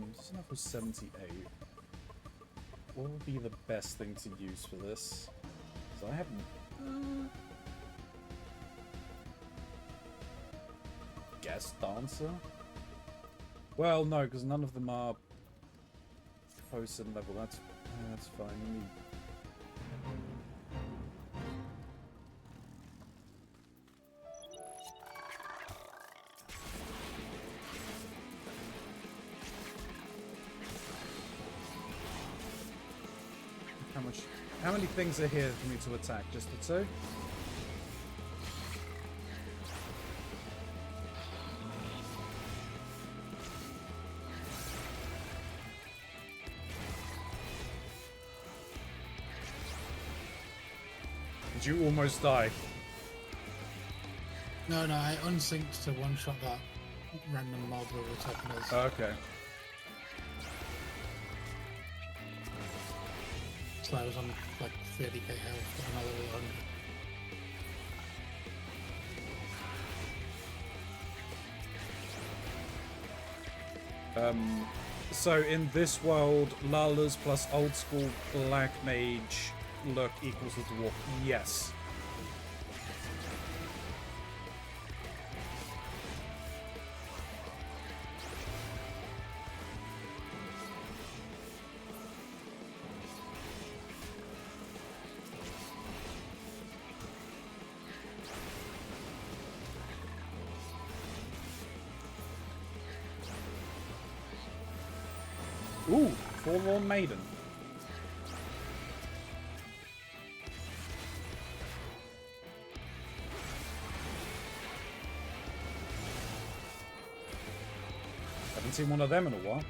This is level 78. What would be the best thing to use for this? So I haven't. Guest dancer? Well, no, because none of them are posted level. That's fine. Let me... How many things are here for me to attack? Just the two? Did you almost die? No, I unsynced to one-shot that random mob that was attacking us. Okay. So I was on like 30k health, but another 100. So in this world, Lala's plus old school black mage look equals a dwarf. Yes. Ooh, Forlorn Maiden. Haven't seen one of them in a while.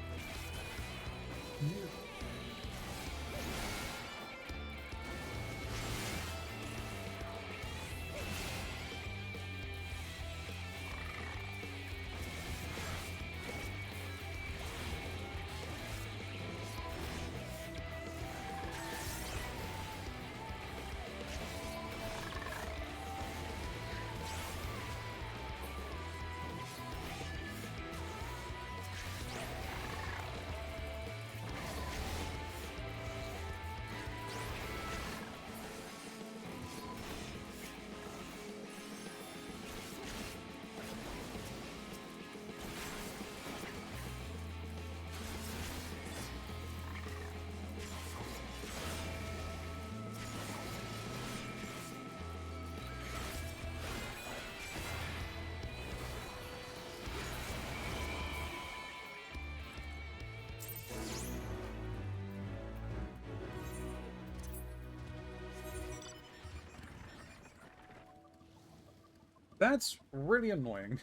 That's really annoying.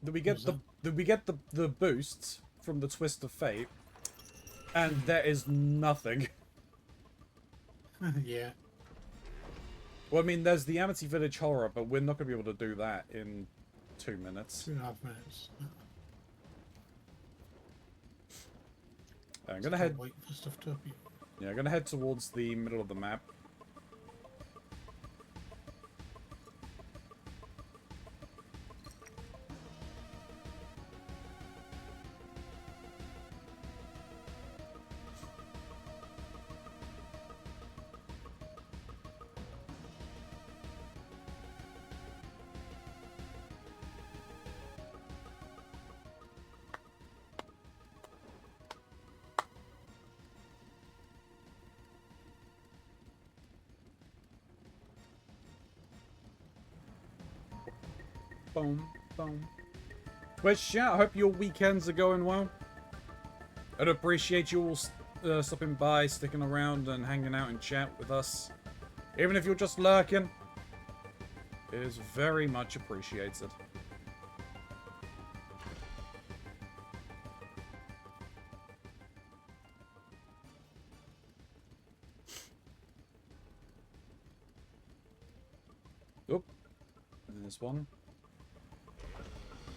That we get the boosts from the Twist of Fate, and there is nothing. Yeah. Well, I mean, there's the Amity Village Horror, but we're not going to be able to do that in 2 minutes. 2.5 minutes. I'm gonna head. Wait for stuff to appear. Yeah, I'm gonna head towards the middle of the map. Boom, boom. Twitch, yeah, I hope your weekends are going well. I'd appreciate you all stopping by, sticking around, and hanging out and chat with us. Even if you're just lurking, it is very much appreciated. Oop. There's one.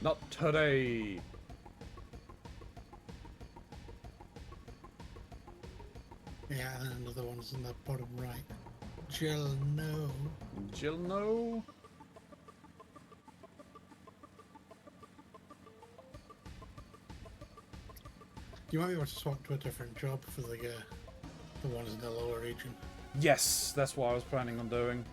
Not today. Yeah, and then another one's in the bottom right. Jill, no. Jill, no. You might be able to swap to a different job for the ones in the lower region. Yes, that's what I was planning on doing.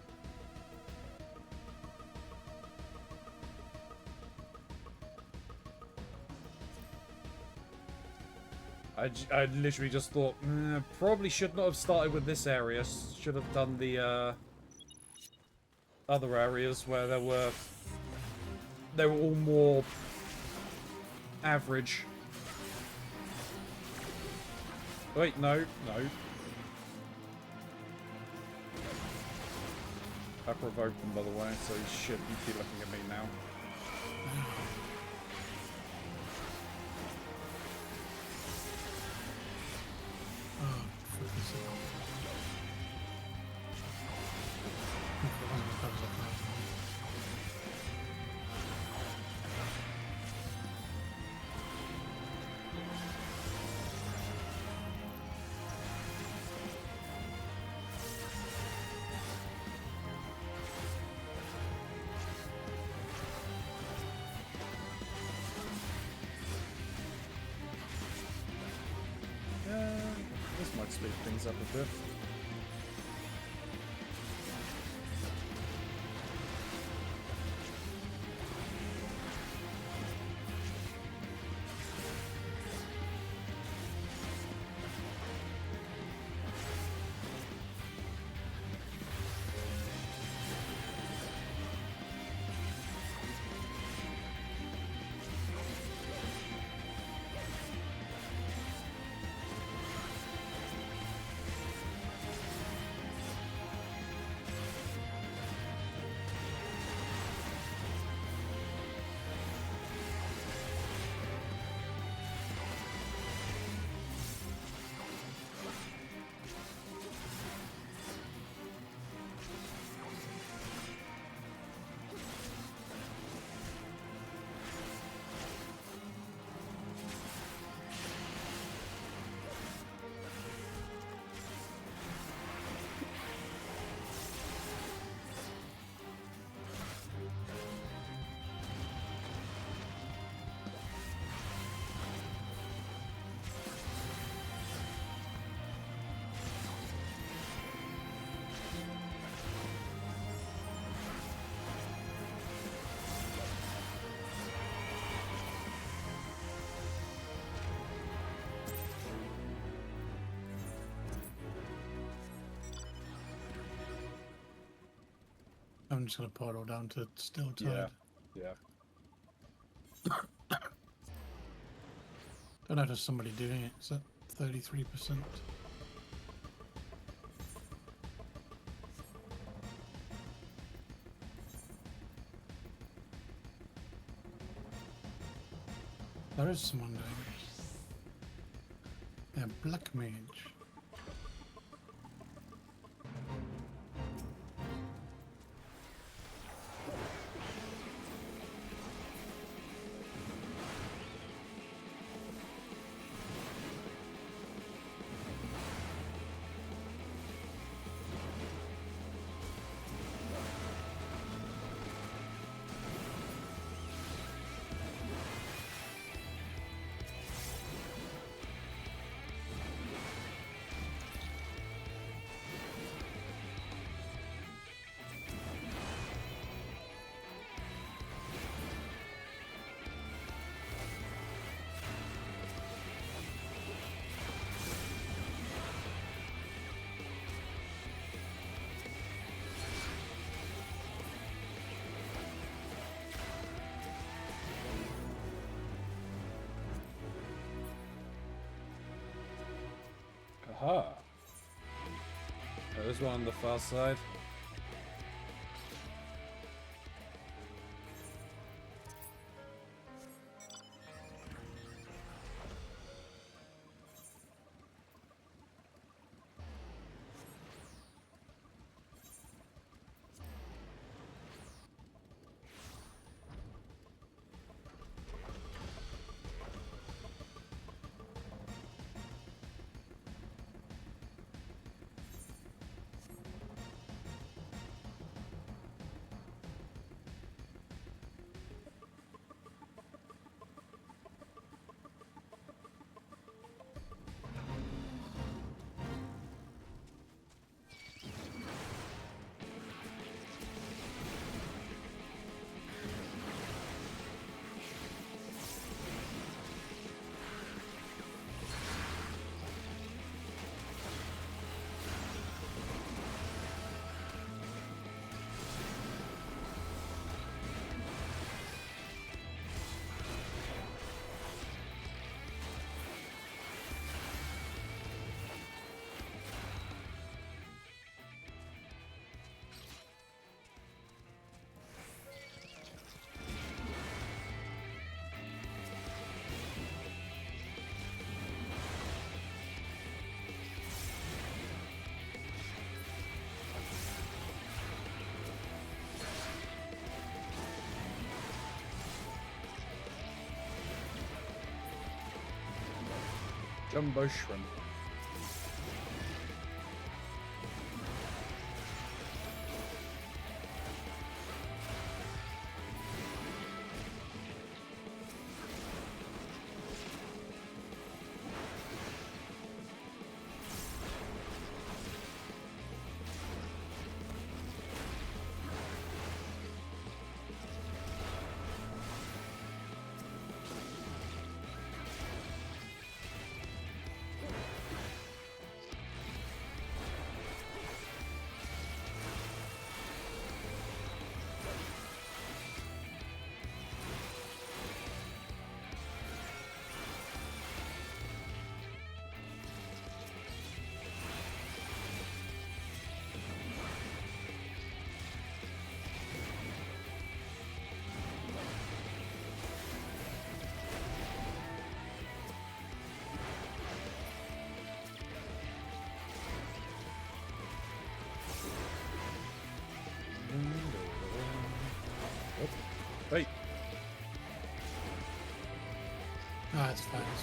I literally just thought, probably should not have started with this area. Should have done the other areas where they were all more average. Wait, no. I provoked them, by the way, so he shouldn't be looking at me now. Oh, fucking sick. might speed things up a bit. I'm just going to portal down to still tide. Yeah. Don't know if there's somebody doing it. It's at 33%. There is someone doing it. Yeah, Black Mage. Aha! There's one on the far side. Jumbo shrimp.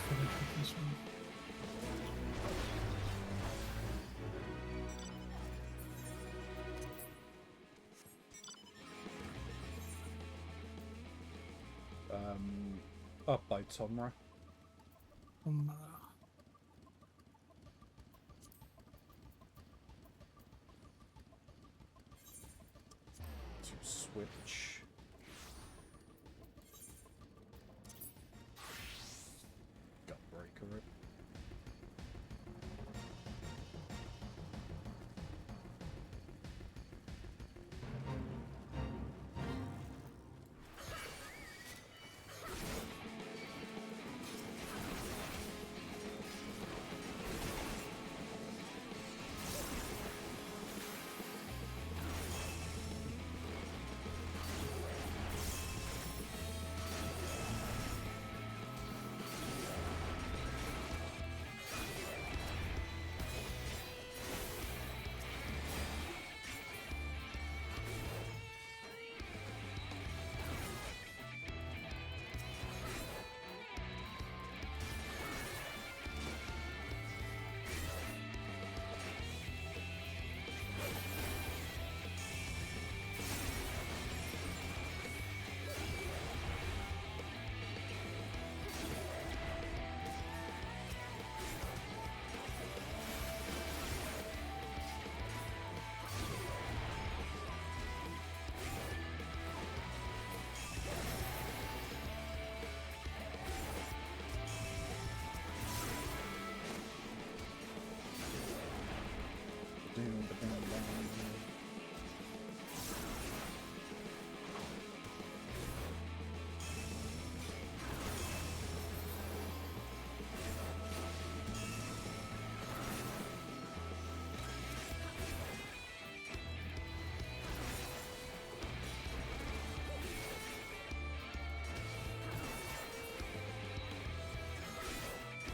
finish with this one. Up by Tomra. To switch. Gut breaker it.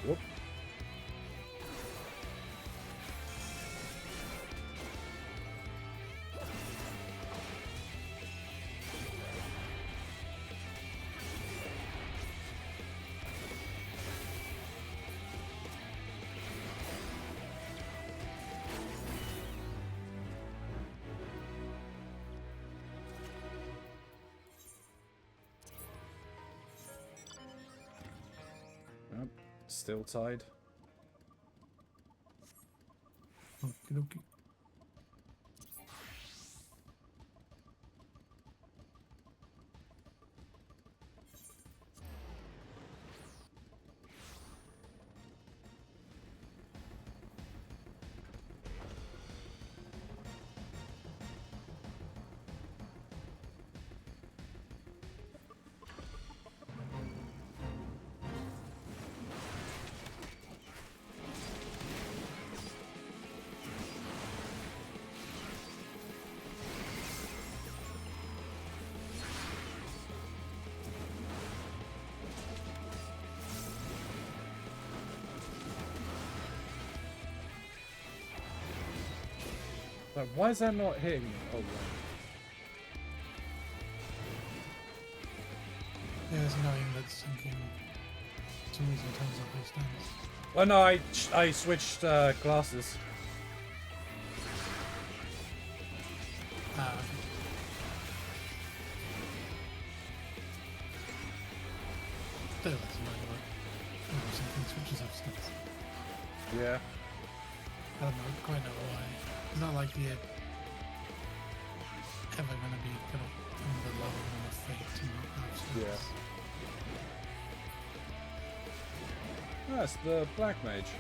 Whoop. Yep, still tied. Okie dokie. Like, why is that not hitting me? Oh, right. Yeah, there's annoying that's sinking. For some reason it turns off his stance. Oh no, I switched classes. Ah, okay. Still, that's annoying about something switches off stance. Yeah. I don't know, quite know why. It's not like you're ever going to be kind of under low on a fate to not have stance. That's the Black Mage.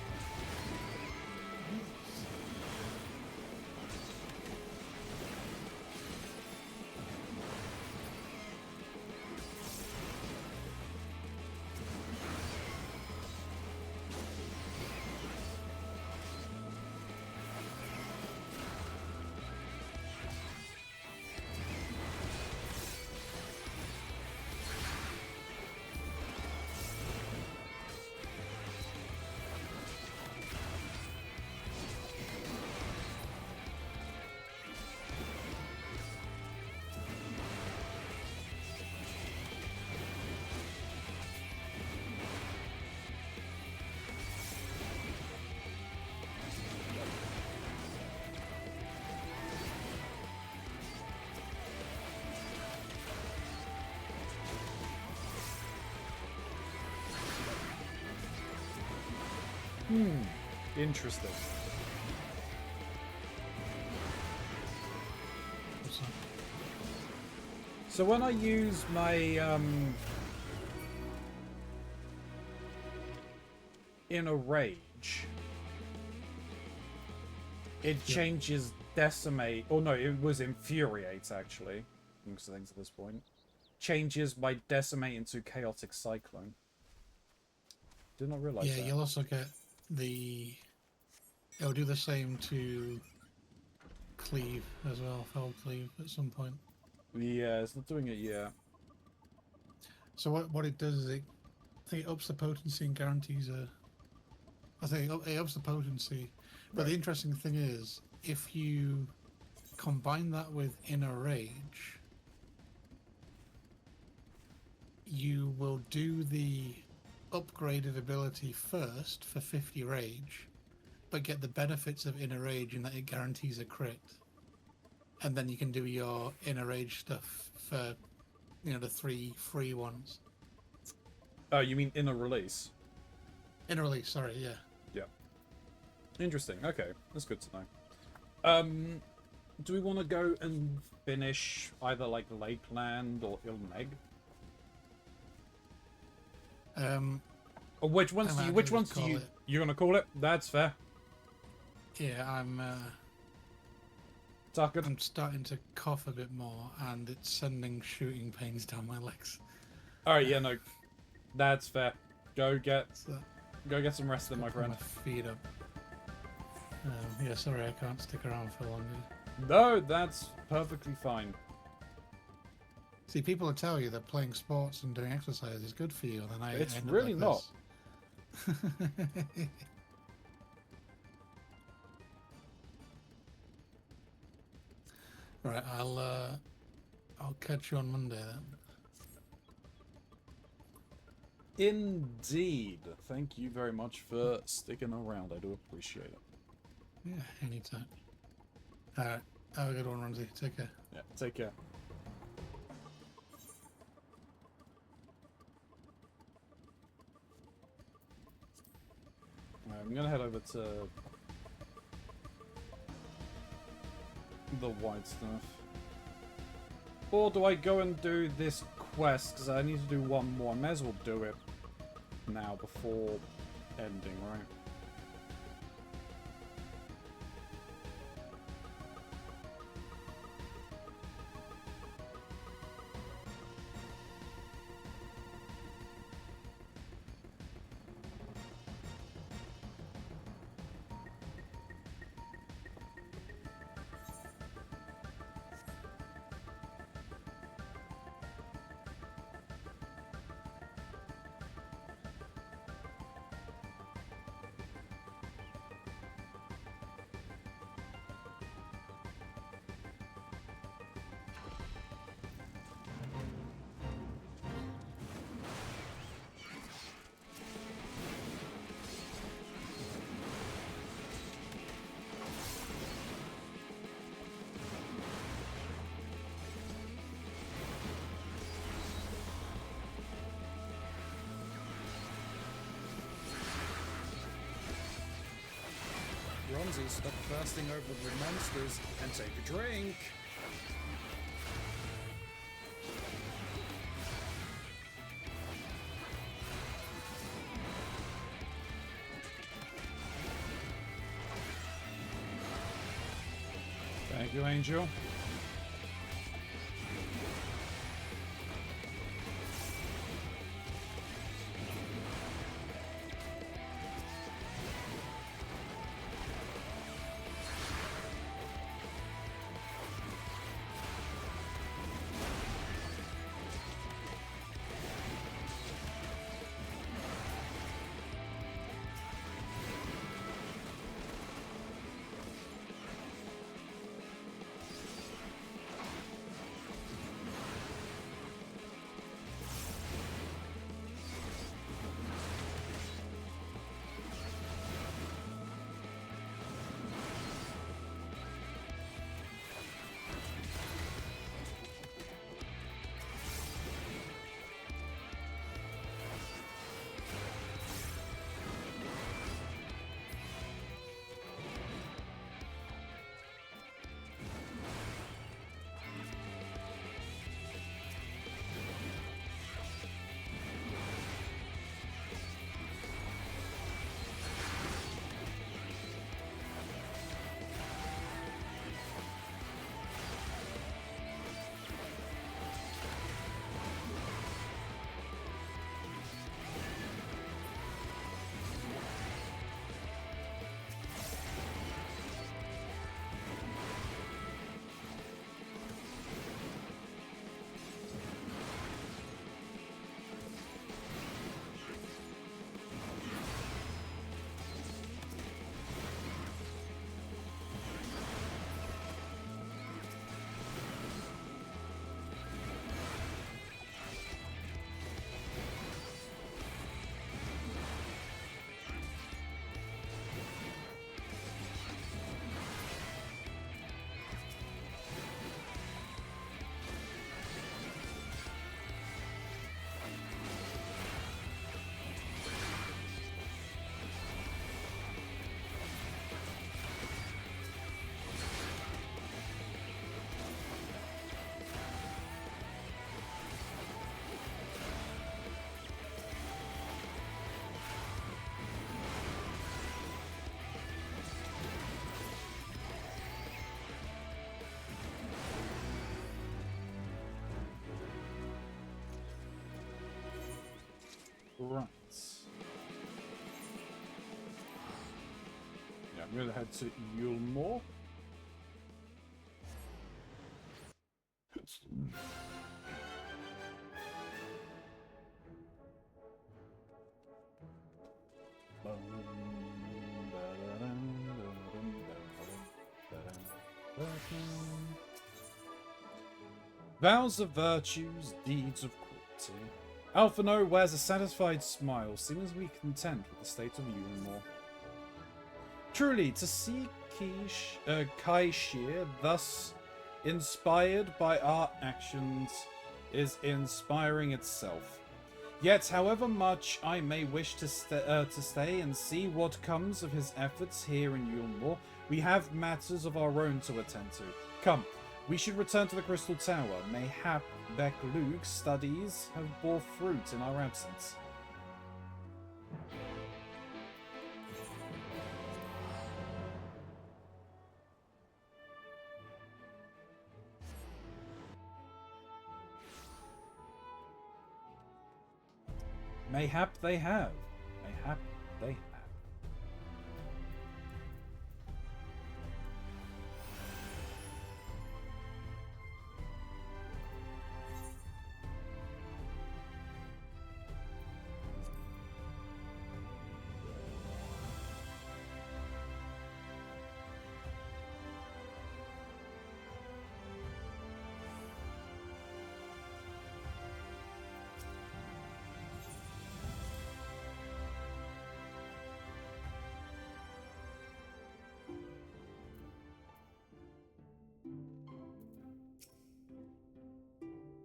Interesting. What's that? So when I use my Inner Rage, it changes Decimate, or no, it was Infuriate actually, amongst things at this point. Changes my Decimate into Chaotic Cyclone. Did not realize Yeah, that. you'll also get the... It'll do the same to Cleave as well, Foul Cleave at some point. Yeah, it's not doing it yet. So what it does is I think it ups the potency and guarantees a... I think it ups the potency. But the interesting thing is, if you combine that with Inner Rage, you will do the upgraded ability first for 50 Rage, but get the benefits of Inner Rage in that it guarantees a crit. And then you can do your Inner Rage stuff for, the 3 free ones. Oh, you mean Inner Release? Inner Release, sorry, yeah. Yeah. Interesting. Okay, that's good to know. Do we want to go and finish either like Lakeland or Ilmeg? Or which ones do you? Which ones do you? You're gonna call it? That's fair. Yeah, I'm Tuckered. I'm starting to cough a bit more, and it's sending shooting pains down my legs. All right, yeah, no, that's fair. Go get So, some rest, then, my put friend. my feet up. Yeah, sorry, I can't stick around for longer. No, that's perfectly fine. See, people will tell you that playing sports and doing exercise is good for you, and then I It's end up really like not. this. Right, I'll catch you on Monday then. Indeed. Thank you very much for sticking around. I do appreciate it. Yeah, anytime. Alright, have a good one, Ramsey. Take care. Yeah, take care. Alright, I'm gonna head over to the white stuff. Or do I go and do this quest? Because I need to do one more. I may as well do it now before ending, right? Keronzi, stop fasting over the monsters and take a drink. Thank you, Angel. Right. Yeah, I'm going to head to Yulmore. Vows of virtues, deeds of cruelty. Alphino wears a satisfied smile, seeming to be content with the state of Yulmore. Truly, to see Kaishir thus inspired by our actions is inspiring itself. Yet, however much I may wish to stay and see what comes of his efforts here in Yulmore, we have matters of our own to attend to. Come, we should return to the Crystal Tower. Mayhap Beck-Luke's studies have bore fruit in our absence. Mayhap they have. Mayhap they have.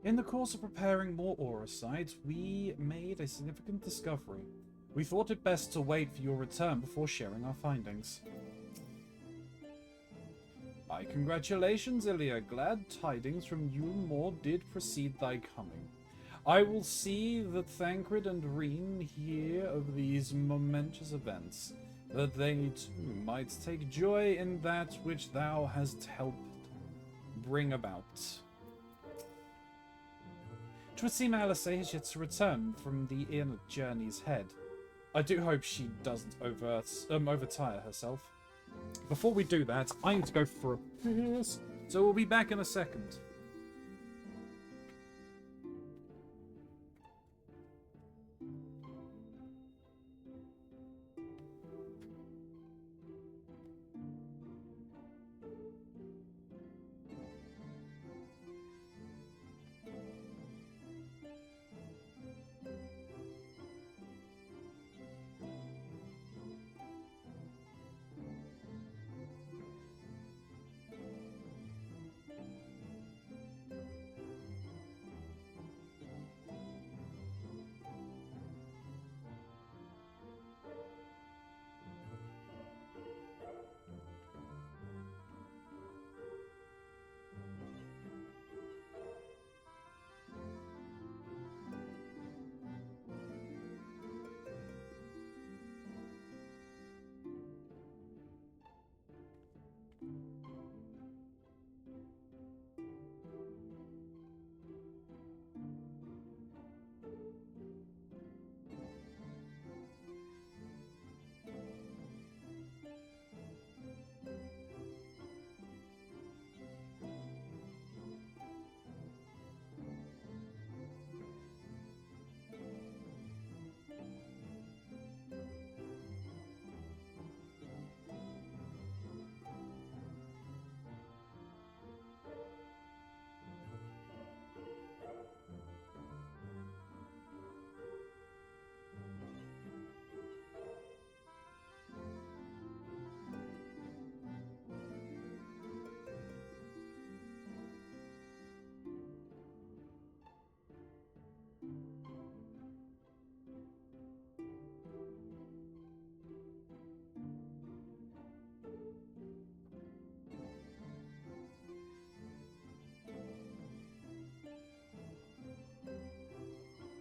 In the course of preparing more auricides, we made a significant discovery. We thought it best to wait for your return before sharing our findings. My congratulations, Ilya. Glad tidings from Yulmore did precede thy coming. I will see that Thancred and Reen hear of these momentous events, that they too might take joy in that which thou hast helped bring about. 'Twould seem Alice has yet to return from the inner journey's head. I do hope she doesn't overtire herself. Before we do that, I need to go for a piss, so we'll be back in a second.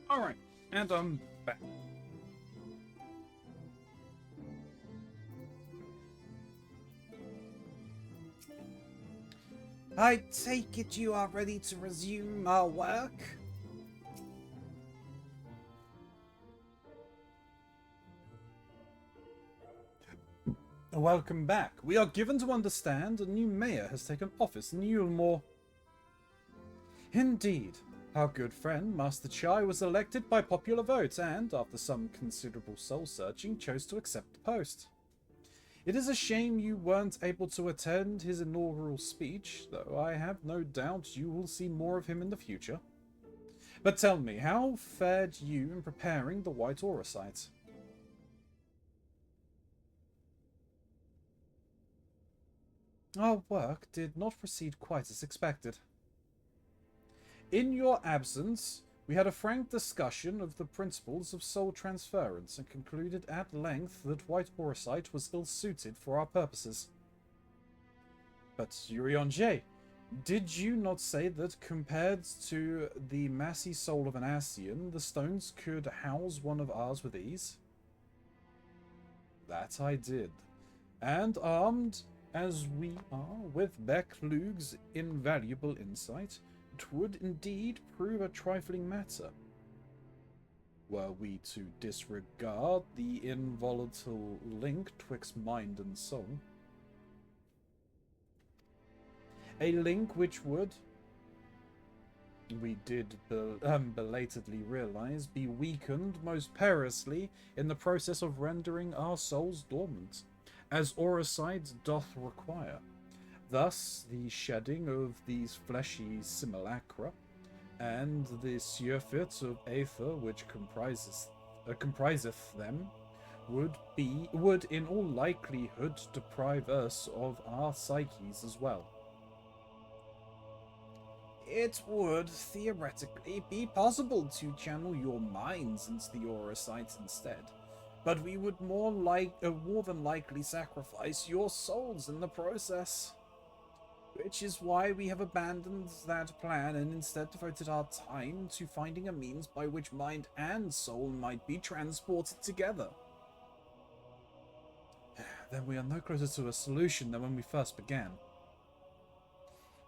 Alright, and I'm back. I take it you are ready to resume our work? Welcome back. We are given to understand a new mayor has taken office in Yulmore. Indeed. Our good friend, Master Chai, was elected by popular vote and, after some considerable soul-searching, chose to accept the post. It is a shame you weren't able to attend his inaugural speech, though I have no doubt you will see more of him in the future. But tell me, how fared you in preparing the White Aura site? Our work did not proceed quite as expected. In your absence, we had a frank discussion of the principles of soul transference and concluded at length that White Aurosite was ill-suited for our purposes. But Yurionje, did you not say that compared to the massy soul of an Asian, the stones could house one of ours with ease? That I did. And armed as we are with Beklug's invaluable insight, it would indeed prove a trifling matter. Were we to disregard the involatile link twixt mind and soul, a link which would, we did belatedly realize, be weakened most perilously in the process of rendering our souls dormant, as Aurosite doth require. Thus, the shedding of these fleshy simulacra, and the surfeit of aether which compriseth them, would in all likelihood deprive us of our psyches as well. It would, theoretically, be possible to channel your minds into the Aurosite instead, but we would more than likely sacrifice your souls in the process. Which is why we have abandoned that plan and instead devoted our time to finding a means by which mind and soul might be transported together. Then we are no closer to a solution than when we first began.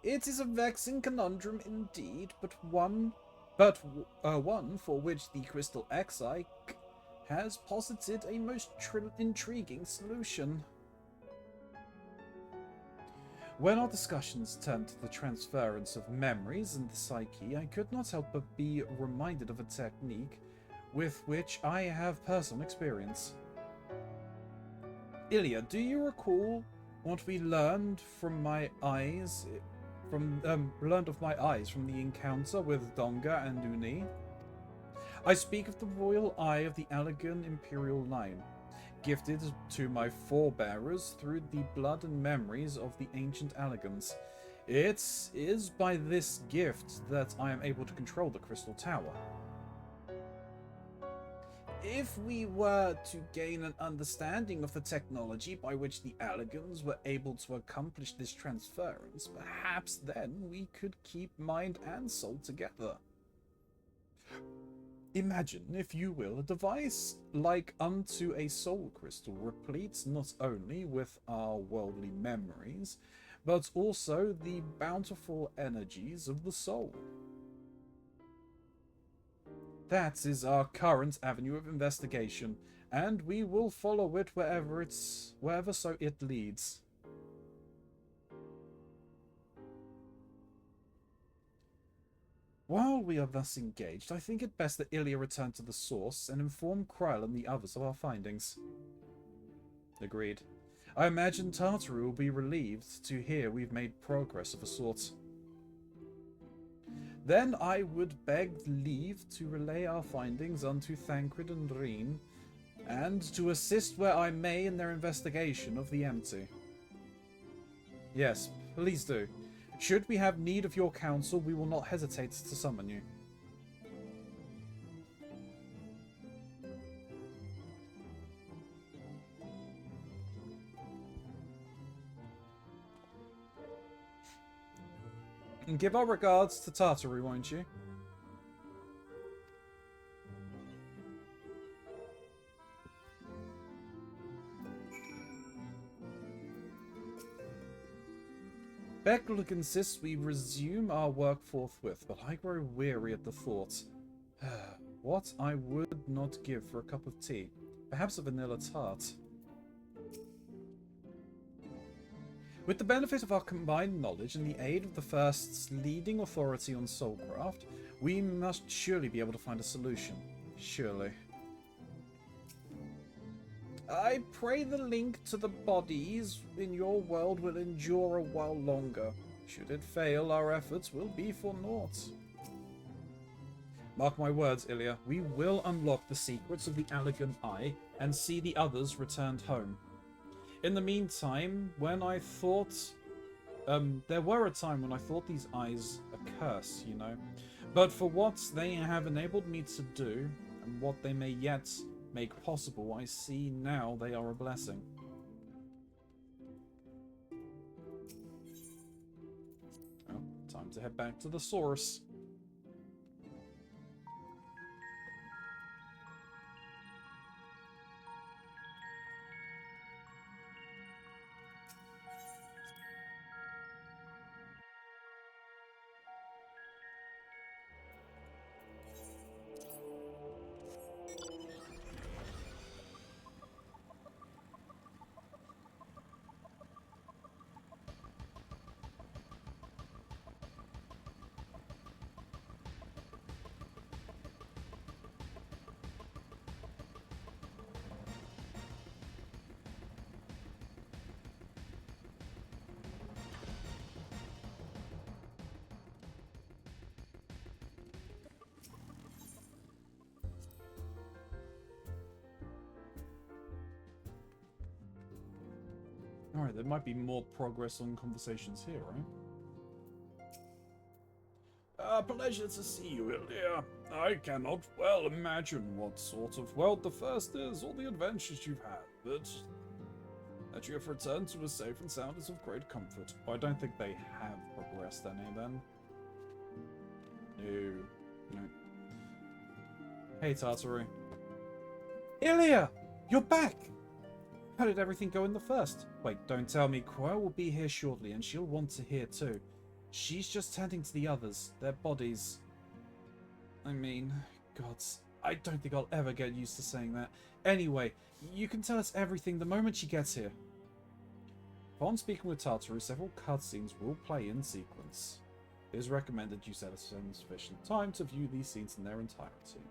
It is a vexing conundrum indeed, but one for which the Crystal Exarch has posited a most intriguing solution. When our discussions turned to the transference of memories and the psyche, I could not help but be reminded of a technique with which I have personal experience. Ilya, do you recall what we learned from my eyes, from the encounter with Donga and Uni? I speak of the royal eye of the Allegan Imperial line, gifted to my forebearers through the blood and memories of the ancient Allegans. It is by this gift that I am able to control the Crystal Tower. If we were to gain an understanding of the technology by which the Allegans were able to accomplish this transference, perhaps then we could keep mind and soul together. Imagine, if you will, a device like unto a soul crystal, replete not only with our worldly memories, but also the bountiful energies of the soul. That is our current avenue of investigation, and we will follow it wherever so it leads. While we are thus engaged, I think it best that Ilya return to the source and inform Kryl and the others of our findings. Agreed. I imagine Tartaru will be relieved to hear we've made progress of a sort. Then I would beg leave to relay our findings unto Thancred and Reen, and to assist where I may in their investigation of the empty. Yes, please do. Should we have need of your counsel, we will not hesitate to summon you. And give our regards to Tartaru, won't you? Becklook insists we resume our work forthwith, but I grow weary at the thought. What I would not give for a cup of tea. Perhaps a vanilla tart. With the benefit of our combined knowledge and the aid of the First's leading authority on soulcraft, we must surely be able to find a solution. Surely. I pray the link to the bodies in your world will endure a while longer. Should it fail, our efforts will be for naught. Mark my words, Ilya, we will unlock the secrets of the Elegant Eye and see the others returned home. In the meantime, when I thought... there were a time when I thought these eyes a curse, you know. But for what they have enabled me to do, and what they may yet make possible, I see now they are a blessing. Well, time to head back to the source. Alright, there might be more progress on conversations here, right? Pleasure to see you, Ilya. I cannot well imagine what sort of world the First is, or the adventures you've had, but that you have returned to us safe and sound is of great comfort. I don't think they have progressed any, then. No. Hey, Tartary. Ilya! You're back! How did everything go in the First? Wait, don't tell me. Crow will be here shortly, and she'll want to hear too. She's just tending to the others, their bodies. I mean, gods, I don't think I'll ever get used to saying that. Anyway, you can tell us everything the moment she gets here. Upon speaking with Tartaru, several cutscenes will play in sequence. It is recommended you set aside sufficient time to view these scenes in their entirety.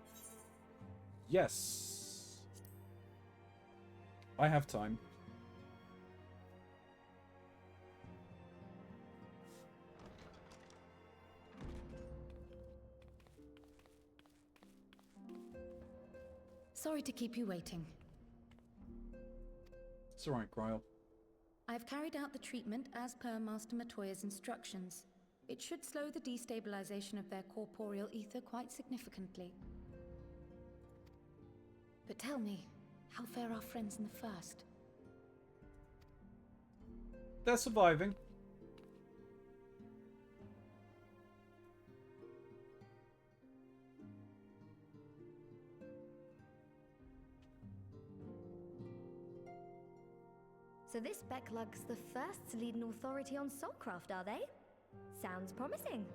Yes. I have time. Sorry to keep you waiting. It's alright, Gryle. I've carried out the treatment as per Master Matoya's instructions. It should slow the destabilization of their corporeal ether quite significantly. But tell me, how fare our friends in the First? They're surviving. So this Becklug's the First to lead an authority on soulcraft, are they? Sounds promising.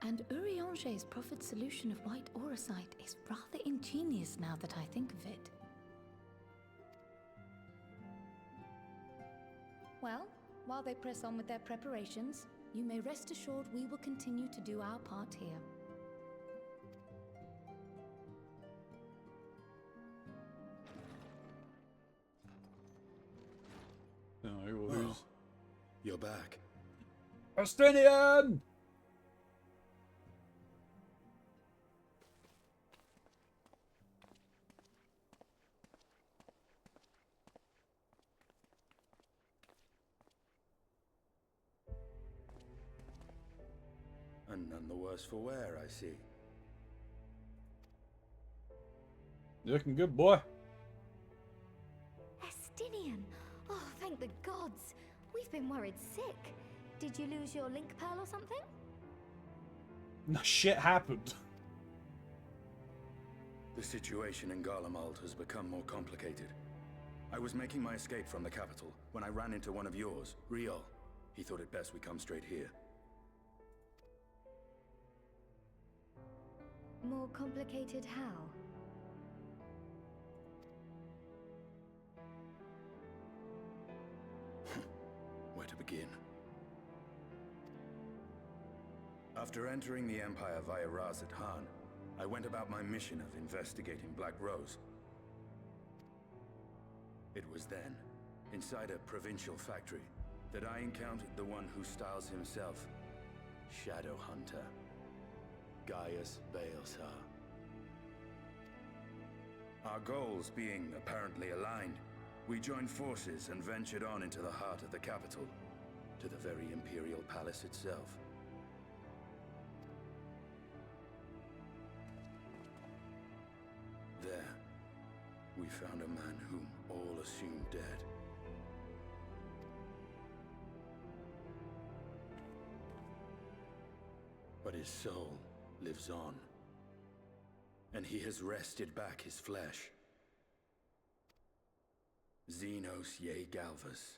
And Urianger's profit solution of white auracite is rather ingenious now that I think of it. Well, while they press on with their preparations, you may rest assured we will continue to do our part here. Oh, you're back. Austinian! And none the worse for wear, I see. You're looking good, boy. Estinian! Oh, thank the gods! We've been worried sick. Did you lose your link pearl or something? No, shit happened. The situation in Garlemald has become more complicated. I was making my escape from the capital when I ran into one of yours, Riol. He thought it best we come straight here. More complicated how? begin. After entering the Empire via Razat Han, I went about my mission of investigating Black Rose. It was then, inside a provincial factory, that I encountered the one who styles himself Shadow Hunter, Gaius Balesar. Our goals being apparently aligned, we joined forces and ventured on into the heart of the capital, to the very Imperial Palace itself. There, we found a man whom all assumed dead. But his soul lives on, and he has wrested back his flesh. Xenos Ye Galvus.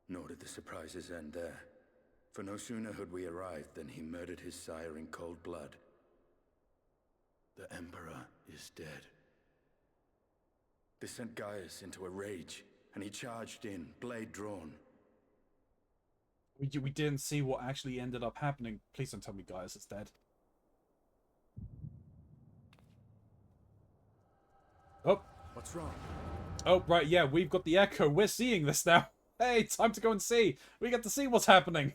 Nor did the surprises end there, for no sooner had we arrived than he murdered his sire in cold blood. The Emperor is dead. This sent Gaius into a rage, and he charged in, blade drawn. We didn't see what actually ended up happening. Please don't tell me Gaius is dead. Oh. What's wrong? Oh, right, yeah, we've got the echo. We're seeing this now. Hey, time to go and see. We get to see what's happening.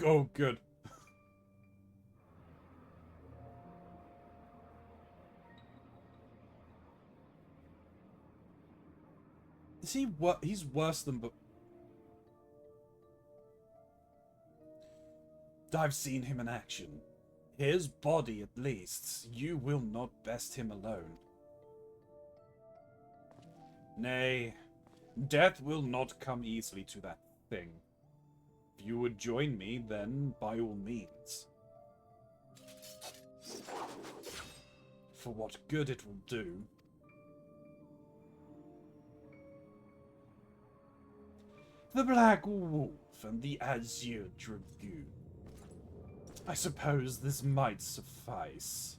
Oh, good. Is he what? He's worse than. I've seen him in action. His body, at least. You will not best him alone. Nay, death will not come easily to that thing. If you would join me, then by all means. For what good it will do. The Black Wolf and the Azure Dragoon. I suppose this might suffice.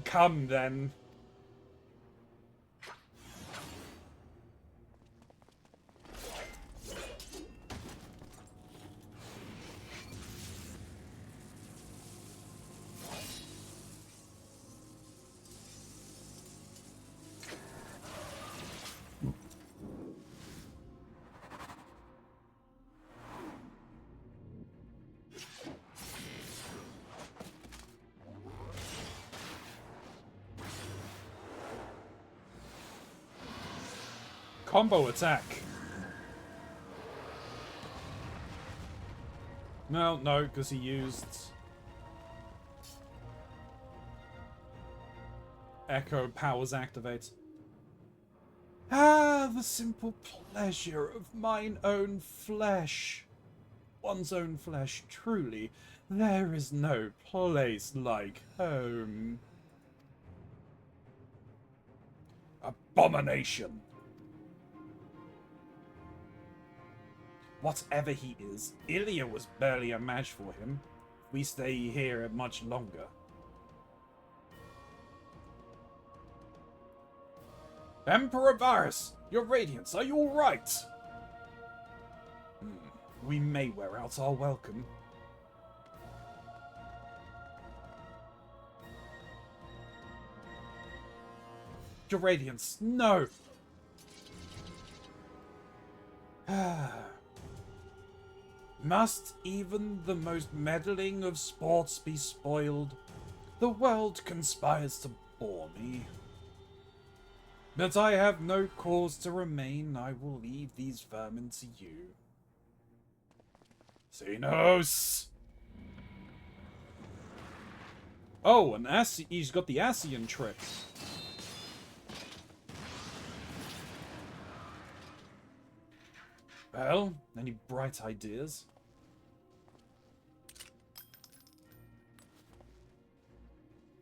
Come then. Combo attack. No, because he used Echo powers activate. Ah, the simple pleasure of mine own flesh. One's own flesh, truly. There is no place like home. Abomination. Whatever he is, Ilya was barely a match for him. We stay here much longer. Emperor Varus, your radiance, are you alright? We may wear out our welcome. Your radiance, no! Must even the most meddling of sports be spoiled? The world conspires to bore me. But I have no cause to remain. I will leave these vermin to you. Xenos! Oh, he's got the Asian trick. Well, any bright ideas?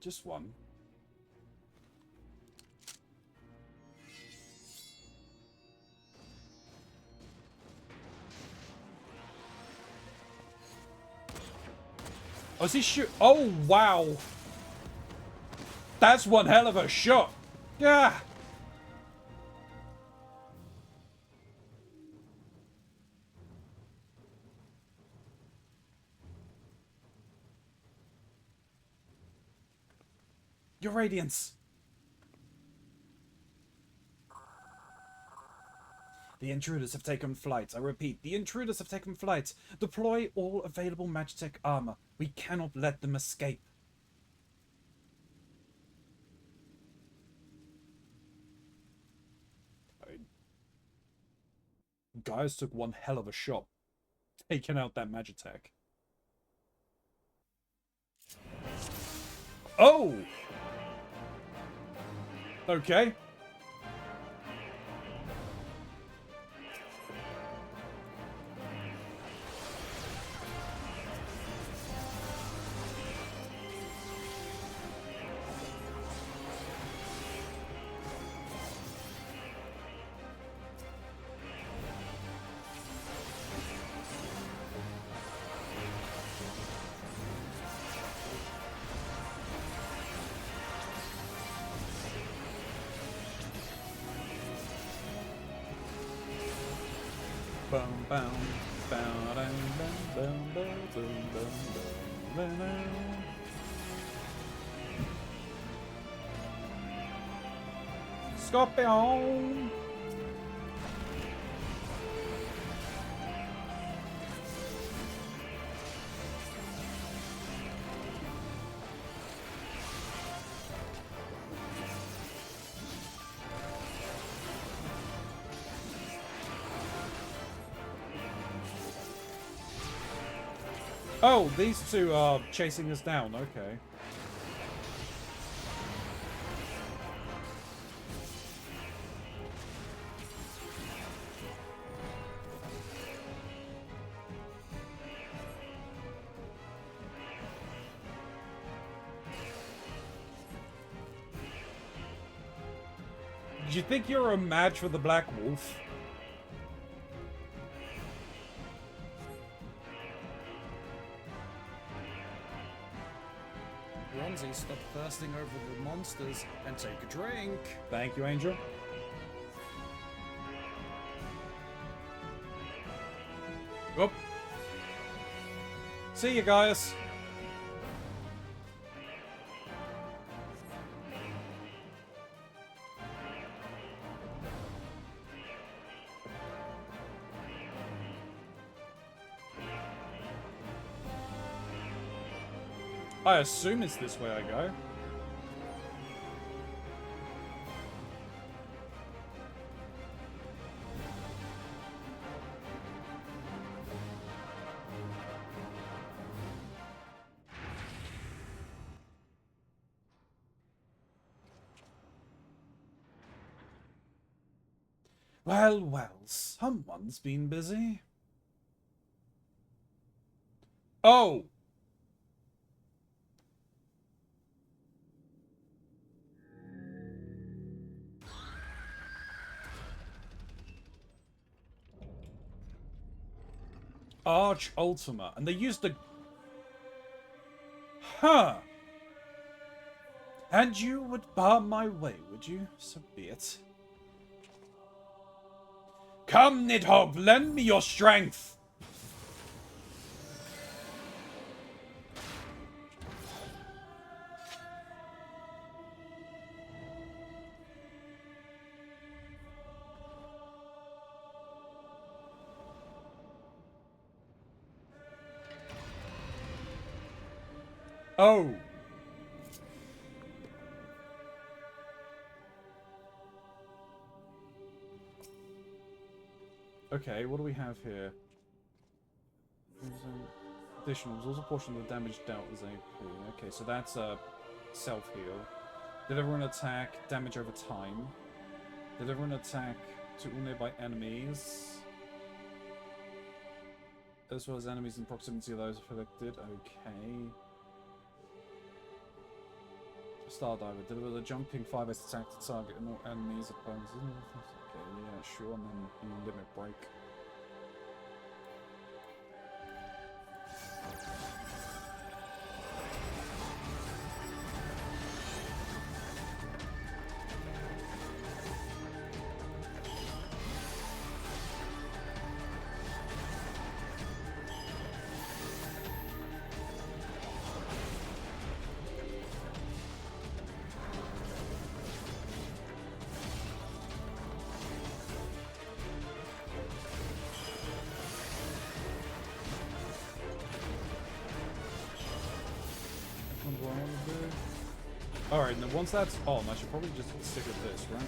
Just one. Oh, is he shoot? Oh, wow. That's one hell of a shot. Yeah. Your radiance. The intruders have taken flight. I repeat, the intruders have taken flight. Deploy all available Magitech armor. We cannot let them escape. Guys took one hell of a shot, taking out that Magitech. Oh! Okay. Bum, bum, bum, bum, bum, bum, bum, bum, bum. Scorpion! Oh, these two are chasing us down, okay. Do you think you're a match for the Black Wolf? Keronzi, stop thirsting over the monsters and take a drink. Thank you, Angel. Whoop. See you guys. I assume it's this way I go. Well, well, someone's been busy. Oh! Arch Ultima, and they used the... Huh! And you would bar my way, would you? So be it. Come, Nidhogg, lend me your strength! Oh! Okay, what do we have here? Additional, was also a portion of the damage dealt as AP. Okay, so that's a self-heal. Did everyone attack damage over time? Did everyone attack to all nearby enemies? As well as enemies in proximity of those afflicted. Okay. Stardiver. Deliver the jumping 5S attack to target and all enemies opponents. Okay, yeah, sure, and then limit break. Alright, and then once that's on, I should probably just stick with this, right?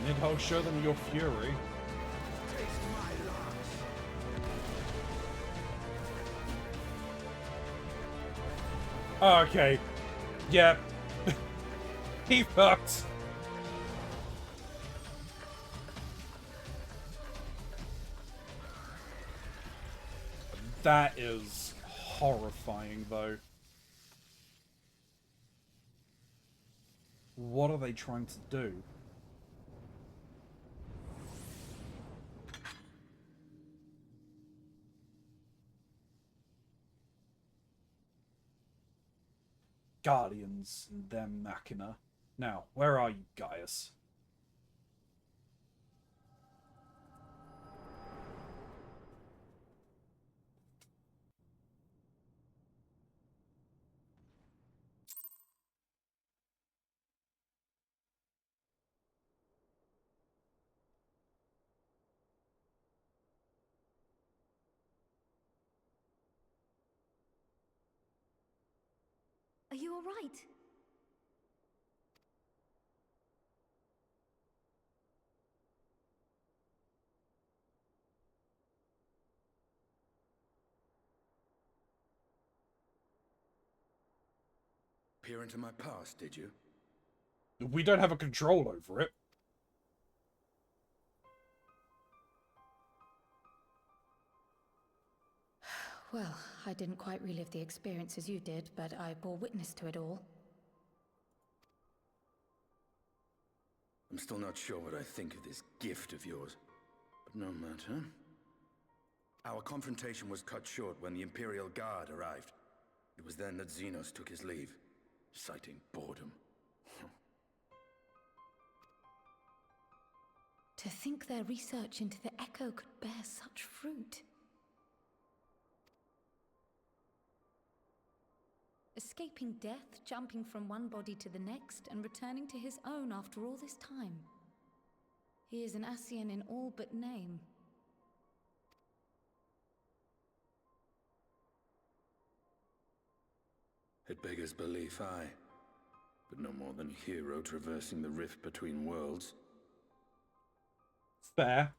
Nidhogg, show them your fury. Okay. Yep. He fucked. That is horrifying, though. What are they trying to do? Guardians and their machina. Now, where are you, Gaius? Are you all right? Peer into my past, did you? We don't have a control over it. Well, I didn't quite relive the experience as you did, but I bore witness to it all. I'm still not sure what I think of this gift of yours, but no matter. Our confrontation was cut short when the Imperial Guard arrived. It was then that Xenos took his leave, citing boredom. To think their research into the Echo could bear such fruit. Escaping death, jumping from one body to the next, and returning to his own after all this time. He is an Ascian in all but name. It beggars belief, aye. But no more than a hero traversing the rift between worlds. Fair.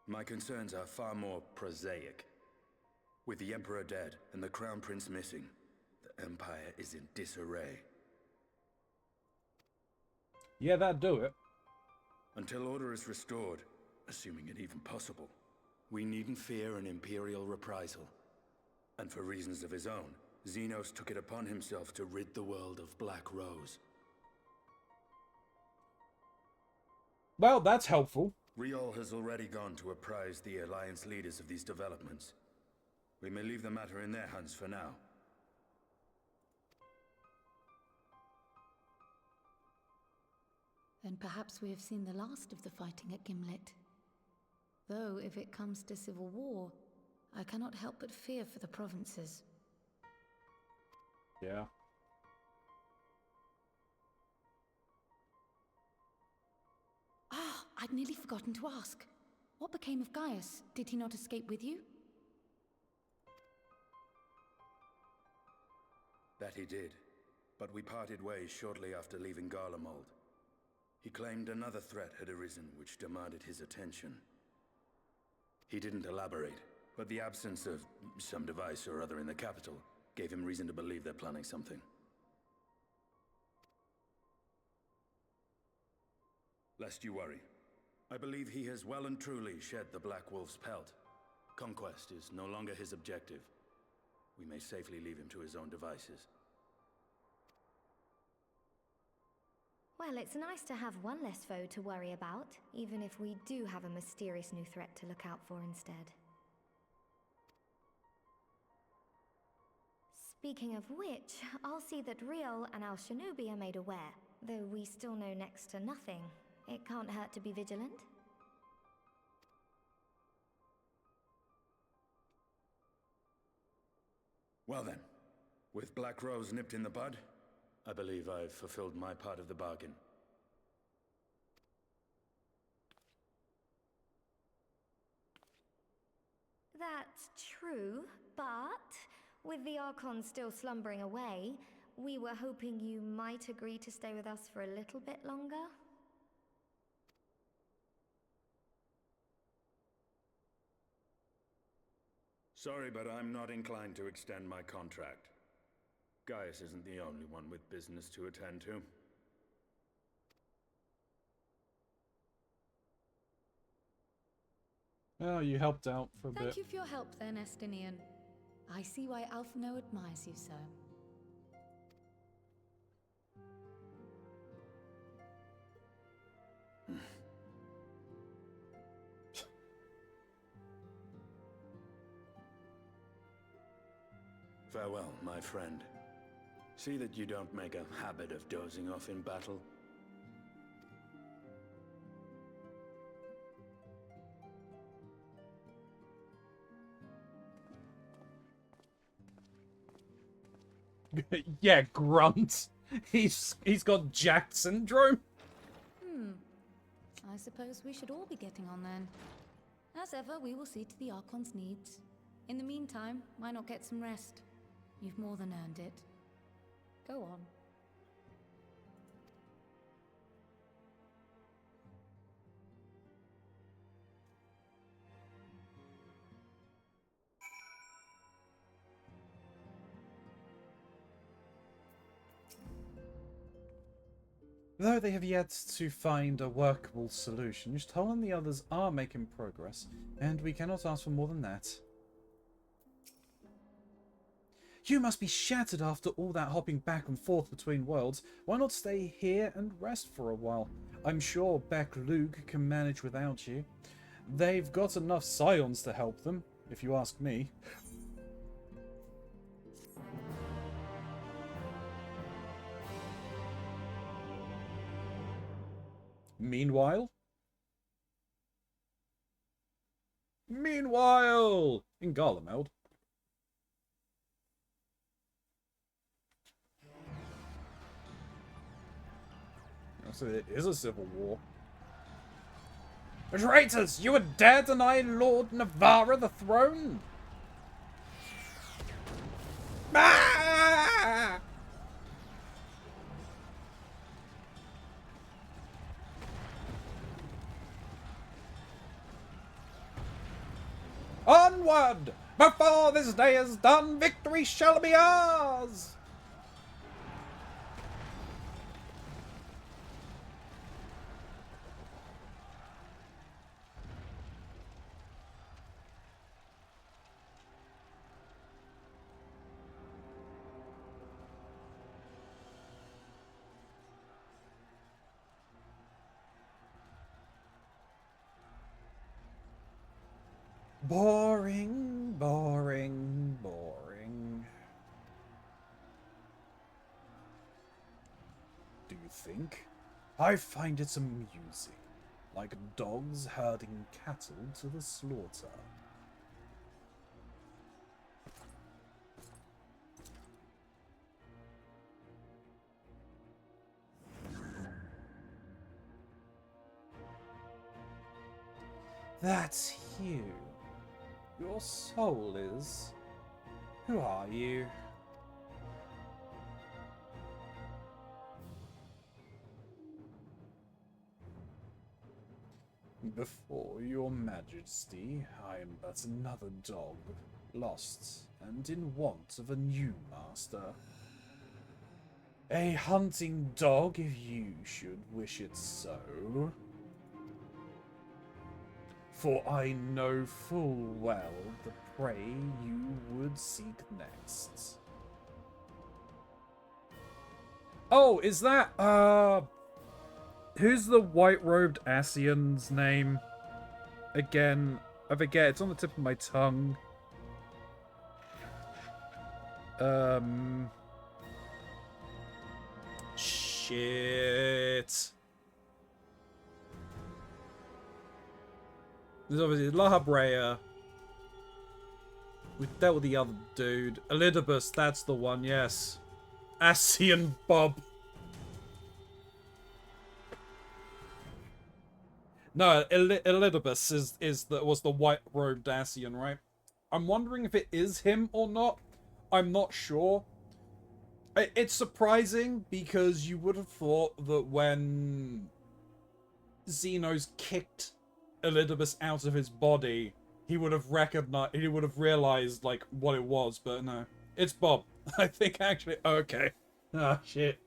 My concerns are far more prosaic. With the Emperor dead and the Crown Prince missing, the Empire is in disarray. Yeah, that'd do it. Until order is restored, assuming it even possible, we needn't fear an Imperial reprisal. And for reasons of his own, Xenos took it upon himself to rid the world of Black Rose. Well, that's helpful. Riol has already gone to apprise the Alliance leaders of these developments. We may leave the matter in their hands for now. Then perhaps we have seen the last of the fighting at Gimlet. Though, if it comes to civil war, I cannot help but fear for the provinces. Yeah. Ah, I'd nearly forgotten to ask. What became of Gaius? Did he not escape with you? That he did, but we parted ways shortly after leaving Garlemald. He claimed another threat had arisen which demanded his attention. He didn't elaborate, but the absence of some device or other in the capital gave him reason to believe they're planning something. Lest you worry, I believe he has well and truly shed the Black Wolf's pelt. Conquest is no longer his objective. We may safely leave him to his own devices. Well, it's nice to have one less foe to worry about, even if we do have a mysterious new threat to look out for instead. Speaking of which, I'll see that Riol and Al Shinobi are made aware, though we still know next to nothing. It can't hurt to be vigilant. Well then, with Black Rose nipped in the bud, I believe I've fulfilled my part of the bargain. That's true, but with the Archon still slumbering away, we were hoping you might agree to stay with us for a little bit longer. Sorry, but I'm not inclined to extend my contract. Gaius isn't the only one with business to attend to. Oh, you helped out for a bit. Thank you for your help then, Estinian. I see why Alphino admires you so. Farewell, my friend. See that you don't make a habit of dozing off in battle. Yeah, grunt. He's got jacked syndrome. I suppose we should all be getting on then. As ever, we will see to the Archon's needs. In the meantime, why not get some rest? You've more than earned it. Go on. Though they have yet to find a workable solution, Yushtal and the others are making progress, and we cannot ask for more than that. You must be shattered after all that hopping back and forth between worlds. Why not stay here and rest for a while? I'm sure Beck Luke can manage without you. They've got enough scions to help them, if you ask me. Meanwhile, in Garlemald. So it is a civil war. Traitors! You would dare deny Lord Navarra the throne? Ah! Onward! Before this day is done, victory shall be ours! Boring, boring, boring. Do you think? I find it amusing, like dogs herding cattle to the slaughter. That's you. Your soul is. Who are you? Before your majesty, I am but another dog, lost and in want of a new master. A hunting dog, if you should wish it so. For I know full well the prey you would seek next. Oh, is that, who's the white-robed Asian's name? Again, I forget, it's on the tip of my tongue. Shit. There's obviously La Brea. We've dealt with the other dude. Elidibus, that's the one, yes. Asian Bob. No, Elidibus was the white-robed Asian, right? I'm wondering if it is him or not. I'm not sure. It's surprising because you would have thought that when Xenos kicked Elidibus out of his body, he would have realized like what it was, but no. It's Bob. I think actually okay. Ah shit.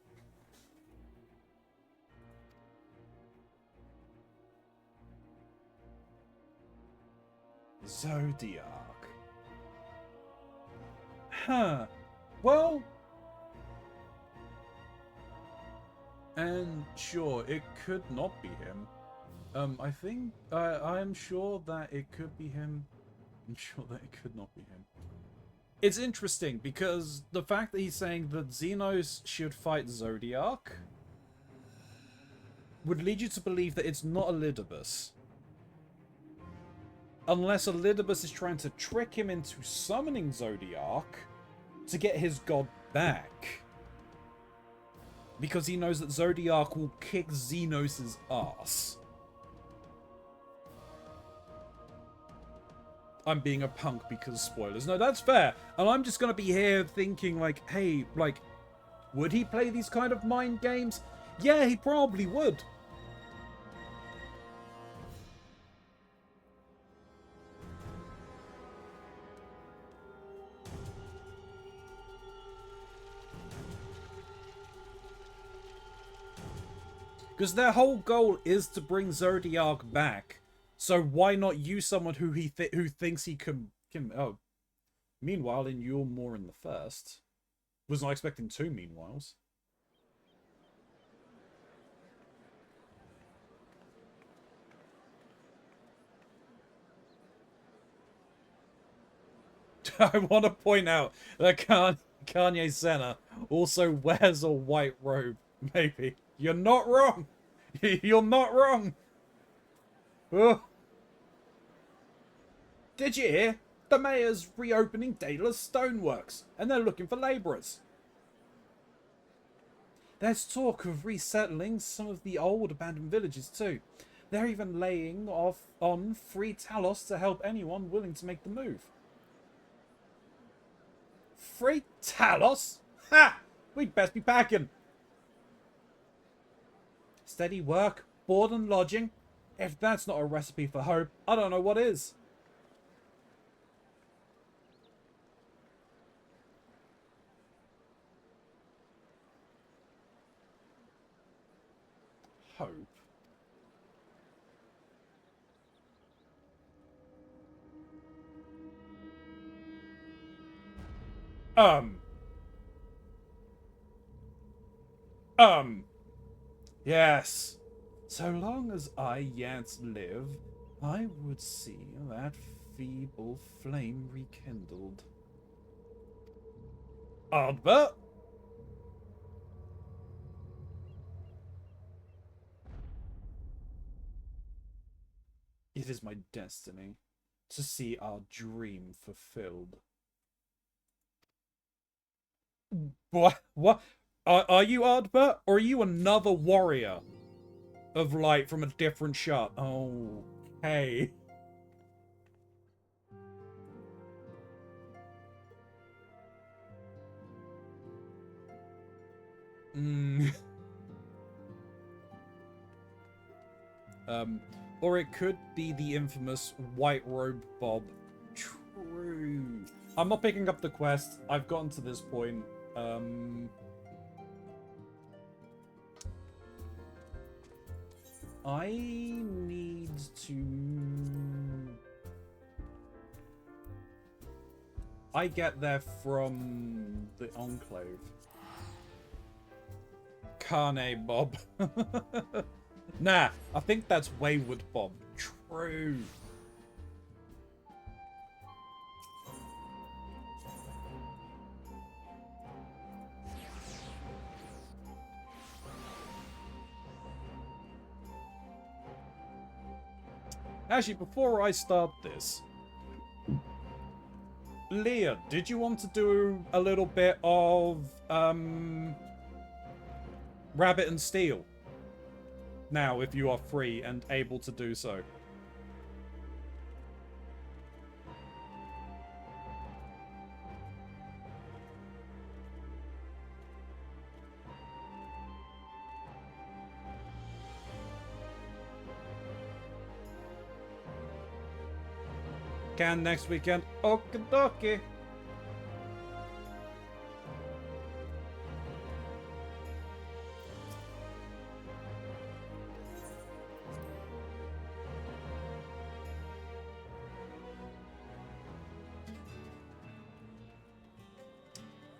Zodiac. Huh. Well, and sure, it could not be him. I think, I'm sure that it could be him. I'm sure that it could not be him. It's interesting, because the fact that he's saying that Xenos should fight Zodiac would lead you to believe that it's not Elidibus. Unless Elidibus is trying to trick him into summoning Zodiac to get his god back. Because he knows that Zodiac will kick Xenos' ass. I'm being a punk because spoilers. No, that's fair. And I'm just going to be here thinking like, hey, like, would he play these kind of mind games? Yeah, he probably would. Because their whole goal is to bring Zodiac back. So why not use someone who who thinks he can... Oh. Meanwhile, in You're More in the First. Was not expecting 2 meanwhiles. I want to point out that Kanye Senna also wears a white robe. Maybe. You're not wrong. You're not wrong. Oh. Did you hear? The mayor's reopening Dayla's stoneworks, and they're looking for labourers. There's talk of resettling some of the old abandoned villages too. They're even laying off on free Talos to help anyone willing to make the move. Free Talos? Ha! We'd best be packing. Steady work, board and lodging. If that's not a recipe for hope, I don't know what is. Hope. Yes. So long as I yet live, I would see that feeble flame rekindled. Ardbert? It is my destiny to see our dream fulfilled. What? Are you Ardbert? Or are you another warrior of light from a different shot? Oh, hey. Or it could be the infamous White Robe Bob. True. I'm not picking up the quest. I've gotten to this point. I need to... I get there from the Enclave. Carne Bob. Nah, I think that's Wayward Bob. True. Actually, before I start this, Leah, did you want to do a little bit of Rabbit and Steel? Now, if you are free and able to do so. Can next weekend. Okie dokie.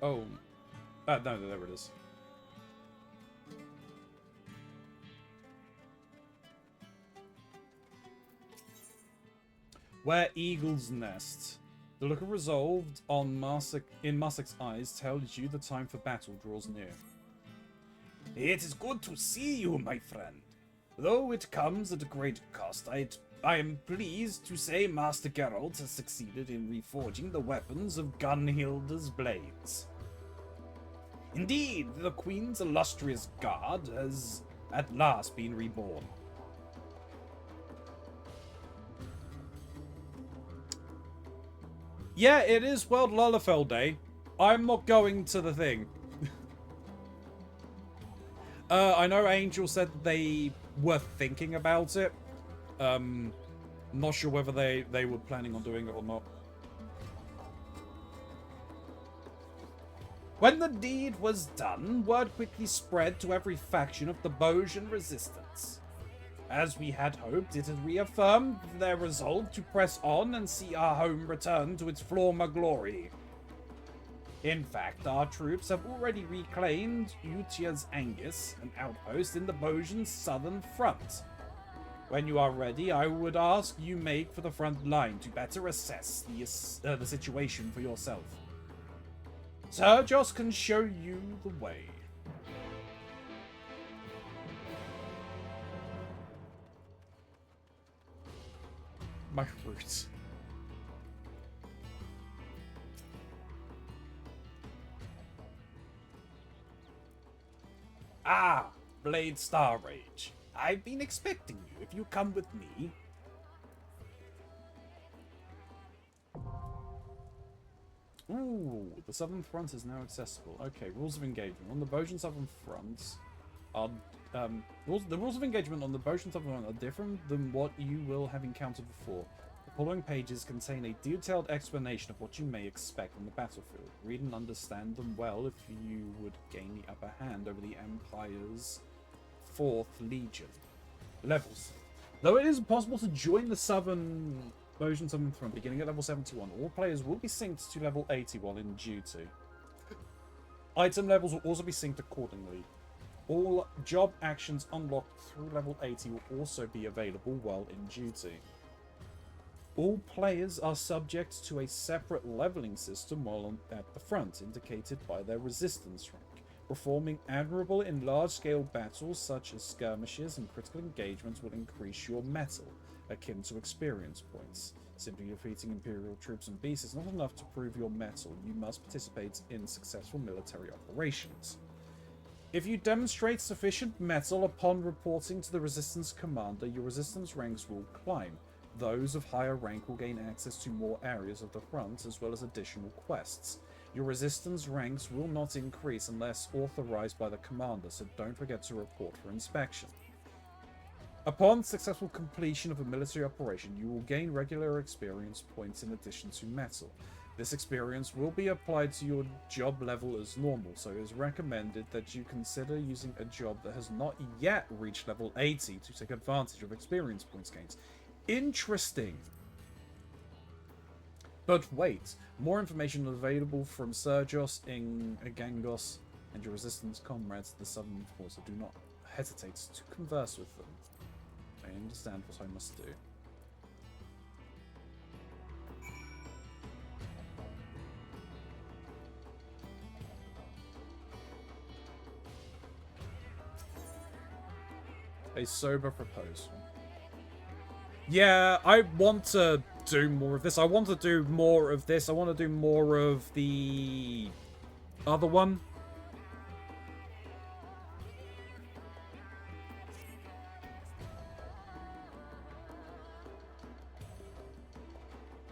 Oh. No, there it is. Where eagles nest. The look of resolved on in Marsek's eyes tells you the time for battle draws near. It is good to see you, my friend. Though it comes at a great cost, I am pleased to say Master Geralt has succeeded in reforging the weapons of Gunhilda's blades. Indeed, the Queen's illustrious guard has at last been reborn. Yeah, it is World Lullafell Day. I'm not going to the thing. I know Angel said they were thinking about it. Not sure whether they were planning on doing it or not. When the deed was done, word quickly spread to every faction of the Bojan resistance. As we had hoped, it had reaffirmed their resolve to press on and see our home return to its former glory. In fact, our troops have already reclaimed Utia's Angus, an outpost in the Bojan southern front. When you are ready, I would ask you make for the front line to better assess the situation for yourself. Sergios can show you the way. My roots. Ah, Blade Star Rage. I've been expecting you if you come with me. Ooh, the southern front is now accessible. Okay, rules of engagement. On the Bojan southern front are the rules of engagement on the Bojan southern front are different than what you will have encountered before. The following pages contain a detailed explanation of what you may expect on the battlefield. Read and understand them well if you would gain the upper hand over the Empire's 4th Legion. Levels. Though it is possible to join the Bojan Southern Front beginning at level 71, all players will be synced to level 80 while in duty. Item levels will also be synced accordingly. All job actions unlocked through level 80 will also be available while in duty. All players are subject to a separate leveling system while at the front, indicated by their resistance rank. Performing admirable in large-scale battles such as skirmishes and critical engagements will increase your mettle, akin to experience points. Simply defeating Imperial troops and beasts is not enough to prove your mettle. You must participate in successful military operations. If you demonstrate sufficient mettle upon reporting to the Resistance Commander, your Resistance ranks will climb. Those of higher rank will gain access to more areas of the front, as well as additional quests. Your Resistance ranks will not increase unless authorized by the Commander, so don't forget to report for inspection. Upon successful completion of a military operation, you will gain regular experience points in addition to mettle. This experience will be applied to your job level as normal, so it is recommended that you consider using a job that has not yet reached level 80 to take advantage of experience points gains. Interesting. But wait, more information available from Sergios, Gangos, and your Resistance comrades at the Southern Force, so do not hesitate to converse with them. I understand what I must do. A sober proposal. Yeah, I want to do more of this. I want to do more of this. I want to do more of the other one.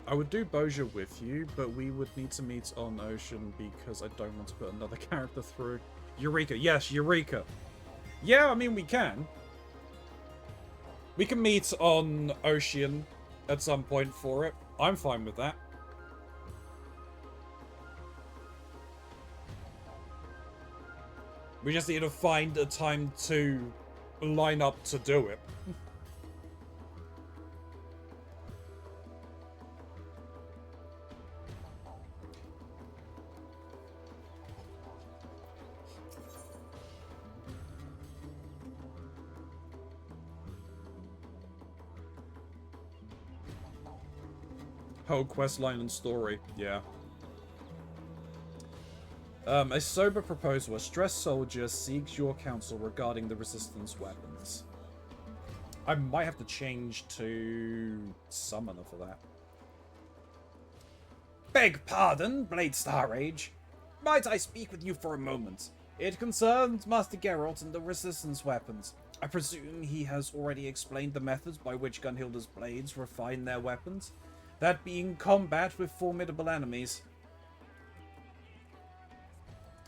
I would do Boja with you, but we would need to meet on Ocean because I don't want to put another character through. Eureka. Yes, Eureka. Yeah, I mean, we can. We can meet on Ocean at some point for it. I'm fine with that. We just need to find a time to line up to do it. Whole questline and story, yeah. A sober proposal. A stressed soldier seeks your counsel regarding the Resistance weapons. I might have to change to Summoner for that. Beg pardon, Blade Star Rage. Might I speak with you for a moment? It concerns Master Geralt and the Resistance weapons. I presume he has already explained the methods by which Gunhilda's blades refine their weapons. That being combat with formidable enemies.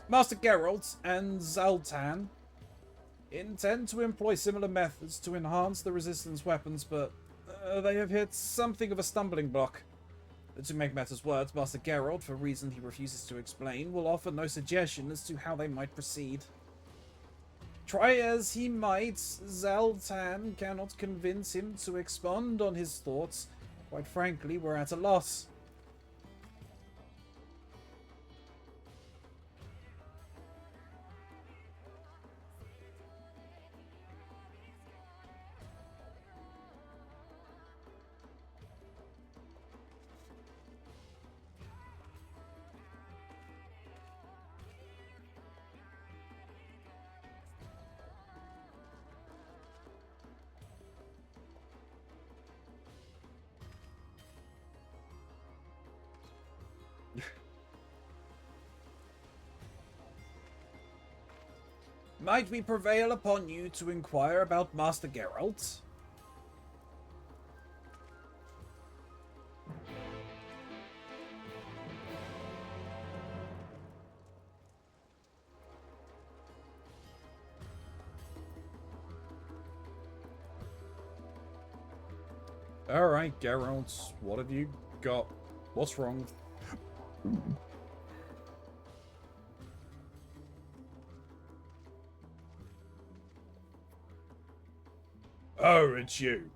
Master Geralt and Zaltan intend to employ similar methods to enhance the Resistance weapons, but they have hit something of a stumbling block. To make matters worse, Master Geralt, for reasons he refuses to explain, will offer no suggestion as to how they might proceed. Try as he might, Zaltan cannot convince him to expand on his thoughts. Quite frankly, we're at a loss. Might we prevail upon you to inquire about Master Geralt? Alright, Geralt, what have you got? What's wrong? Oh, it's you.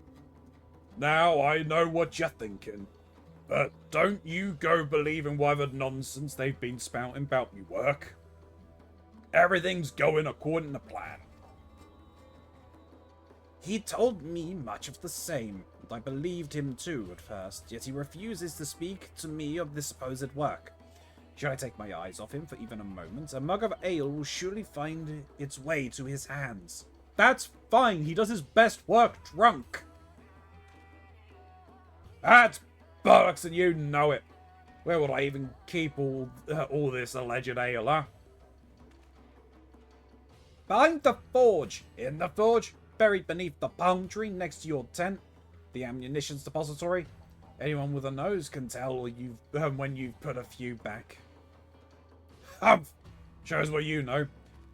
Now I know what you're thinking. But don't you go believing whatever nonsense they've been spouting about me work. Everything's going according to plan. He told me much of the same, and I believed him too at first, yet he refuses to speak to me of this supposed work. Should I take my eyes off him for even a moment, a mug of ale will surely find its way to his hands. That's fine, he does his best work drunk. That's bollocks and you know it. Where would I even keep all this alleged ale, huh? Behind the forge. In the forge, buried beneath the palm tree next to your tent. The ammunitions depository. Anyone with a nose can tell you've when you've put a few back. Humph! Shows what you know.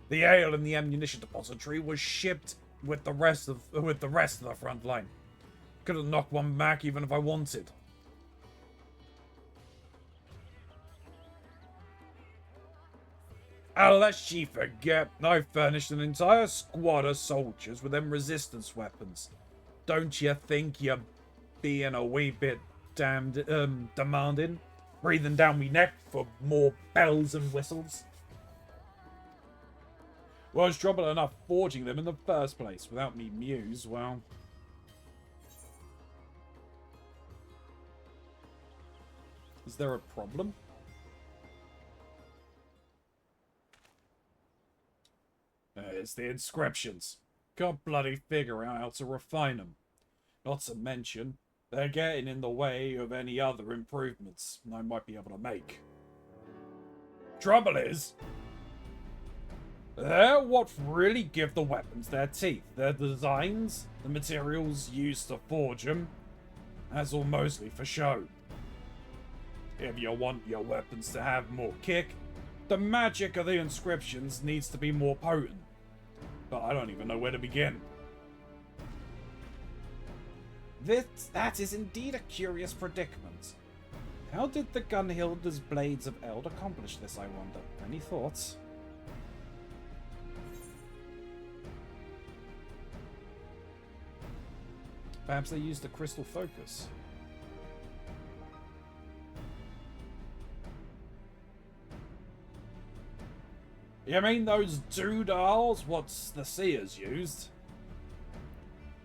The ale in the ammunition depository was shipped with the rest of the front line. Couldn't knock one back even if I wanted. Lest ye forget, I furnished an entire squad of soldiers with them resistance weapons. Don't you think you're being a wee bit demanding? Breathing down me neck for more bells and whistles? Well, it's trouble enough forging them in the first place. Without me muse, well... Is there a problem? It's the inscriptions. Can't bloody figure out how to refine them. Not to mention, they're getting in the way of any other improvements I might be able to make. Trouble is, they're what really give the weapons their teeth. Their designs, the materials used to forge them, that's all mostly for show. If you want your weapons to have more kick, the magic of the inscriptions needs to be more potent. But I don't even know where to begin. That is indeed a curious predicament. How did the Gunhilda's Blades of Eld accomplish this, I wonder? Any thoughts? Perhaps they used the crystal focus. You mean those doodles what's the seers used?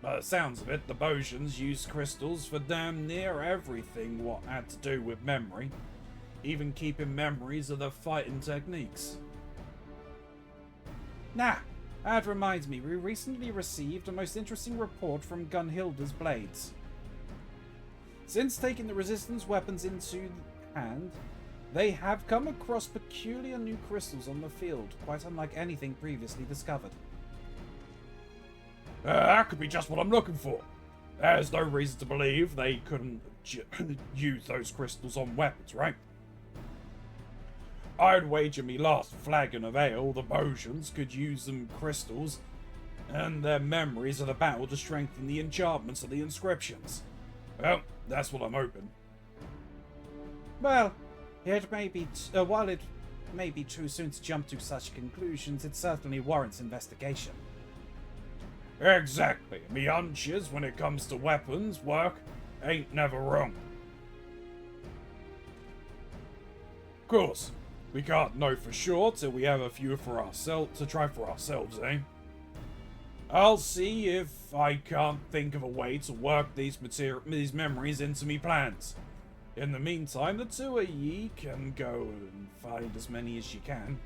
By the sounds of it, the Bojans used crystals for damn near everything what had to do with memory. Even keeping memories of the fighting techniques. Nah, that reminds me, we recently received a most interesting report from Gunhilda's Blades. Since taking the resistance weapons into hand, they have come across peculiar new crystals on the field, quite unlike anything previously discovered. That could be just what I'm looking for. There's no reason to believe they couldn't use those crystals on weapons, right? I'd wager me last flagon of ale the Bojans could use them crystals and their memories of the battle to strengthen the enchantments of the inscriptions. Well, that's what I'm hoping. Well, it may be while it may be too soon to jump to such conclusions, it certainly warrants investigation. Exactly. Me hunches when it comes to weapons work ain't never wrong. Of course, we can't know for sure till we have a few for ourselves to try for ourselves, eh? I'll see if I can't think of a way to work these memories into me plans. In the meantime, the two of ye can go and find as many as you can.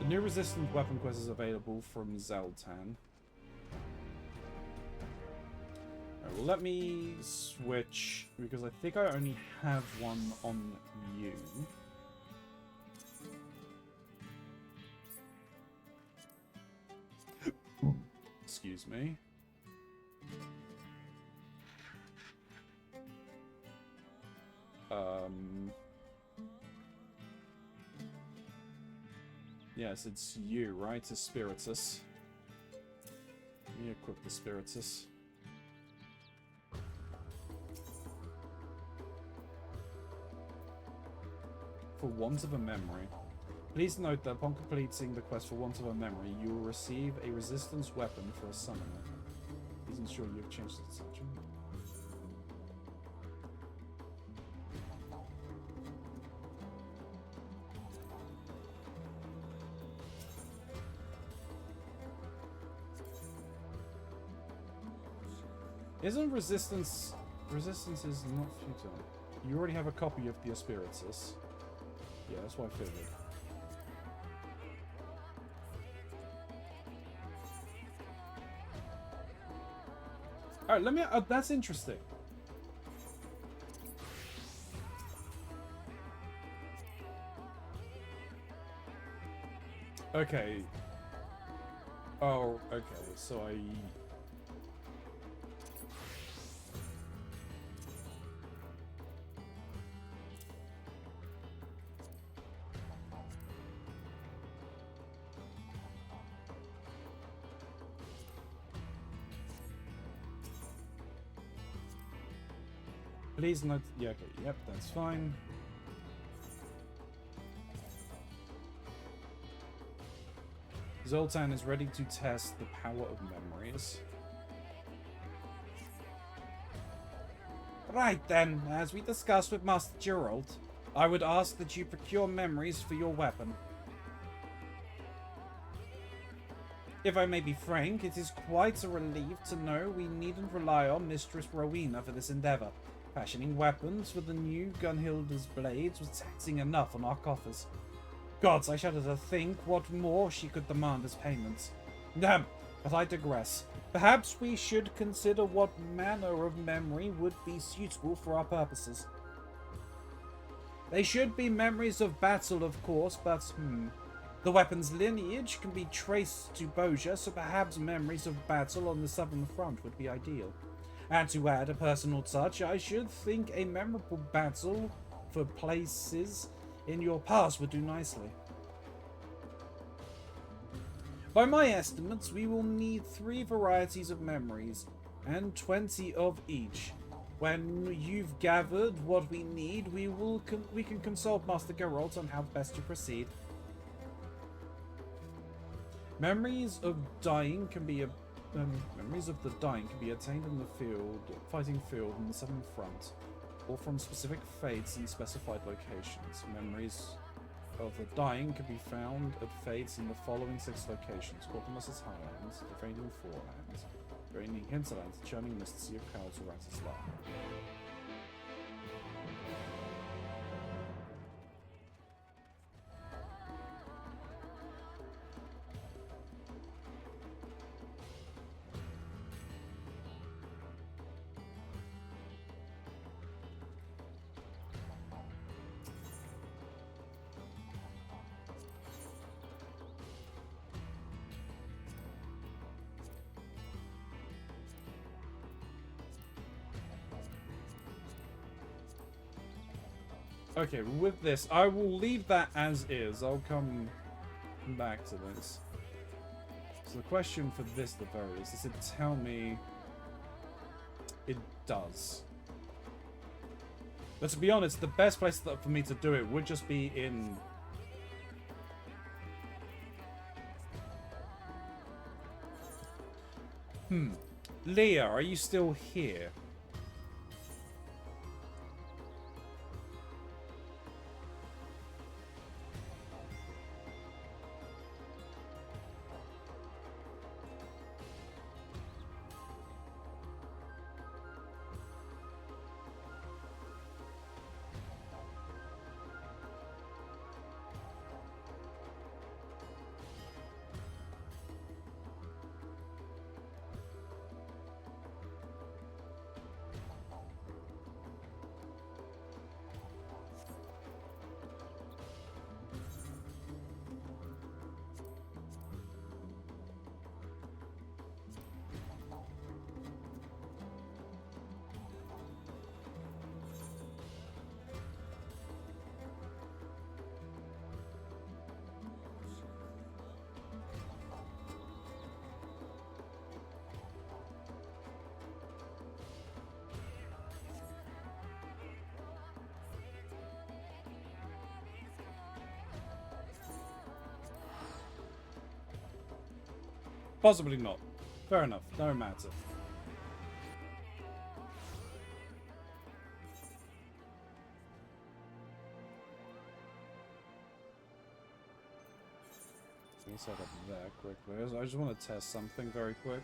The new resistant weapon quest is available from Zeltan. Well, let me switch, because I think I only have one on you. Excuse me. Yes, it's you, right? It's Spiritus. Let me equip the Spiritus. For want of a memory. Please note that upon completing the quest for want of a memory, you will receive a resistance weapon for a summoner. Please ensure you have changed the section. Isn't resistance... Resistance is not futile. You already have a copy of the Aspiratus. Yeah, that's what I figured. Alright, let me... that's interesting. Okay. Oh, okay, so I... Please note... Yeah, okay, yep, that's fine. Zoltan is ready to test the power of memories. Right then, as we discussed with Master Gerald, I would ask that you procure memories for your weapon. If I may be frank, it is quite a relief to know we needn't rely on Mistress Rowena for this endeavor. Fashioning weapons for the new Gunhilda's blades was taxing enough on our coffers. Gods, I shudder to think what more she could demand as payments. But I digress. Perhaps we should consider what manner of memory would be suitable for our purposes. They should be memories of battle, of course, but the weapon's lineage can be traced to Boja, so perhaps memories of battle on the southern front would be ideal. And to add a personal touch, I should think a memorable battle for places in your past would do nicely. By my estimates, we will need 3 varieties of memories, and 20 of each. When you've gathered what we need, we can consult Master Geralt on how best to proceed. Memories of dying can be memories of the dying can be attained in the fighting field in the Southern Front, or from specific fates in specified locations. Memories of the dying can be found at fates in the following 6 locations: Quatermass's Highlands, the Fading Forelands, Draining Hinterlands, Churning Mist, Sea of Clouds, or Ratisla. Okay, with this, I will leave that as is. I'll come back to this. So the question for this, the very is, does it tell me? It does. But to be honest, the best place for me to do it would just be in... Leah, are you still here? Possibly not. Fair enough. No matter. Let me set up there quickly. I just want to test something very quick.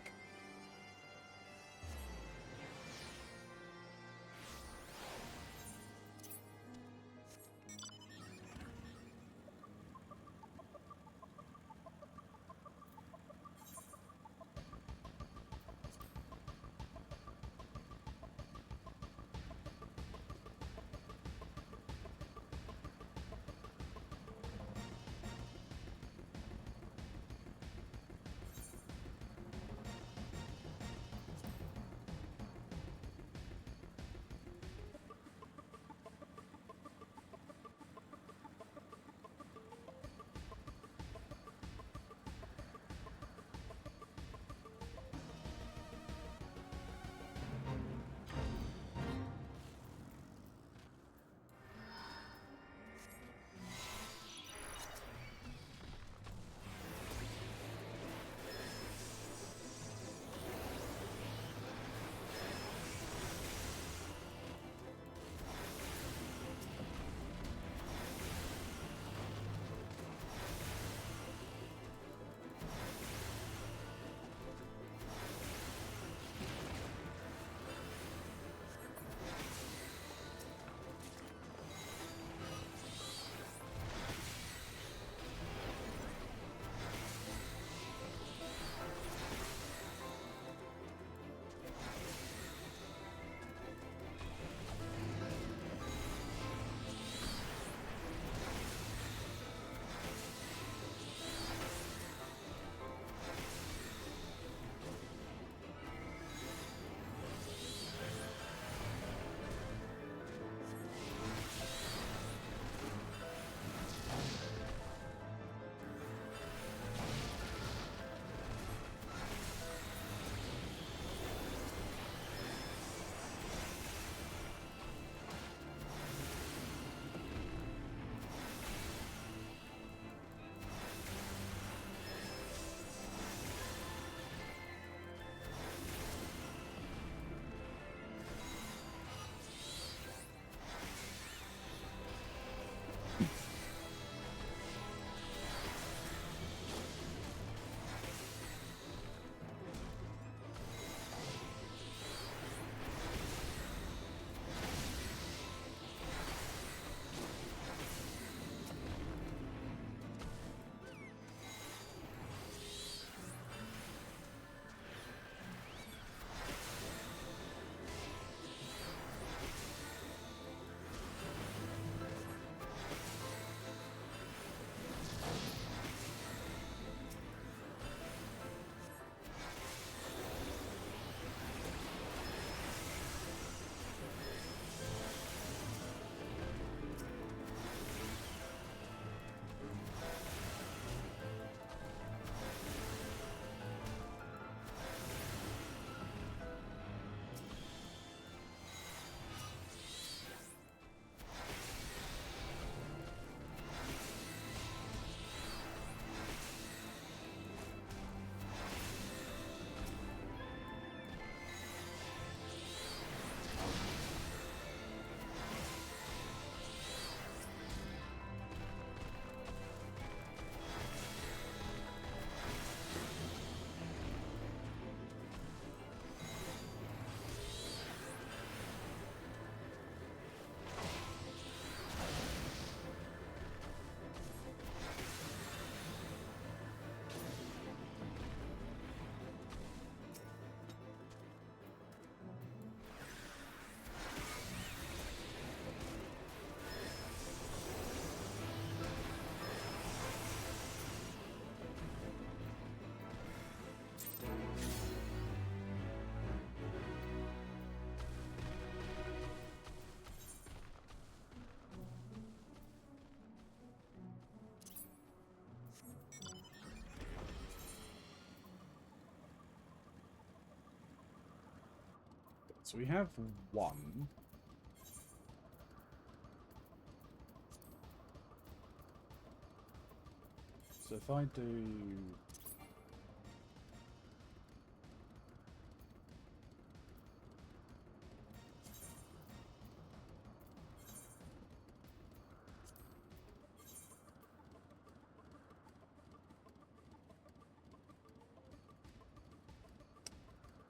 so we have one. So if I do...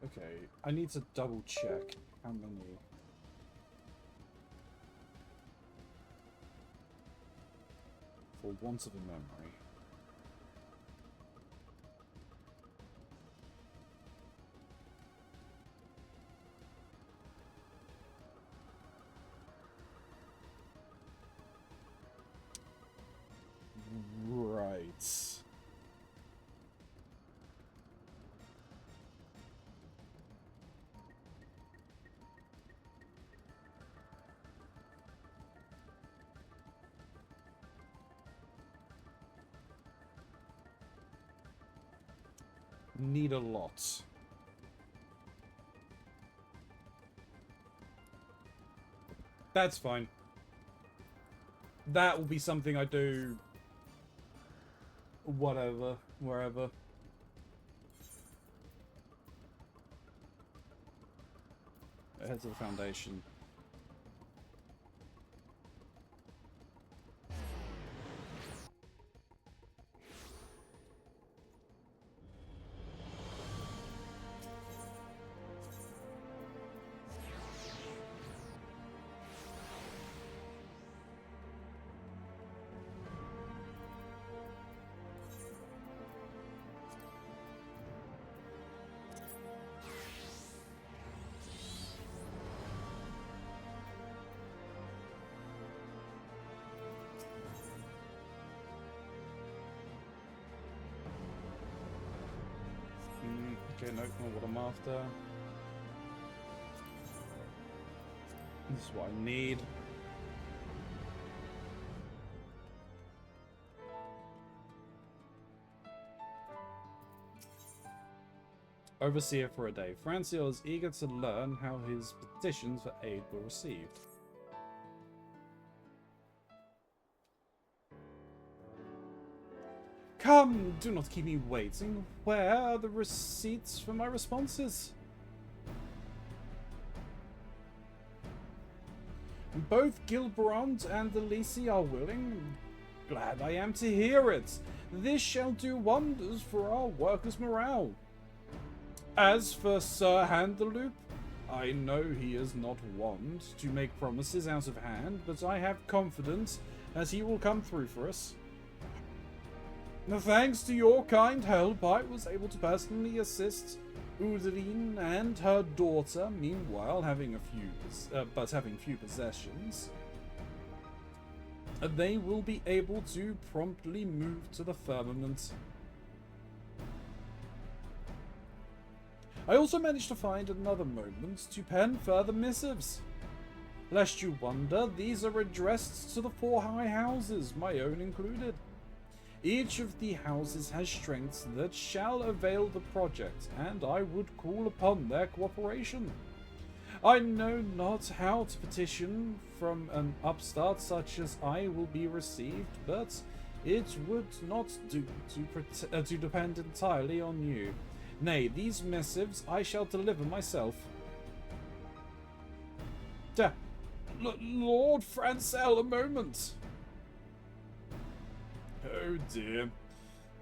Okay, I need to double check how many... For want of a memory. Right. Need a lot. That's fine. That will be something I do whatever, wherever. Head to the foundation. Okay, no, not what I'm after. This is what I need. Overseer for a day. Franciel is eager to learn how his petitions for aid were received. Come, do not keep me waiting. Where are the receipts for my responses? Both Gilbrand and Elise are willing. Glad I am to hear it. This shall do wonders for our workers' morale. As for Sir Handaloop, I know he is not wont to make promises out of hand, but I have confidence that he will come through for us. Thanks to your kind help, I was able to personally assist Udrine and her daughter, meanwhile having few possessions. They will be able to promptly move to the firmament. I also managed to find another moment to pen further missives. Lest you wonder, these are addressed to the 4 high houses, my own included. Each of the houses has strengths that shall avail the project, and I would call upon their cooperation. I know not how to petition from an upstart such as I will be received, but it would not do to depend entirely on you. Nay, these missives I shall deliver myself. Lord Francel, a moment. Oh dear.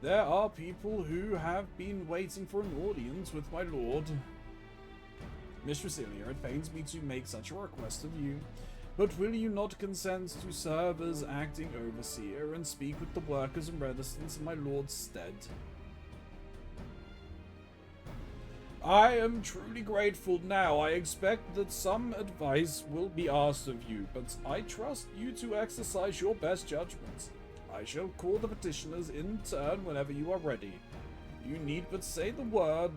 There are people who have been waiting for an audience with my lord. Mistress Ilia, it pains me to make such a request of you, but will you not consent to serve as acting overseer and speak with the workers and residents in my lord's stead? I am truly grateful now. I expect that some advice will be asked of you, but I trust you to exercise your best judgment. I shall call the petitioners in turn whenever you are ready. You need but say the word.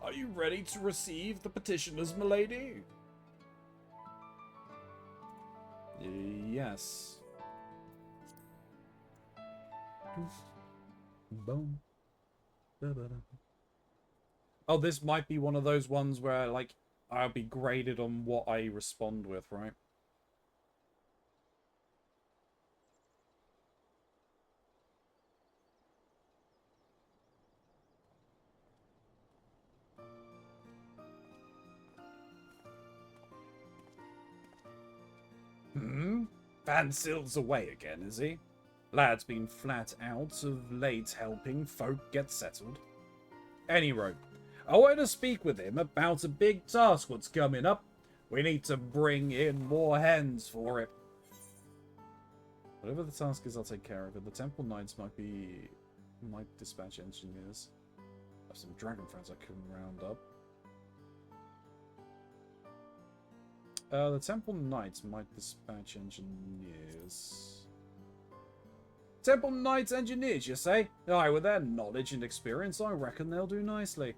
Are you ready to receive the petitioners, milady? Yes. Boom. Da-da-da. Oh, this might be one of those ones where, like, I'll be graded on what I respond with, right? Van Sil's away again, is he? Lad's been flat out of late helping folk get settled. Anyway, I wanted to speak with him about a big task what's coming up. We need to bring in more hands for it. Whatever the task is, I'll take care of it. The Temple Knights might dispatch engineers. I have some dragon friends I can round up. The Temple Knights might dispatch engineers. Temple Knights engineers, you say? Aye, with their knowledge and experience, I reckon they'll do nicely.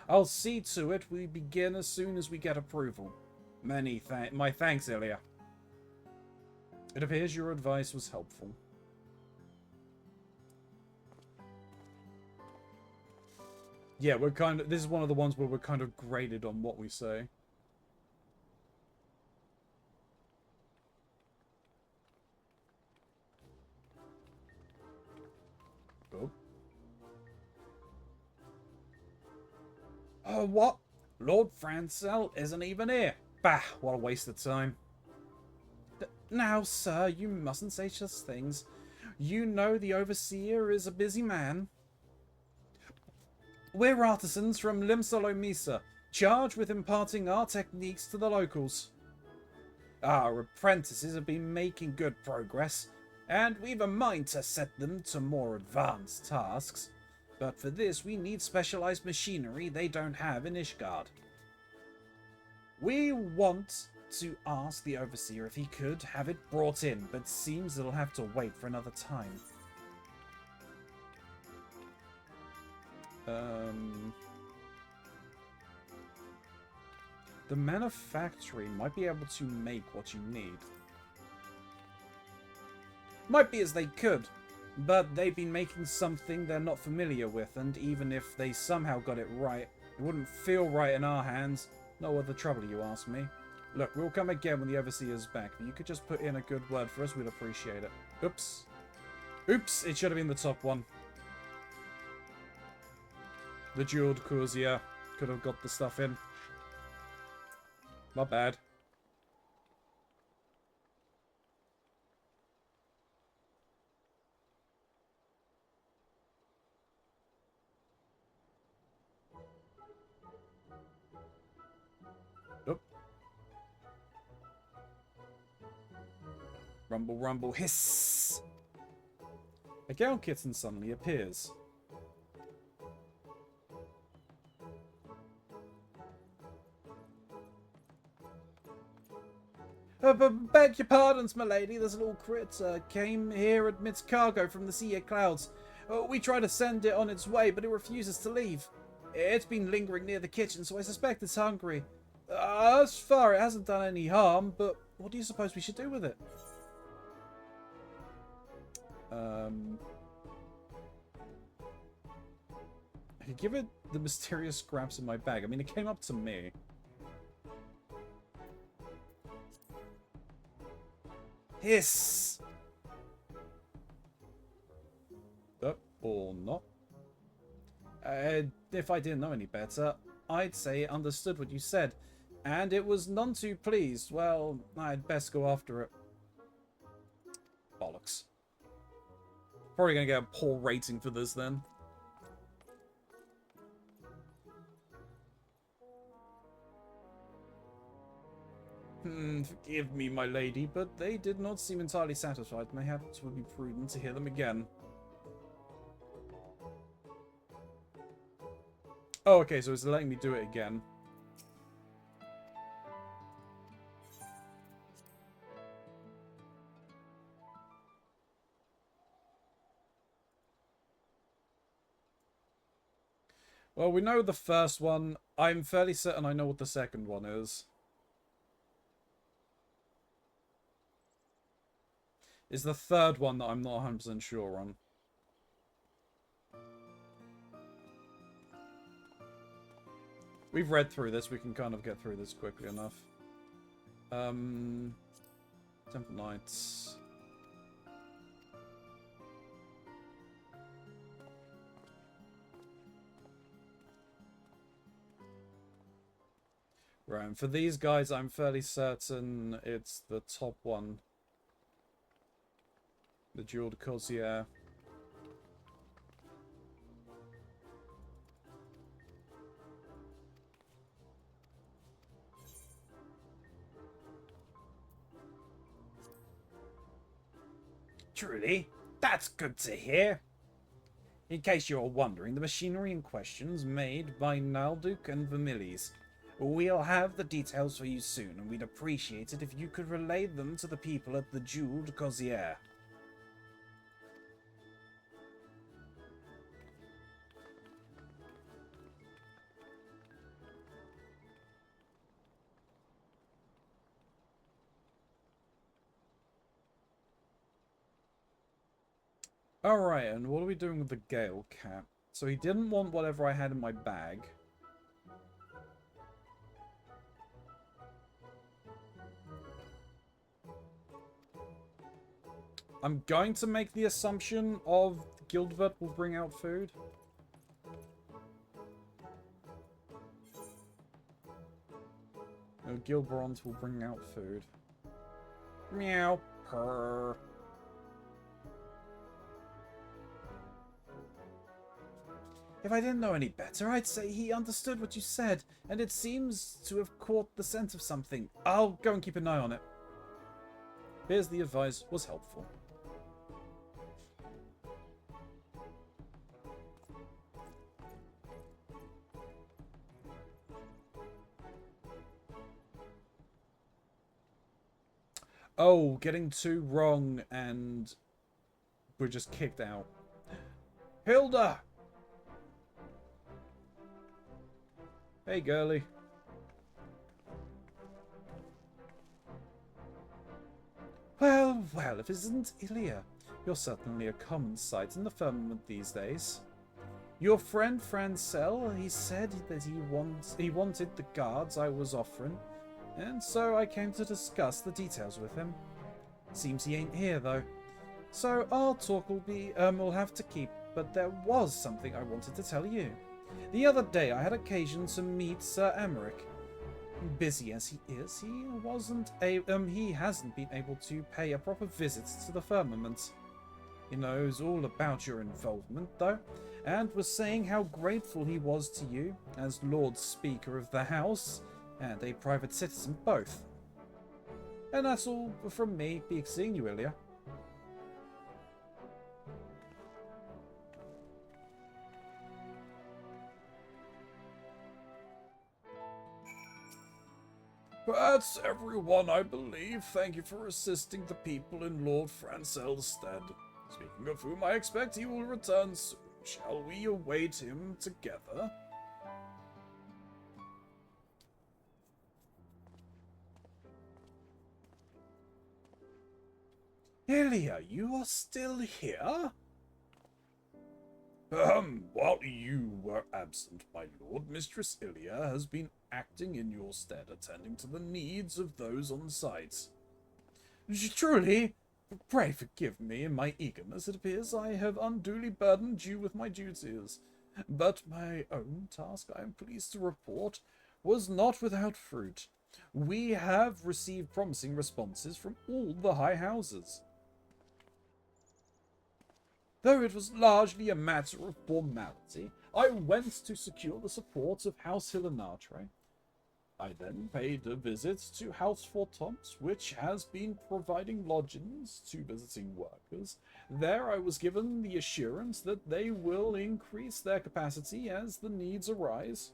I'll see to it we begin as soon as we get approval. My thanks, Ilya. It appears your advice was helpful. Yeah, this is one of the ones where we're kind of graded on what we say. Oh, what? Lord Francel isn't even here. Bah, what a waste of time. Now, sir, you mustn't say such things. You know the Overseer is a busy man. We're artisans from Limsolomisa, charged with imparting our techniques to the locals. Our apprentices have been making good progress, and we've a mind to set them to more advanced tasks. But for this, we need specialized machinery they don't have in Ishgard. We want to ask the Overseer if he could have it brought in, but seems it'll have to wait for another time. The manufactory might be able to make what you need. Might be as they could, but they've been making something they're not familiar with, and even if they somehow got it right, it wouldn't feel right in our hands. No other trouble, you ask me. Look, we'll come again when the Overseer's back, but you could just put in a good word for us, we'd appreciate it. Oops. Oops, it should have been the top one. The jeweled courtier could have got the stuff in. Not bad. Nope. Rumble, rumble, hiss! A Gale kitten suddenly appears. Beg your pardons, my lady. This little critter came here amidst cargo from the sea of clouds. We tried to send it on its way, but it refuses to leave. It's been lingering near the kitchen, so I suspect it's hungry. As far, it hasn't done any harm, but what do you suppose we should do with it? I could give it the mysterious scraps in my bag. I mean, it came up to me. Hiss! Or not. If I didn't know any better, I'd say it understood what you said, and it was none too pleased. Well, I'd best go after it. Bollocks. Probably gonna get a poor rating for this then. Forgive me, my lady, but they did not seem entirely satisfied, and perhaps it would be prudent to hear them again. Oh, okay, so it's letting me do it again. Well, we know the first one. I'm fairly certain I know what the second one is. It's the third one that I'm not 100% sure on. We've read through this. We can kind of get through this quickly enough. Temple Knights. Right, and for these guys, I'm fairly certain it's the top one. The Jeweled Courtier. Truly, that's good to hear. In case you're wondering, the machinery in question is made by Nalduk and Vermillies. We'll have the details for you soon, and we'd appreciate it if you could relay them to the people at the Jeweled Courtier. Alright, and what are we doing with the Gale cap? So he didn't want whatever I had in my bag. I'm going to make the assumption of Guildvet will bring out food. No, Gilbront will bring out food. Meow. Purr. If I didn't know any better, I'd say he understood what you said, and it seems to have caught the scent of something. I'll go and keep an eye on it. Here's the advice was helpful. Oh, getting two wrong and we're just kicked out. Hilda! Hey, girly. Well, well, if it isn't Ilya. You're certainly a common sight in the firmament these days. Your friend Francel, he said that he wanted the guards I was offering, and so I came to discuss the details with him. Seems he ain't here, though. So our talk will have to keep, but there was something I wanted to tell you. The other day I had occasion to meet Sir Emmerich. Busy as he is, he hasn't been able to pay a proper visit to the firmament. He knows all about your involvement, though, and was saying how grateful he was to you, as Lord Speaker of the House, and a private citizen both. And that's all from me. Be seeing you, Ilya. That's everyone, I believe. Thank you for assisting the people in Lord Francel's stead. Speaking of whom, I expect he will return soon. Shall we await him together? Ilya, you are still here? While you were absent, my lord, Mistress Ilya has been acting in your stead, attending to the needs of those on site. Truly, pray forgive me in my eagerness. It appears I have unduly burdened you with my duties, but my own task, I am pleased to report, was not without fruit. We have received promising responses from all the high houses. Though it was largely a matter of formality, I went to secure the support of House Hillenatre. I then paid a visit to House Fortomps, which has been providing lodgings to visiting workers. There I was given the assurance that they will increase their capacity as the needs arise.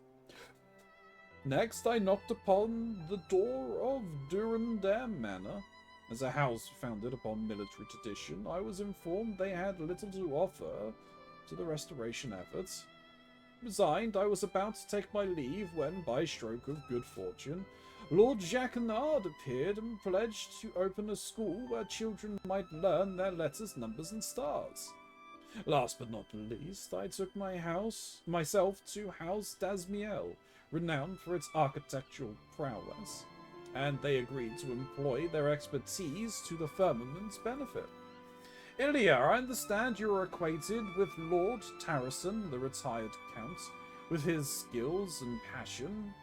Next, I knocked upon the door of Durandam Manor. As a house founded upon military tradition, I was informed they had little to offer to the restoration efforts. Resigned, I was about to take my leave when, by stroke of good fortune, Lord Jacquenard appeared and pledged to open a school where children might learn their letters, numbers, and stars. Last but not least, I took myself to House Dasmiel, renowned for its architectural prowess, and they agreed to employ their expertise to the firmament's benefit. Ilya, I understand you are acquainted with Lord Tarrison, the retired count, with his skills and passion.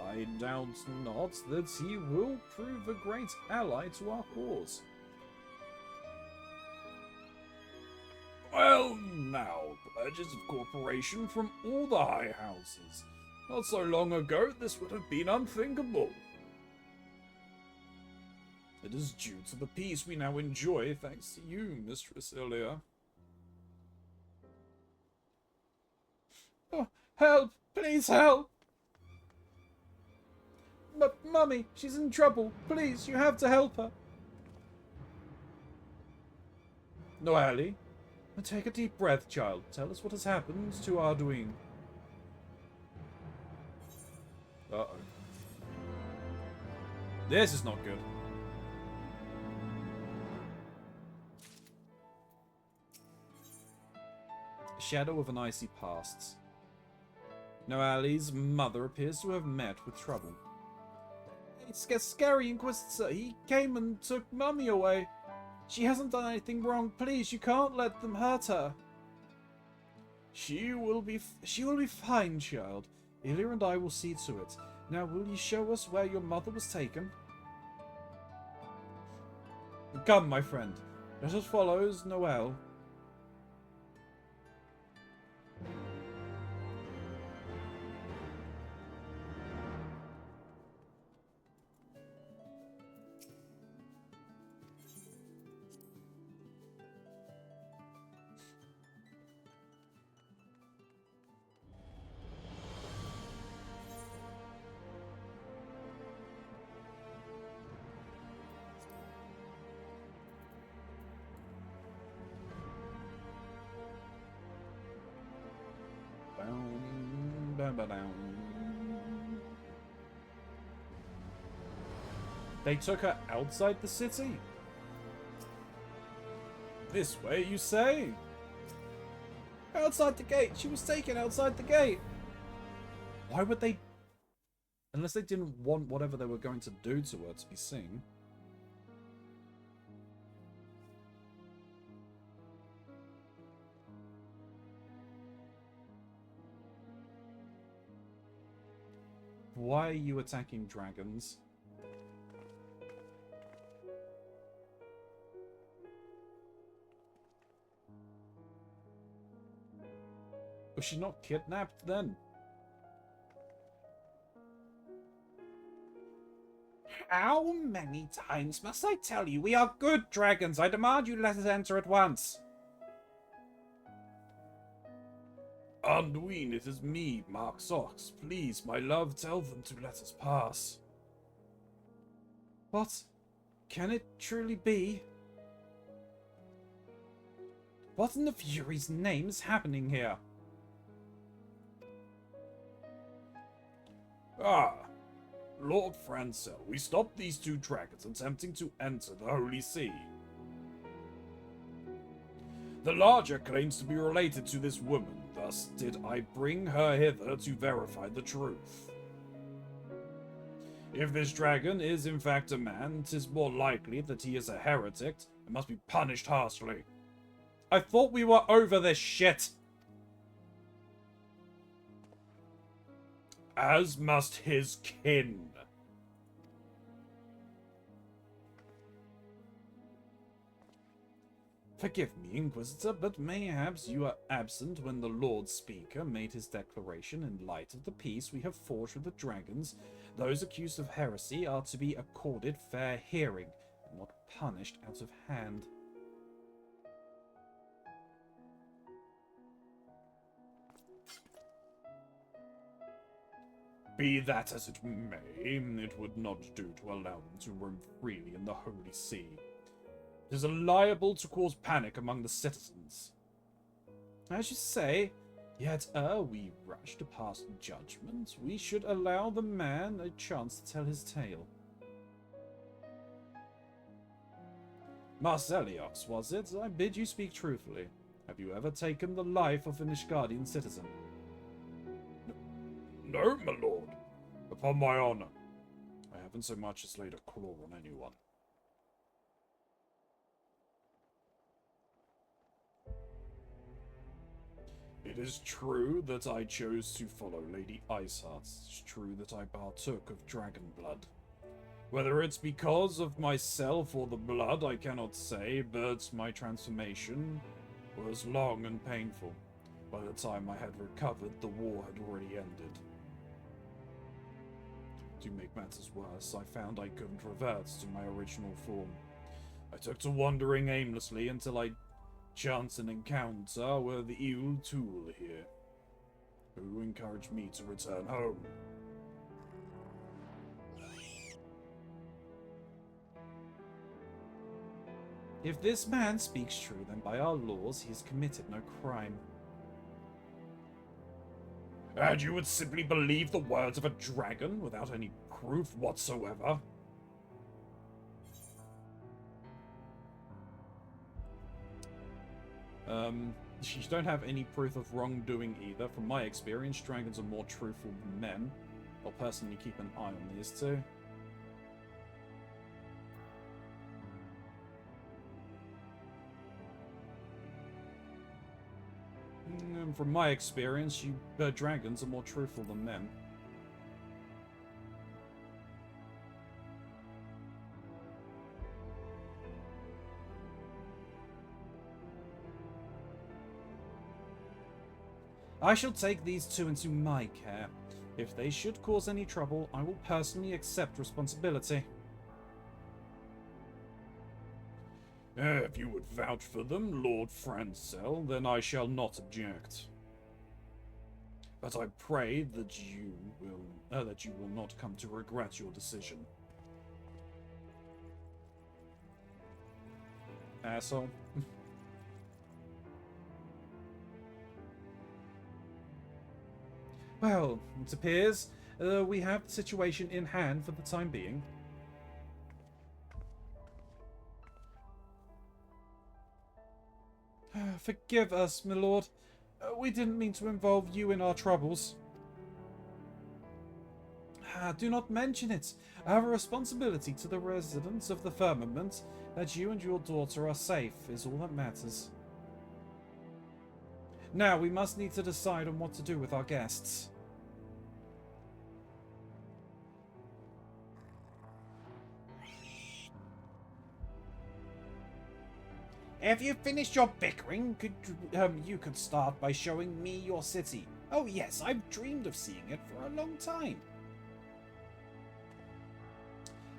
I doubt not that he will prove a great ally to our cause. Well, now, pledges of cooperation from all the high houses. Not so long ago, this would have been unthinkable. It is due to the peace we now enjoy thanks to you, Mistress Ilya. Oh, help! Please help! Mummy, she's in trouble. Please, you have to help her. Noelle, take a deep breath, child. Tell us what has happened to Arduin. Uh-oh. This is not good. A shadow of an icy past. Noelle's mother appears to have met with trouble. It's scary, Inquisitor. He came and took Mummy away. She hasn't done anything wrong. Please, you can't let them hurt her. She will be fine, child. Ilya and I will see to it. Now, will you show us where your mother was taken? Come, my friend. Let us follow Noelle. They took her outside the city? This way, you say? Outside the gate! She was taken outside the gate! Why would they... Unless they didn't want whatever they were going to do to her to be seen. Why are you attacking dragons? Was she not kidnapped then? How many times must I tell you we are good dragons? I demand you let us enter at once. Anduin, it is me, Mark Sox. Please, my love, tell them to let us pass. What? Can it truly be? What in the Fury's name is happening here? Ah, Lord Francel, we stopped these two dragons attempting to enter the Holy See. The larger claims to be related to this woman, thus did I bring her hither to verify the truth. If this dragon is in fact a man, 'tis more likely that he is a heretic and must be punished harshly. I thought we were over this shit. As must his kin. Forgive me, Inquisitor, but mayhaps you are absent when the Lord Speaker made his declaration in light of the peace we have forged with the dragons. Those accused of heresy are to be accorded fair hearing, and not punished out of hand. Be that as it may, it would not do to allow them to roam freely in the Holy See. It is liable to cause panic among the citizens. As you say, yet ere we rush to pass judgment, we should allow the man a chance to tell his tale. Marceliox, was it? I bid you speak truthfully. Have you ever taken the life of an Ishgardian citizen? No, my lord. Upon my honor. I haven't so much as laid a claw on anyone. It is true that I chose to follow Lady Iceheart. It's true that I partook of dragon blood. Whether it's because of myself or the blood, I cannot say, but my transformation was long and painful. By the time I had recovered, the war had already ended. To make matters worse, I found I couldn't revert to my original form. I took to wandering aimlessly until I chanced an encounter with Eel Tool here, who encouraged me to return home. If this man speaks true, then by our laws he has committed no crime. And you would simply believe the words of a dragon without any proof whatsoever? You don't have any proof of wrongdoing either. From my experience, dragons are more truthful than men. I'll personally keep an eye on these two. From my experience, dragons are more truthful than men. I shall take these two into my care. If they should cause any trouble, I will personally accept responsibility. If you would vouch for them, Lord Francel, then I shall not object. But I pray that you will not come to regret your decision. Asshole. Well, it appears we have the situation in hand for the time being. Forgive us, my lord. We didn't mean to involve you in our troubles. Do not mention it. I have a responsibility to the residents of the firmament. That you and your daughter are safe is all that matters. Now, we must need to decide on what to do with our guests. Have you finished your bickering? You could start by showing me your city. Oh yes, I've dreamed of seeing it for a long time.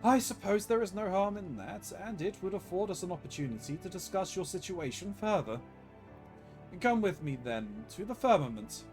I suppose there is no harm in that, and it would afford us an opportunity to discuss your situation further. Come with me, then, to the firmament.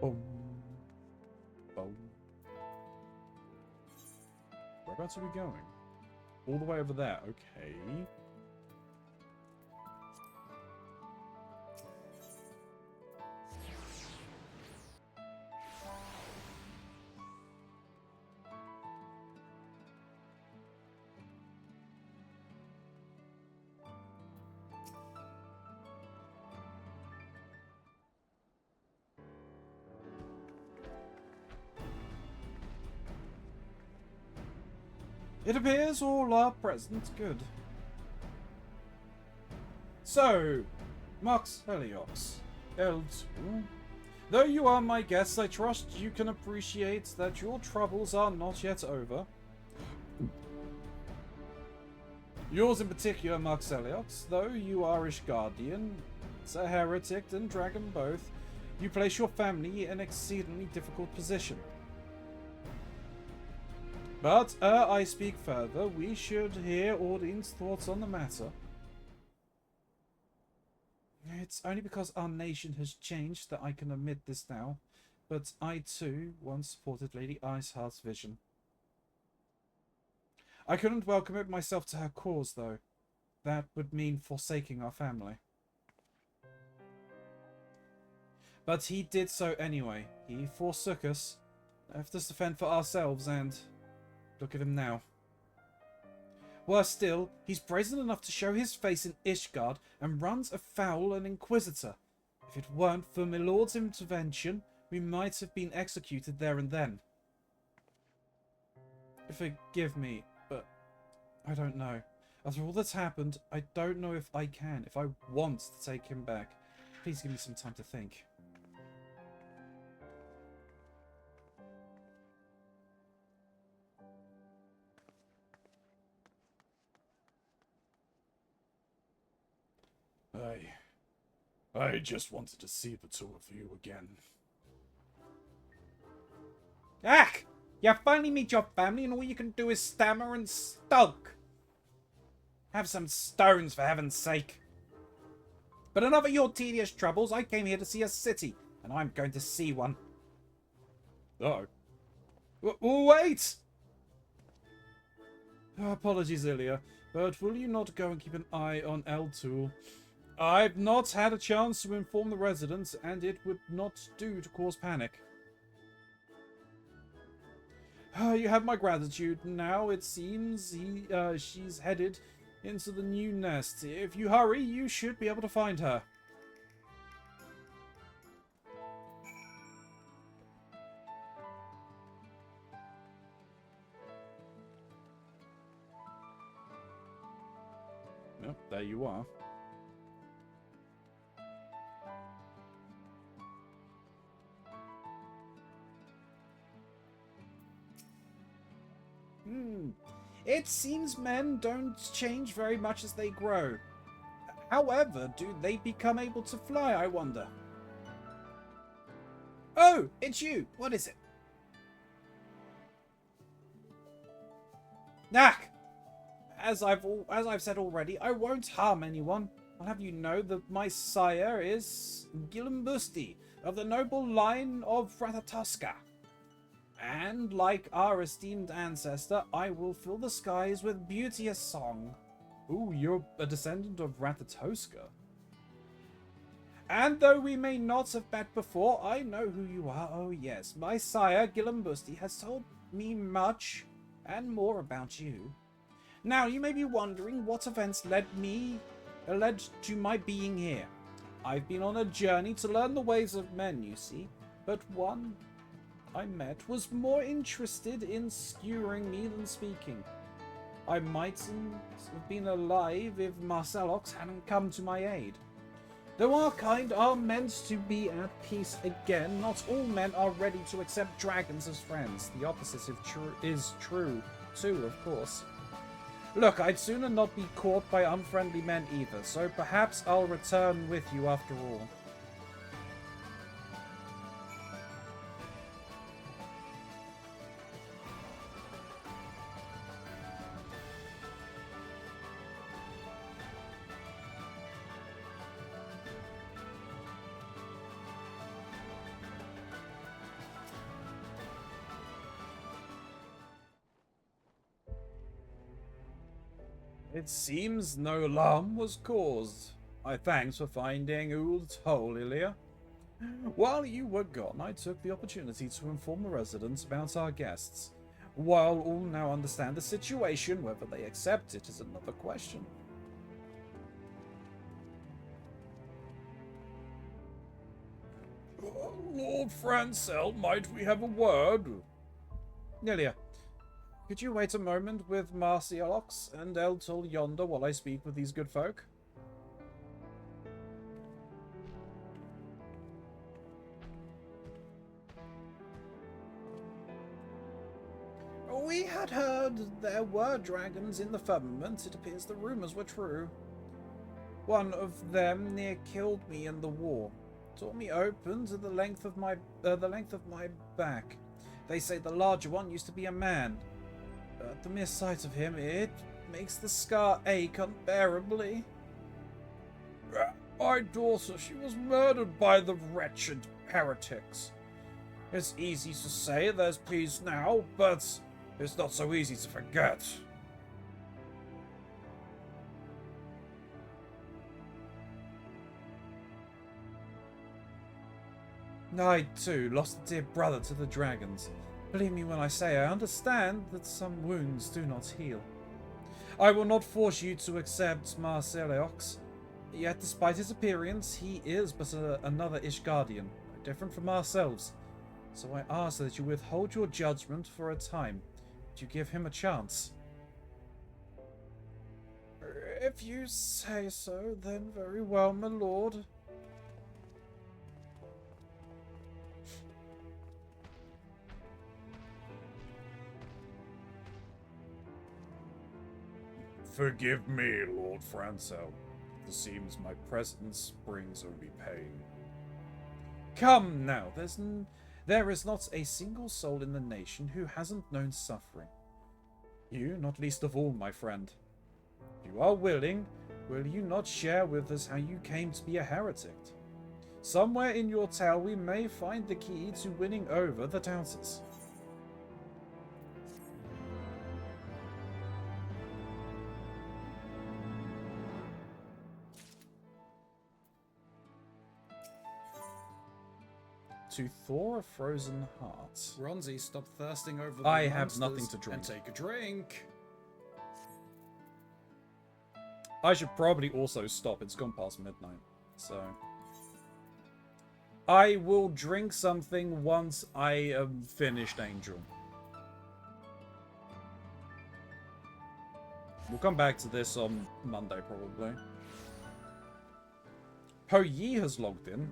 Boom. Boom. Whereabouts are we going? All the way over there, okay. It appears all are present. Good. So, Max Heliox, L2. Though you are my guest, I trust you can appreciate that your troubles are not yet over. Yours in particular, Max Heliox, though you are Ishgardian, a heretic and dragon both, you place your family in an exceedingly difficult position. But, I speak further. We should hear Ordine's thoughts on the matter. It's only because our nation has changed that I can admit this now. But I, too, once supported Lady Iceheart's vision. I couldn't well commit myself to her cause, though. That would mean forsaking our family. But he did so anyway. He forsook us, left us to fend for ourselves, and look at him now. Worse still, he's brazen enough to show his face in Ishgard and runs afoul an Inquisitor. If it weren't for my lord's intervention, we might have been executed there and then. Forgive me, but I don't know. After all that's happened, I don't know if I can, if I want to take him back. Please give me some time to think. I just wanted to see the two of you again. Ach! You finally meet your family and all you can do is stammer and stalk. Have some stones, for heaven's sake. But enough of your tedious troubles. I came here to see a city, and I'm going to see one. Oh. Wait! Apologies, Ilya, but will you not go and keep an eye on Eltul? I've not had a chance to inform the residents, and it would not do to cause panic. You have my gratitude. Now it seems she's headed into the new nest. If you hurry, you should be able to find her. Yep, there you are. It seems men don't change very much as they grow. However, do they become able to fly, I wonder? Oh, it's you. What is it? Knack! As I've said already, I won't harm anyone. I'll have you know that my sire is Gilambusti, of the noble line of Ratatoska. And, like our esteemed ancestor, I will fill the skies with beauteous song. Ooh, you're a descendant of Ratatoska. And though we may not have met before, I know who you are. Oh yes, my sire, Gilambusti, has told me much and more about you. Now, you may be wondering what events led to my being here. I've been on a journey to learn the ways of men, you see, but one I met was more interested in skewering me than speaking. I mightn't have been alive if Marcelox hadn't come to my aid. Though our kind are meant to be at peace again, not all men are ready to accept dragons as friends. The opposite is true, too, of course. Look, I'd sooner not be caught by unfriendly men either, so perhaps I'll return with you after all. It seems no alarm was caused. Thanks for finding Uld's hole, Ilya. While you were gone, I took the opportunity to inform the residents about our guests. While all now understand the situation, whether they accept it is another question. Lord Francel, might we have a word? Ilya, could you wait a moment with Marcialox and Eltul yonder while I speak with these good folk? We had heard there were dragons in the firmament. It appears the rumors were true. One of them near killed me in the war. Tore me open to the length of my back. They say the larger one used to be a man. The mere sight of him, it makes the scar ache unbearably. My daughter, she was murdered by the wretched heretics. It's easy to say there's peace now, but it's not so easy to forget. I, too, lost a dear brother to the dragons. Believe me when I say I understand that some wounds do not heal. I will not force you to accept Marceliox, yet despite his appearance, he is but another Ishgardian, different from ourselves. So I ask that you withhold your judgment for a time, that you give him a chance. If you say so, then very well, my lord. Forgive me, Lord Francel. It seems my presence brings only pain. Come now, there is not a single soul in the nation who hasn't known suffering. You, not least of all, my friend. If you are willing, will you not share with us how you came to be a heretic? Somewhere in your tale we may find the key to winning over the doubters. To Thor a frozen heart. Keronzi, stop thirsting over the I have monsters nothing to drink. and take a drink. I should probably also stop. It's gone past midnight. So I will drink something once I am finished, Angel. We'll come back to this on Monday, probably. Po Yi has logged in.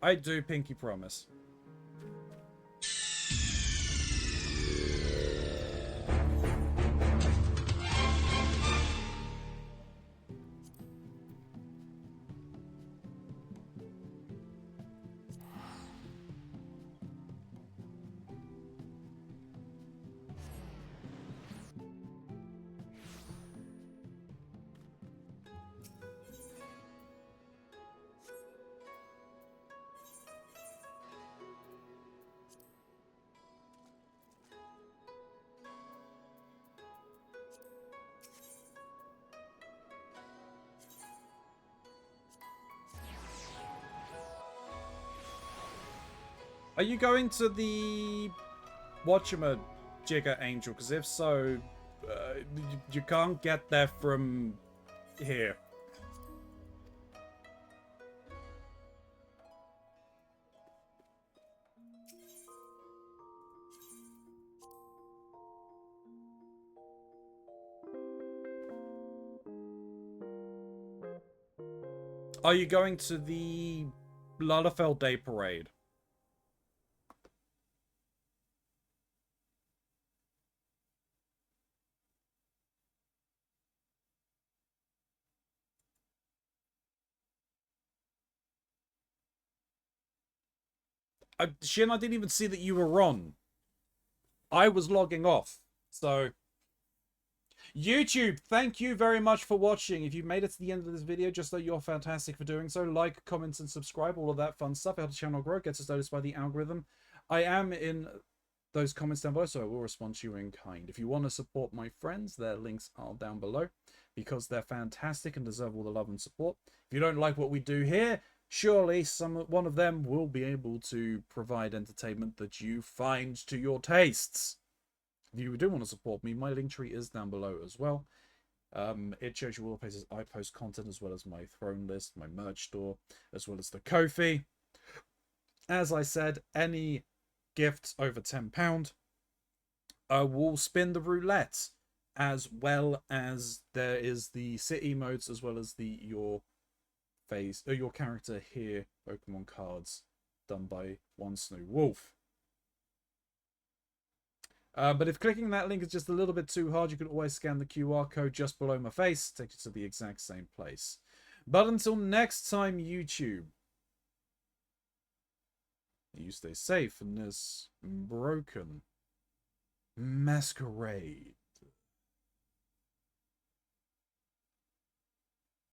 I do pinky promise. Are you going to the whatchamajigger, Angel? Because if so, you can't get there from here. Are you going to the Lalafell Day Parade? Shin, I didn't even see that you were on. I was logging off. So, YouTube, thank you very much for watching. If you've made it to the end of this video, just know you're fantastic for doing so. Like, comment, and subscribe. All of that fun stuff. It helps the channel grow. Gets us noticed by the algorithm. I am in those comments down below, so I will respond to you in kind. If you want to support my friends, their links are down below because they're fantastic and deserve all the love and support. If you don't like what we do here, surely one of them will be able to provide entertainment that you find to your tastes. If you do want to support me, my link tree is down below as well. It shows you all the places I post content, as well as my throne list, my merch store, as well as the Ko-fi. As I said, any gifts over £10 will spin the roulette, as well as there is the city modes, as well as the your character here Pokemon cards done by One Snoo Wolf. But if clicking that link is just a little bit too hard, you can always scan the QR code just below my face, take you to the exact same place. But until next time, YouTube, you stay safe in this broken masquerade.